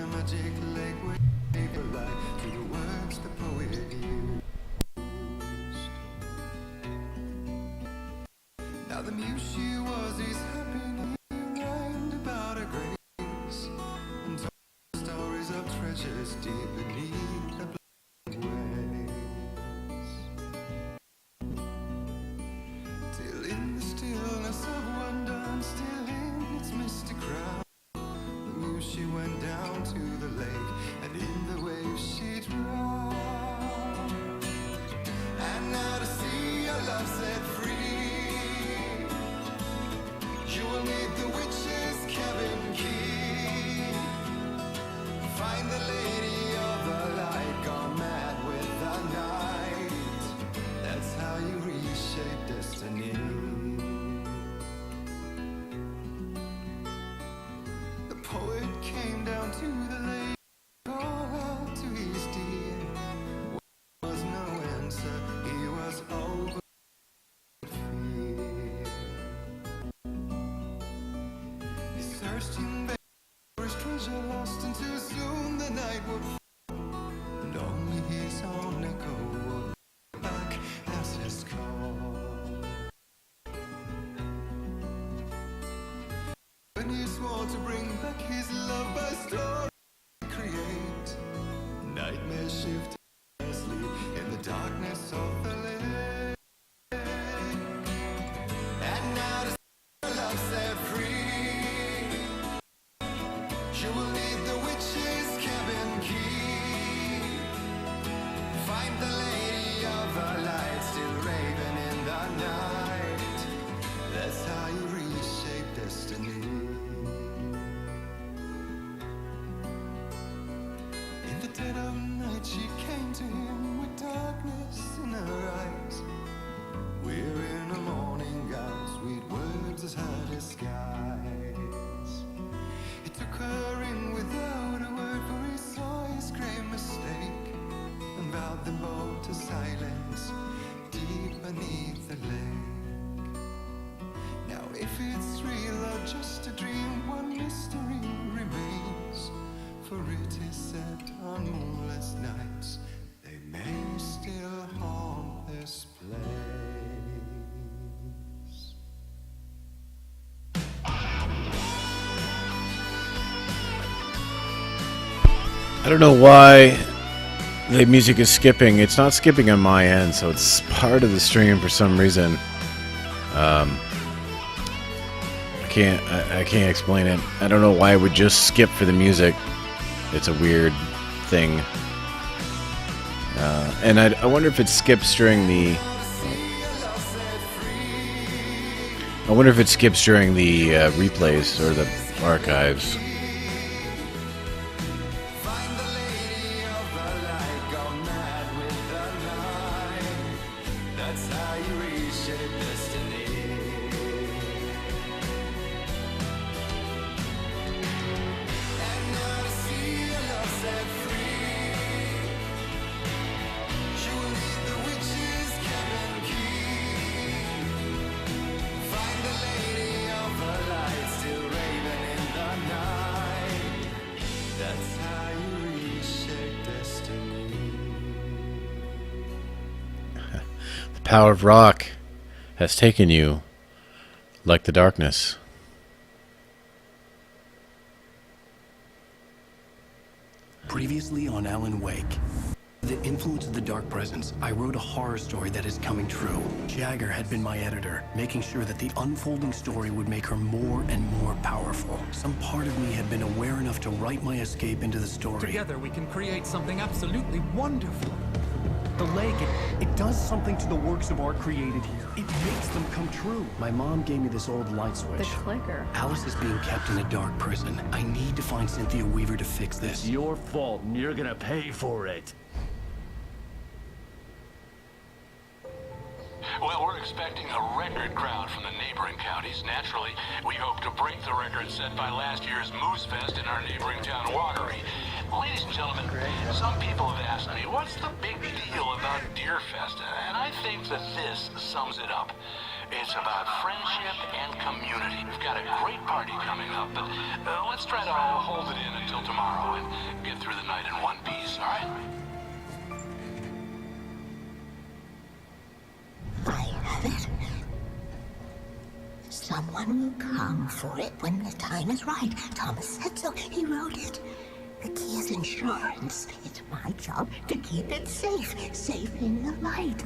To bring back his love by story, create nightmare shift sleep in the darkness of the lake. And now to set love set free, you will need the witch's cabin key. Find the lady of the light still raving in the night. That's how you reshape destiny. Dead of night, she came. just a dream, one mystery remains. For it is said on moonless nights, they may still haunt this place. I don't know why the music is skipping. It's not skipping on my end, so it's part of the stream for some reason. I can't explain it. I don't know why it would just skip for the music. It's a weird thing. And I wonder if it skips during the... I wonder if it skips during the replays or the archives. The power of rock has taken you like the darkness. Previously on Alan Wake. The influence of the dark presence, I wrote a horror story that is coming true. Jagger had been my editor, making sure that the unfolding story would make her more and more powerful. Some part of me had been aware enough to write my escape into the story. Together we can create something absolutely wonderful. The lake, it does something to the works of art created here. It makes them come true. My mom gave me this old light switch. The clicker. Alice is being kept in a dark prison. I need to find Cynthia Weaver to fix this. It's your fault, and you're gonna pay for it. Well, we're expecting a record crowd from the neighboring counties. Naturally, we hope to break the record set by last year's Moose Fest in our neighboring town, Watery. Ladies and gentlemen, some people have asked me, what's the big deal about Deer Fest? And I think that this sums it up. It's about friendship and community. We've got a great party coming up, but let's try to hold it in until tomorrow and get through the night in one piece, all right? I have it. Someone will come for it when the time is right. Thomas said so. He wrote it. The key is insurance. It's my job to keep it safe. Safe in the light.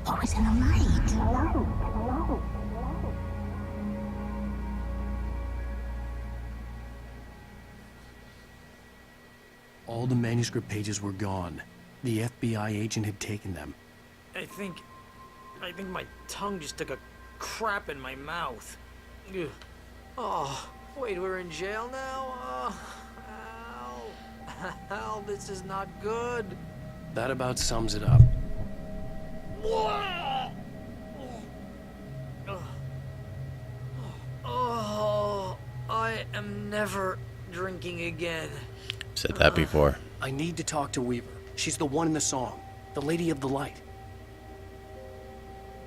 Always in the light. Hello. All the manuscript pages were gone. The FBI agent had taken them. I think my tongue just took a crap in my mouth. Ugh. Oh, wait, we're in jail now? Ow, this is not good. That about sums it up. Oh, I am never drinking again. Said that before. I need to talk to Weaver. She's the one in the song. The Lady of the Light.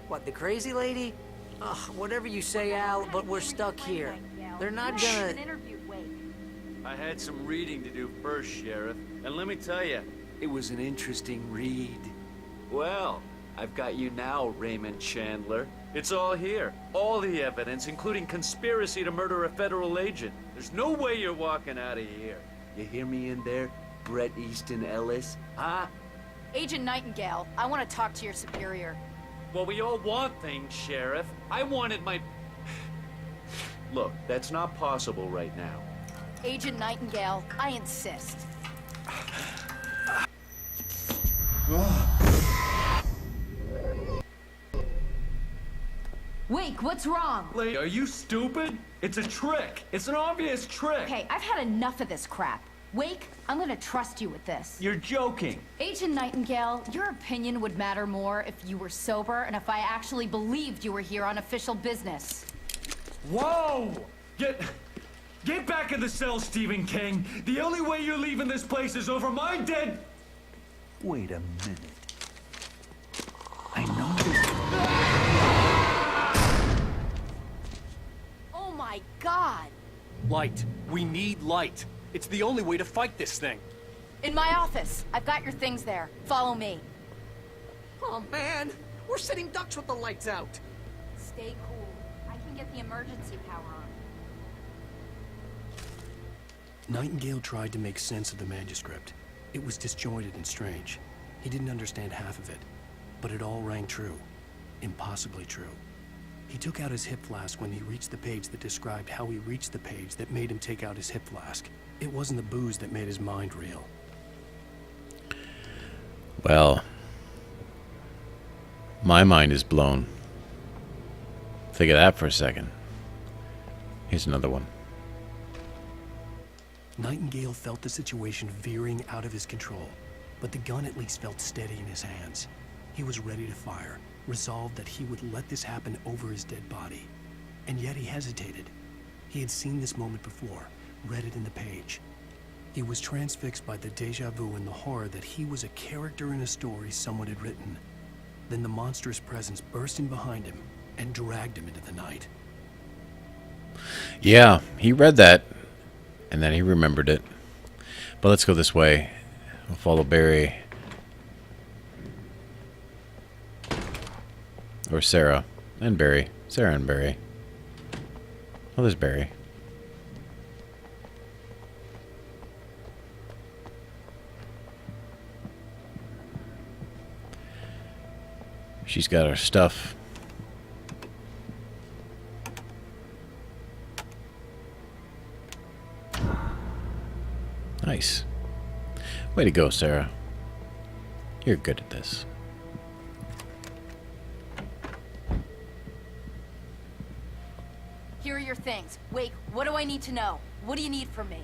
What, the crazy lady? Ugh, whatever you say, Al, but we're stuck here. They're not gonna... I had some reading to do first, Sheriff. And let me tell you, it was an interesting read. Well, I've got you now, Raymond Chandler. It's all here. All the evidence, including conspiracy to murder a federal agent. There's no way you're walking out of here. You hear me in there, Bret Easton Ellis? Huh? Agent Nightingale, I want to talk to your superior. Well, we all want things, Sheriff. I wanted my... Look, that's not possible right now. Agent Nightingale, I insist. Wake, what's wrong? Lady, are you stupid? It's a trick. It's an obvious trick. Okay, I've had enough of this crap. Wake, I'm gonna trust you with this. You're joking. Agent Nightingale, your opinion would matter more if you were sober and if I actually believed you were here on official business. Whoa! Get back in the cell, Stephen King. The only way you're leaving this place is over my dead... Wait a minute. I know this... Oh my Light. We need light. It's the only way to fight this thing. In my office. I've got your things there. Follow me. Oh, man. We're sitting ducks with the lights out. Stay cool. I can get the emergency power on. Nightingale tried to make sense of the manuscript. It was disjointed and strange. He didn't understand half of it, but it all rang true. Impossibly true. He took out his hip flask when he reached the page that described how he reached the page that made him take out his hip flask. It wasn't the booze that made his mind reel. Well, my mind is blown. Think of that for a second. Here's another one. Nightingale felt the situation veering out of his control, but the gun at least felt steady in his hands. He was ready to fire, resolved that he would let this happen over his dead body. And yet he hesitated. He had seen this moment before, read it in the page. He was transfixed by the déjà vu and the horror that he was a character in a story someone had written. Then the monstrous presence burst in behind him and dragged him into the night. Yeah, he read that, and then he remembered it. But let's go this way. We'll follow Barry. Or Sarah. And Barry. Sarah and Barry. Oh, there's Barry. She's got her stuff. Nice. Way to go, Sarah. You're good at this. Here are your things. Wake, what do I need to know? What do you need from me?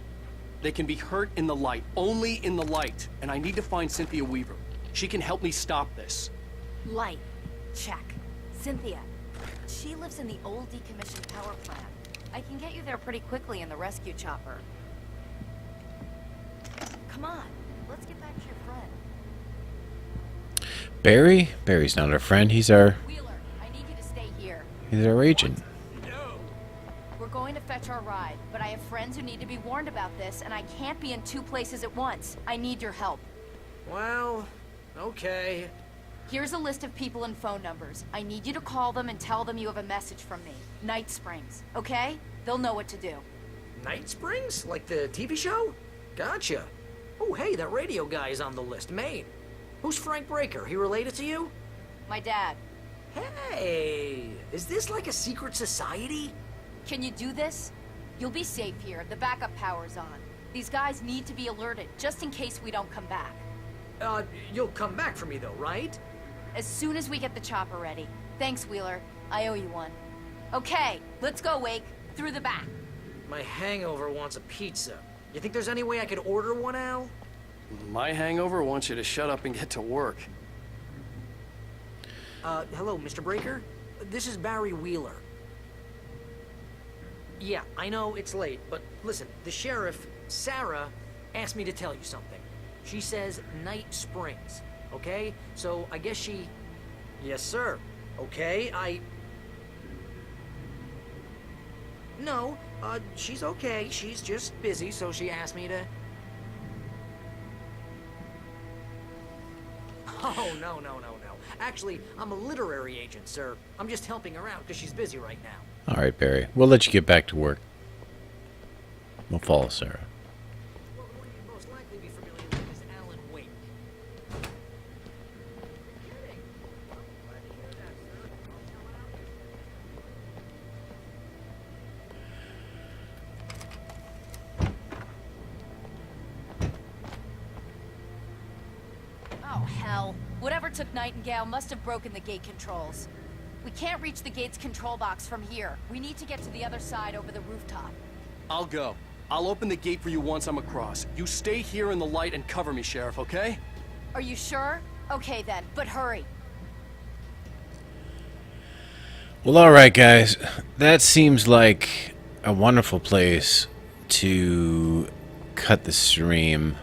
They can be hurt in the light. Only in the light. And I need to find Cynthia Weaver. She can help me stop this. Light. Check. Cynthia. She lives in the old decommissioned power plant. I can get you there pretty quickly in the rescue chopper. Come on. Let's get back to your friend. Barry? Barry's not our friend. He's our... Wheeler, I need you to stay here. He's our agent. We're going to fetch our ride, but I have friends who need to be warned about this, and I can't be in two places at once. I need your help. Well, okay. Here's a list of people and phone numbers. I need you to call them and tell them you have a message from me. Night Springs, okay? They'll know what to do. Night Springs? Like the TV show? Gotcha. Oh, hey, that radio guy is on the list. Maine. Who's Frank Breaker? He related to you? My dad. Hey, is this like a secret society? Can you do this? You'll be safe here. The backup power's on. These guys need to be alerted, just in case we don't come back. You'll come back for me though, right? As soon as we get the chopper ready. Thanks, Wheeler. I owe you one. Okay, let's go, Wake. Through the back. My hangover wants a pizza. You think there's any way I could order one, Al? My hangover wants you to shut up and get to work. Hello, Mr. Breaker? This is Barry Wheeler. Yeah, I know it's late, but listen, the sheriff, Sarah, asked me to tell you something. She says Night Springs, okay? So I guess she... Yes, sir. Okay, No, she's okay. She's just busy, so she asked me to... Oh, no. Actually, I'm a literary agent, sir. I'm just helping her out because she's busy right now. All right, Barry. We'll let you get back to work. We'll follow Sarah. Well, the one you'd most likely be familiar with is Alan Wake. Kidding. Well, glad to hear that, sir. I'll tell Oh, hell. Whatever took Nightingale must have broken the gate controls. We can't reach the gate's control box from here. We need to get to the other side over the rooftop. I'll go. I'll open the gate for you once I'm across. You stay here in the light and cover me, Sheriff, okay? Are you sure? Okay then, but hurry. Well, all right, guys. That seems like a wonderful place to cut the stream.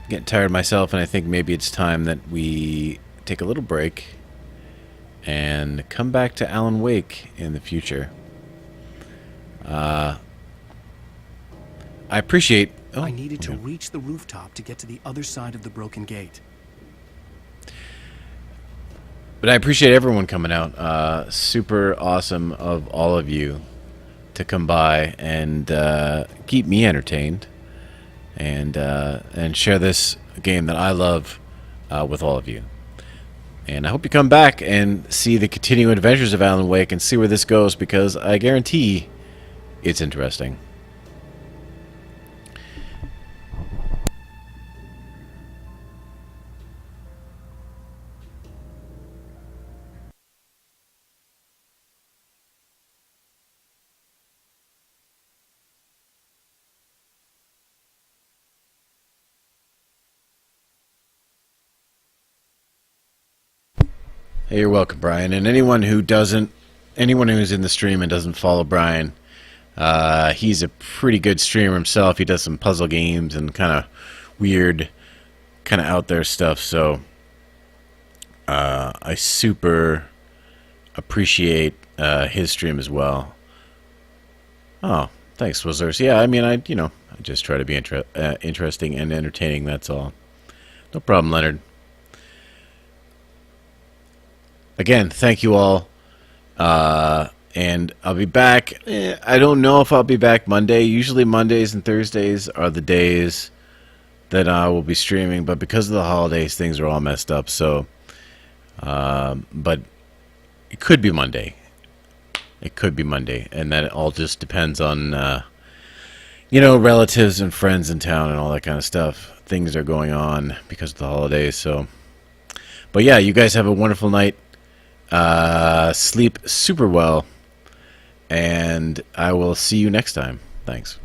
Getting tired myself, and I think maybe it's time that we take a little break and come back to Alan Wake in the future. I appreciate... Oh, I needed to reach the rooftop to get to the other side of the broken gate. But I appreciate everyone coming out. Super awesome of all of you to come by and keep me entertained and share this game that I love with all of you. And I hope you come back and see the continuing adventures of Alan Wake and see where this goes, because I guarantee it's interesting. Hey, you're welcome, Brian. And anyone who's in the stream and doesn't follow Brian, he's a pretty good streamer himself. He does some puzzle games and kind of weird, kind of out there stuff. So I super appreciate his stream as well. Oh, thanks, Swizzlers. Yeah, I mean, I just try to be interesting and entertaining. That's all. No problem, Leonard. Again, thank you all, and I'll be back. I don't know if I'll be back Monday. Usually Mondays and Thursdays are the days that I will be streaming, but because of the holidays, things are all messed up. So, but it could be Monday. It could be Monday, and that all just depends on, relatives and friends in town and all that kind of stuff. Things are going on because of the holidays. So, but yeah, you guys have a wonderful night. Sleep super well, and I will see you next time. Thanks.